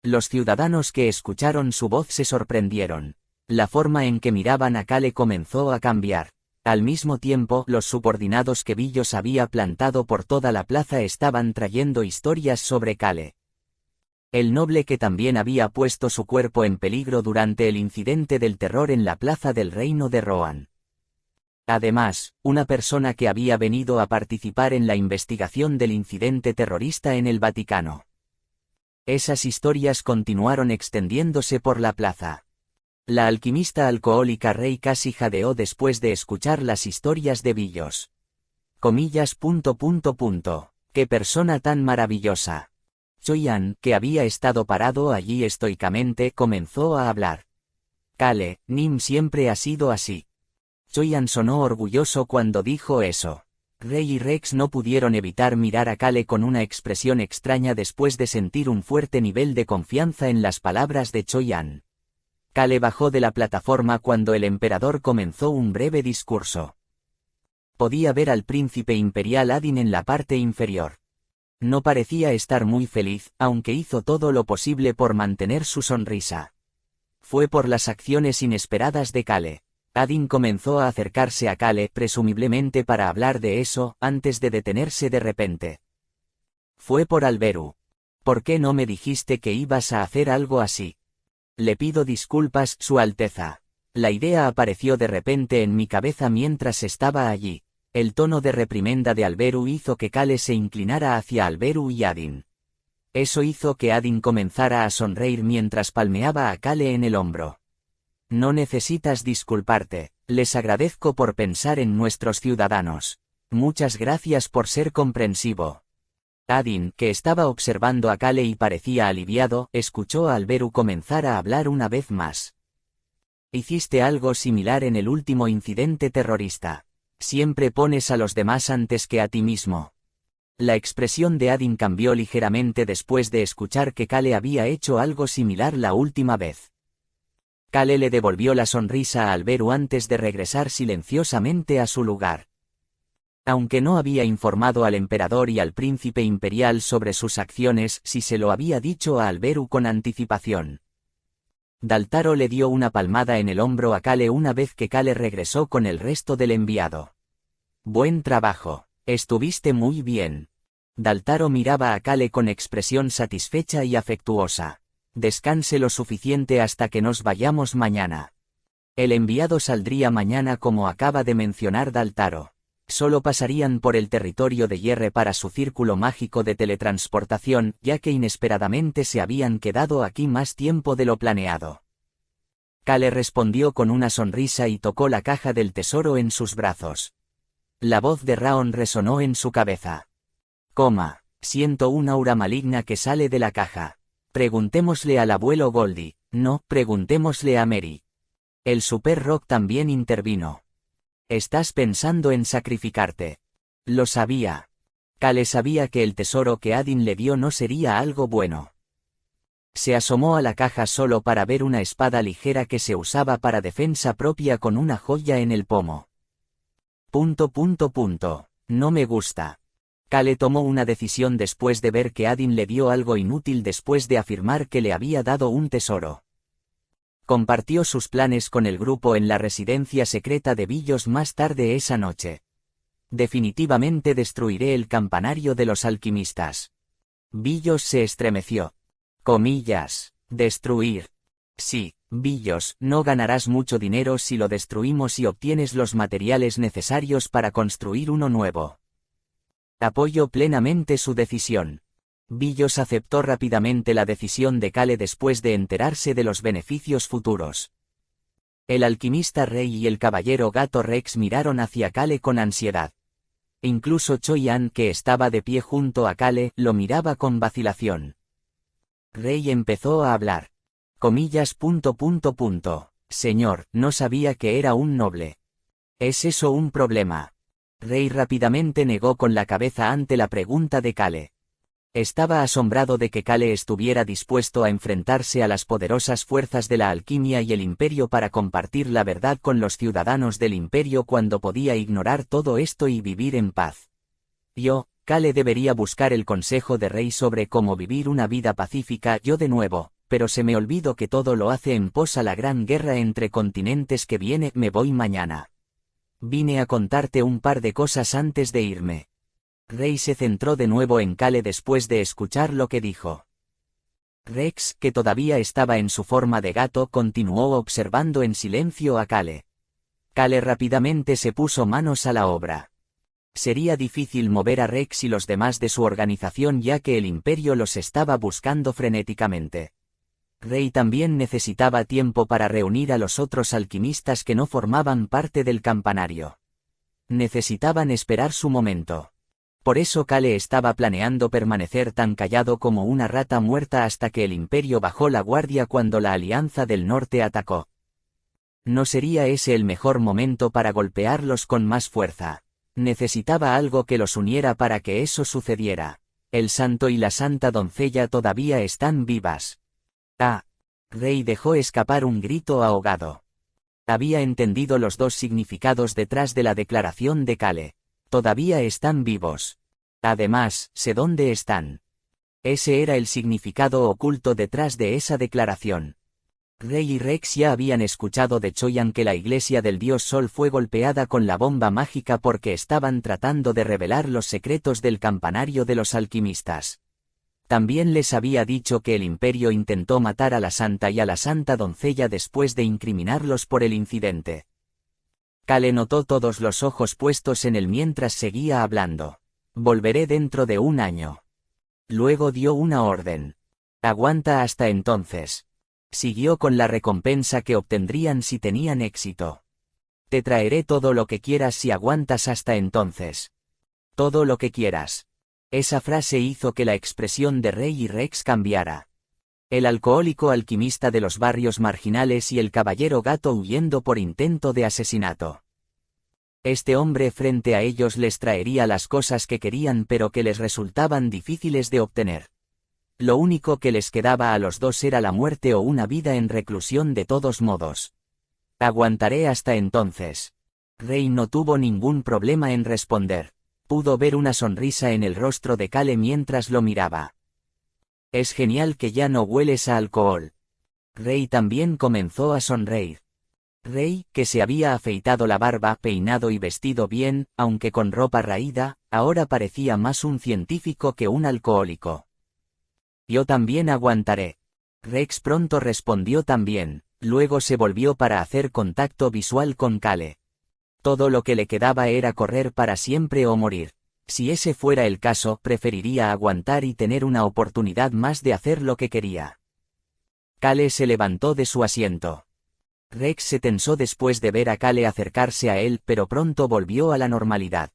Los ciudadanos que escucharon su voz se sorprendieron. La forma en que miraban a Kale comenzó a cambiar. Al mismo tiempo, los subordinados que Billos había plantado por toda la plaza estaban trayendo historias sobre Kale. El noble que también había puesto su cuerpo en peligro durante el incidente del terror en la plaza del reino de Rohan. Además, una persona que había venido a participar en la investigación del incidente terrorista en el Vaticano. Esas historias continuaron extendiéndose por la plaza. La alquimista alcohólica Rey casi jadeó después de escuchar las historias de Billos. Comillas. ¡Qué persona tan maravillosa! Choi-An, que había estado parado allí estoicamente, comenzó a hablar. Kale, Nim siempre ha sido así. Choi-An sonó orgulloso cuando dijo eso. Rey y Rex no pudieron evitar mirar a Kale con una expresión extraña después de sentir un fuerte nivel de confianza en las palabras de Choi-An. Kale bajó de la plataforma cuando el emperador comenzó un breve discurso. Podía ver al príncipe imperial Adin en la parte inferior. No parecía estar muy feliz, aunque hizo todo lo posible por mantener su sonrisa. Fue por las acciones inesperadas de Kale. Adin comenzó a acercarse a Kale, presumiblemente para hablar de eso, antes de detenerse de repente. Fue por Alberu. ¿Por qué no me dijiste que ibas a hacer algo así? Le pido disculpas, Su Alteza. La idea apareció de repente en mi cabeza mientras estaba allí. El tono de reprimenda de Alberu hizo que Kale se inclinara hacia Alberu y Adin. Eso hizo que Adin comenzara a sonreír mientras palmeaba a Kale en el hombro. No necesitas disculparte, les agradezco por pensar en nuestros ciudadanos. Muchas gracias por ser comprensivo. Adin, que estaba observando a Kale y parecía aliviado, escuchó a Alberu comenzar a hablar una vez más. Hiciste algo similar en el último incidente terrorista. Siempre pones a los demás antes que a ti mismo. La expresión de Adin cambió ligeramente después de escuchar que Kale había hecho algo similar la última vez. Kale le devolvió la sonrisa a Alberu antes de regresar silenciosamente a su lugar. Aunque no había informado al emperador y al príncipe imperial sobre sus acciones, sí se lo había dicho a Alberu con anticipación. Daltaro le dio una palmada en el hombro a Kale una vez que Kale regresó con el resto del enviado. Buen trabajo, estuviste muy bien. Daltaro miraba a Kale con expresión satisfecha y afectuosa. Descanse lo suficiente hasta que nos vayamos mañana. El enviado saldría mañana como acaba de mencionar Daltaro. Solo pasarían por el territorio de Hierre para su círculo mágico de teletransportación, ya que inesperadamente se habían quedado aquí más tiempo de lo planeado. Kale respondió con una sonrisa y tocó la caja del tesoro en sus brazos. La voz de Raon resonó en su cabeza. Siento un aura maligna que sale de la caja. Preguntémosle al abuelo Goldie, no, preguntémosle a Mary. El Super Rock también intervino. Estás pensando en sacrificarte. Lo sabía. Kale sabía que el tesoro que Adin le dio no sería algo bueno. Se asomó a la caja solo para ver una espada ligera que se usaba para defensa propia con una joya en el pomo. No me gusta. Kale tomó una decisión después de ver que Adin le dio algo inútil después de afirmar que le había dado un tesoro. Compartió sus planes con el grupo en la residencia secreta de Billos más tarde esa noche. Definitivamente destruiré el campanario de los alquimistas. Billos se estremeció. Comillas. Destruir. Sí, Billos, no ganarás mucho dinero si lo destruimos y obtienes los materiales necesarios para construir uno nuevo. Apoyo plenamente su decisión. Billos aceptó rápidamente la decisión de Kale después de enterarse de los beneficios futuros. El alquimista Rey y el caballero gato Rex miraron hacia Kale con ansiedad. Incluso Choi-An, que estaba de pie junto a Kale, lo miraba con vacilación. Rey empezó a hablar. Comillas. Señor, no sabía que era un noble. ¿Es eso un problema? Rey rápidamente negó con la cabeza ante la pregunta de Kale. Estaba asombrado de que Kale estuviera dispuesto a enfrentarse a las poderosas fuerzas de la alquimia y el imperio para compartir la verdad con los ciudadanos del imperio cuando podía ignorar todo esto y vivir en paz. Kale debería buscar el consejo de Rey sobre cómo vivir una vida pacífica de nuevo, pero se me olvidó que todo lo hace en pos a la gran guerra entre continentes que viene. Me voy mañana. Vine a contarte un par de cosas antes de irme. Rey se centró de nuevo en Kale después de escuchar lo que dijo. Rex, que todavía estaba en su forma de gato, continuó observando en silencio a Kale. Kale rápidamente se puso manos a la obra. Sería difícil mover a Rex y los demás de su organización ya que el imperio los estaba buscando frenéticamente. Rey también necesitaba tiempo para reunir a los otros alquimistas que no formaban parte del campanario. Necesitaban esperar su momento. Por eso Kale estaba planeando permanecer tan callado como una rata muerta hasta que el imperio bajó la guardia cuando la Alianza del Norte atacó. ¿No sería ese el mejor momento para golpearlos con más fuerza? Necesitaba algo que los uniera para que eso sucediera. El santo y la santa doncella todavía están vivas. Rey dejó escapar un grito ahogado. Había entendido los dos significados detrás de la declaración de Kale. Todavía están vivos. Además, sé dónde están. Ese era el significado oculto detrás de esa declaración. Rey y Rex ya habían escuchado de Choi-An que la iglesia del dios Sol fue golpeada con la bomba mágica porque estaban tratando de revelar los secretos del campanario de los alquimistas. También les había dicho que el imperio intentó matar a la santa y a la santa doncella después de incriminarlos por el incidente. Kale notó todos los ojos puestos en él mientras seguía hablando. Volveré dentro de un año. Luego dio una orden. Aguanta hasta entonces. Siguió con la recompensa que obtendrían si tenían éxito. Te traeré todo lo que quieras si aguantas hasta entonces. Todo lo que quieras. Esa frase hizo que la expresión de Rey y Rex cambiara. El alcohólico alquimista de los barrios marginales y el caballero gato huyendo por intento de asesinato. Este hombre frente a ellos les traería las cosas que querían pero que les resultaban difíciles de obtener. Lo único que les quedaba a los dos era la muerte o una vida en reclusión de todos modos. Aguantaré hasta entonces. Rey no tuvo ningún problema en responder. Pudo ver una sonrisa en el rostro de Kale mientras lo miraba. Es genial que ya no hueles a alcohol. Rey también comenzó a sonreír. Rey, que se había afeitado la barba, peinado y vestido bien, aunque con ropa raída, ahora parecía más un científico que un alcohólico. Yo también aguantaré. Rex pronto respondió también, luego se volvió para hacer contacto visual con Kale. Todo lo que le quedaba era correr para siempre o morir. Si ese fuera el caso, preferiría aguantar y tener una oportunidad más de hacer lo que quería. Kale se levantó de su asiento. Rex se tensó después de ver a Kale acercarse a él, pero pronto volvió a la normalidad.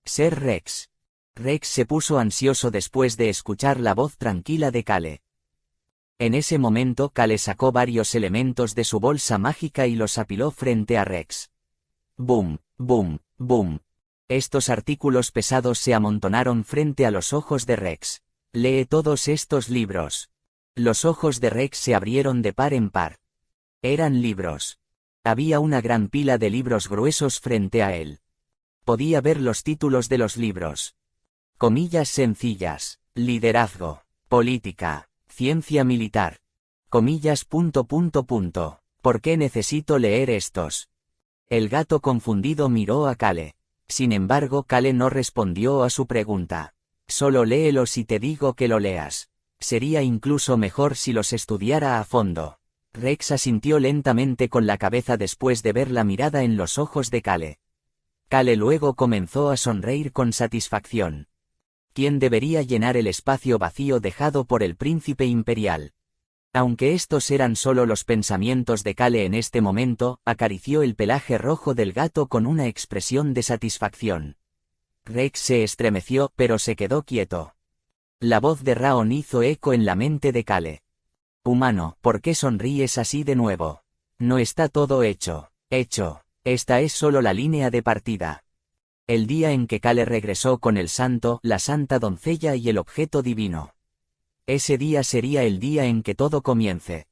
Ser Rex. Rex se puso ansioso después de escuchar la voz tranquila de Kale. En ese momento Kale sacó varios elementos de su bolsa mágica y los apiló frente a Rex. Boom, boom, boom. Estos artículos pesados se amontonaron frente a los ojos de Rex. Lee todos estos libros. Los ojos de Rex se abrieron de par en par. Eran libros. Había una gran pila de libros gruesos frente a él. Podía ver los títulos de los libros. Comillas sencillas, liderazgo, política, ciencia militar. Comillas. ¿Por qué necesito leer estos? El gato confundido miró a Kale. Sin embargo, Kale no respondió a su pregunta. Solo léelo si te digo que lo leas. Sería incluso mejor si los estudiara a fondo. Rex asintió lentamente con la cabeza después de ver la mirada en los ojos de Kale. Kale luego comenzó a sonreír con satisfacción. ¿Quién debería llenar el espacio vacío dejado por el príncipe imperial? Aunque estos eran solo los pensamientos de Kale en este momento, acarició el pelaje rojo del gato con una expresión de satisfacción. Rex se estremeció, pero se quedó quieto. La voz de Raon hizo eco en la mente de Kale. Humano, ¿por qué sonríes así de nuevo? No está todo hecho. Hecho. Esta es solo la línea de partida. El día en que Kale regresó con el santo, la santa doncella y el objeto divino. Ese día sería el día en que todo comience.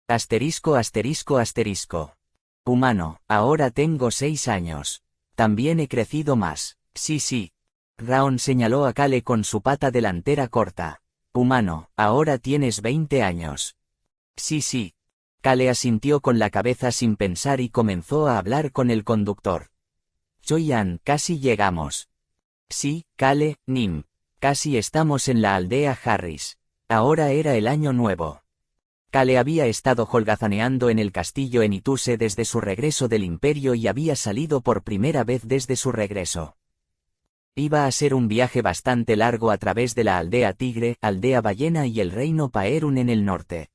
Asterisco asterisco asterisco. Humano, ahora tengo 6 años. También he crecido más. Sí. Raon señaló a Kale con su pata delantera corta. Humano, ahora tienes 20 años. Sí. Kale asintió con la cabeza sin pensar y comenzó a hablar con el conductor. Choi-An, casi llegamos. Sí, Kale, Nim. Casi estamos en la aldea Harris. Ahora era el año nuevo. Kale había estado holgazaneando en el castillo en Ituse desde su regreso del imperio y había salido por primera vez desde su regreso. Iba a ser un viaje bastante largo a través de la aldea Tigre, aldea Ballena y el reino Paerun en el norte.